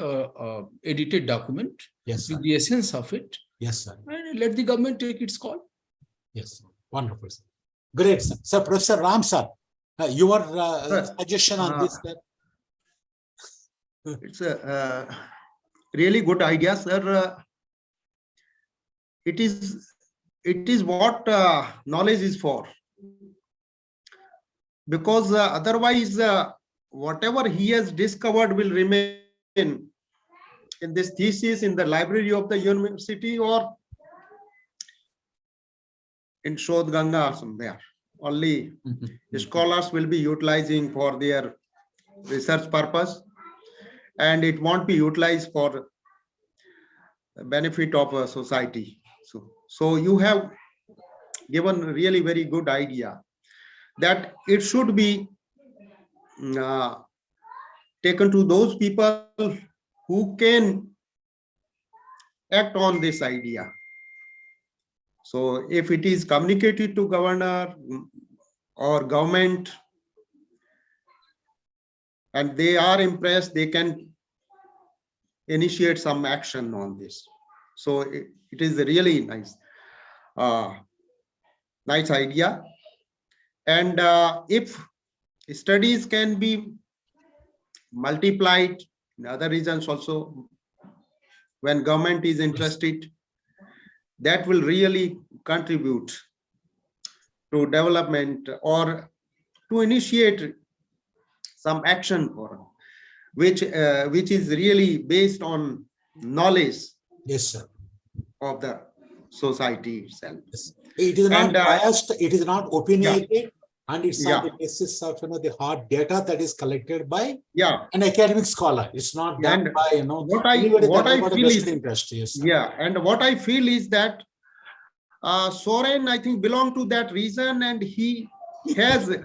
edited document Yes, sir. with the essence of it, Yes, sir. and let the government take its call. Yes, wonderful, sir. Great, sir. Sir, Professor Ram, sir, your suggestion on this, sir? It's a really good idea, sir. It is what knowledge is for. Because otherwise, whatever he has discovered will remain in this thesis in the library of the university or in Shodh Ganga or somewhere. Only scholars will be utilizing for their research purpose, and it won't be utilized for the benefit of a society. So you have given a really very good idea that it should be taken to those people who can act on this idea. So if it is communicated to governor or government and they are impressed, they can initiate some action on this. So it is a really nice idea. And if studies can be multiplied in other regions also, when government is interested, that will really contribute to development or to initiate some action for which is really based on knowledge. Yes, sir. Of the society itself. Yes. It is not biased, it is not opinionated, and it's on the basis of the hard data that is collected by an academic scholar. It's not done by what I feel is interest. Yes, sir. Yeah, and what I feel is that Soren, I think, belong to that region, and he has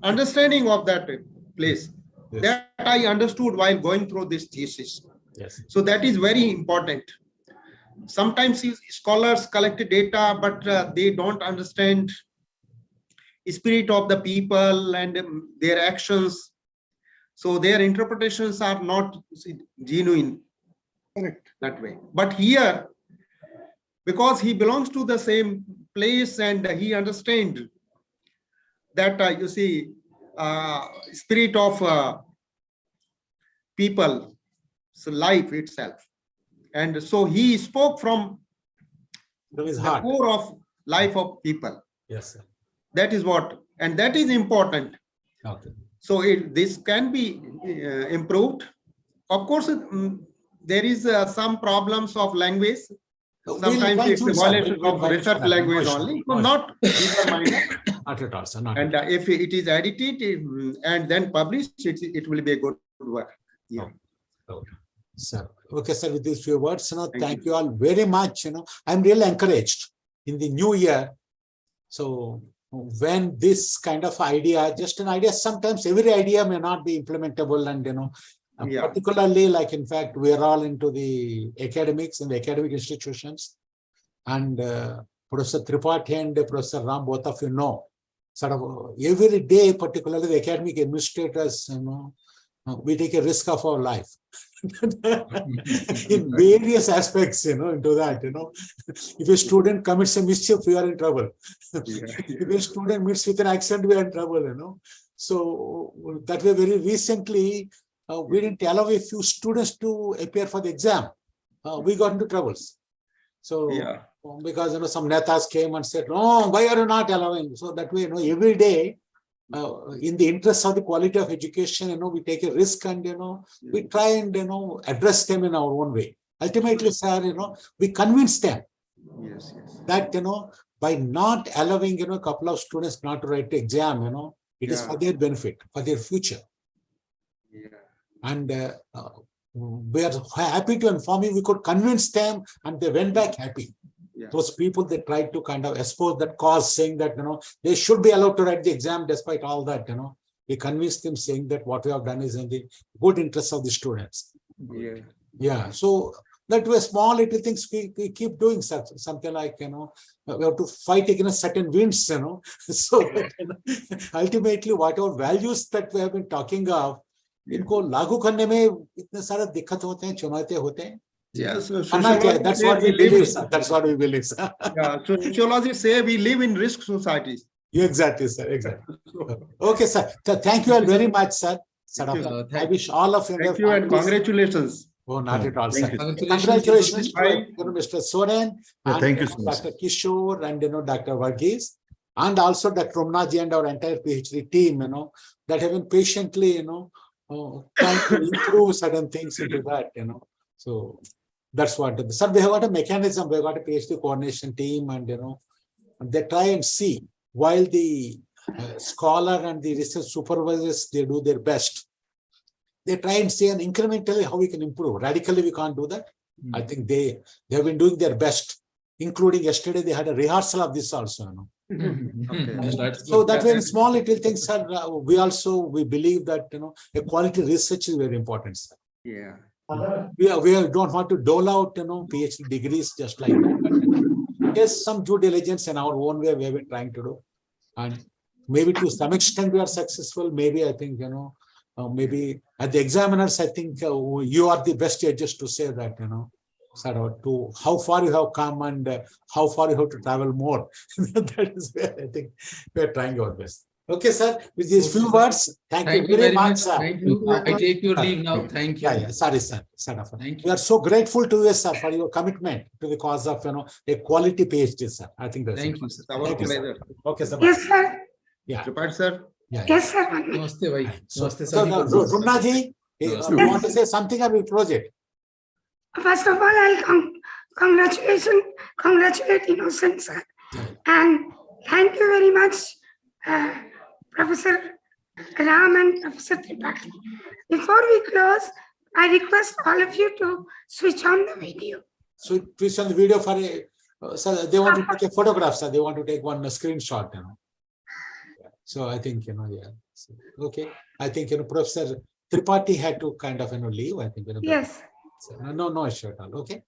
understanding of that place. Yes. That I understood while going through this thesis. Yes. So that is very important. Sometimes scholars collect data, but they don't understand the spirit of the people and their actions. So their interpretations are not genuine. Correct. That way. But here, because he belongs to the same place and he understands that, you see, spirit of people, so life itself. And so he spoke from the core of life of people. Yes, sir. That is what, and that is important. Okay. So this can be improved. Of course, there is some problems of language. Sometimes it's a violation of research language only. So not not at all, sir. Not and if it is edited and then published, it will be a good work. Yeah. Okay. Sir. Okay, sir, with these few words, thank you all very much. I'm really encouraged in the new year. So when this kind of idea, just an idea, sometimes every idea may not be implementable, and particularly, like, in fact, we are all into the academics and the academic institutions, and Professor Tripathi and Professor Ram, both of you know, sort of every day, particularly the academic administrators, we take a risk of our life in various aspects, into that, if a student commits a mischief, we are in trouble. If a student meets with an accident, we are in trouble, So that way, very recently, we didn't allow a few students to appear for the exam. We got into troubles. So because some netas came and said, no, why are you not allowing? So that way, every day, in the interest of the quality of education, we take a risk and, we try and, address them in our own way. Ultimately, sir, we convince them that, by not allowing, a couple of students not to write the exam, it is for their benefit, for their future. And we are happy to inform you, we could convince them and they went back happy. Those people, they tried to kind of expose that cause, saying that, they should be allowed to write the exam despite all that, we convinced them saying that what we have done is in the good interest of the students. So That way small little things we keep doing something like, we have to fight against certain winds, so that, ultimately whatever values that we have been talking of, इनको लागू करने में इतने सारे दिक्कत होते हैं, चुनौतियां होते हैं. Yes, That's what we believe, sir. That's what we believe, sir. Yeah, sociology say we live in risk societies. Exactly, sir. Exactly. Okay, sir. Thank you all very much, sir. I wish all of you. Thank you and congratulations. Oh, not at all, sir. Congratulations. To Mr. Soren, and thank you so much. Dr. Kishore, and Dr. Varghese, and also Dr. Romnaji and our entire PhD team, that have been patiently, trying to improve certain things into that, So that's what. Sir, we have got a mechanism. We have got a PhD coordination team, and they try and see while the scholar and the research supervisors, they do their best. They try and see and incrementally how we can improve. Radically, we can't do that. I think they have been doing their best, including yesterday, they had a rehearsal of this also. Okay. So that way, in small little things, sir, we believe that, a quality research is very important, sir. Yeah. We don't want to dole out, PhD degrees just like that. There's some due diligence in our own way we have been trying to do. And maybe to some extent we are successful. Maybe I think, maybe at the examiners, I think you are the best judges to say that, sort of to how far you have come and how far you have to travel more. That is where I think we are trying our best. Okay, sir. With these few words, thank you very much, sir. Thank you. I take your leave now. Thank you. Yeah. Sorry, sir. Thank you. We are so grateful to you, sir, for your commitment to the cause of, a quality PhD, sir. I think that's Thank you, sir. Our Thank you, sir. pleasure. Okay, sir. Yes, sir. Yeah. Tripathi, sir. Yes, sir. Namaste, bhai. So, Namaste, Rumnaji, you want to say something about the project? First of all, I'll congratulate Innocent, sir. And thank you very much, Professor Ram and Professor Tripathi. Before we close, I request all of you to switch on the video. So twist on the video for sir, they want to take a photograph, sir. They want to take one screenshot, Yeah. So I think, yeah. So, okay. I think, Professor Tripathi had to kind of, leave. I think, Yes. So, no issue at all. Okay.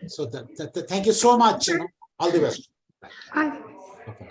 So thank you so much. All the best. All the best. Okay.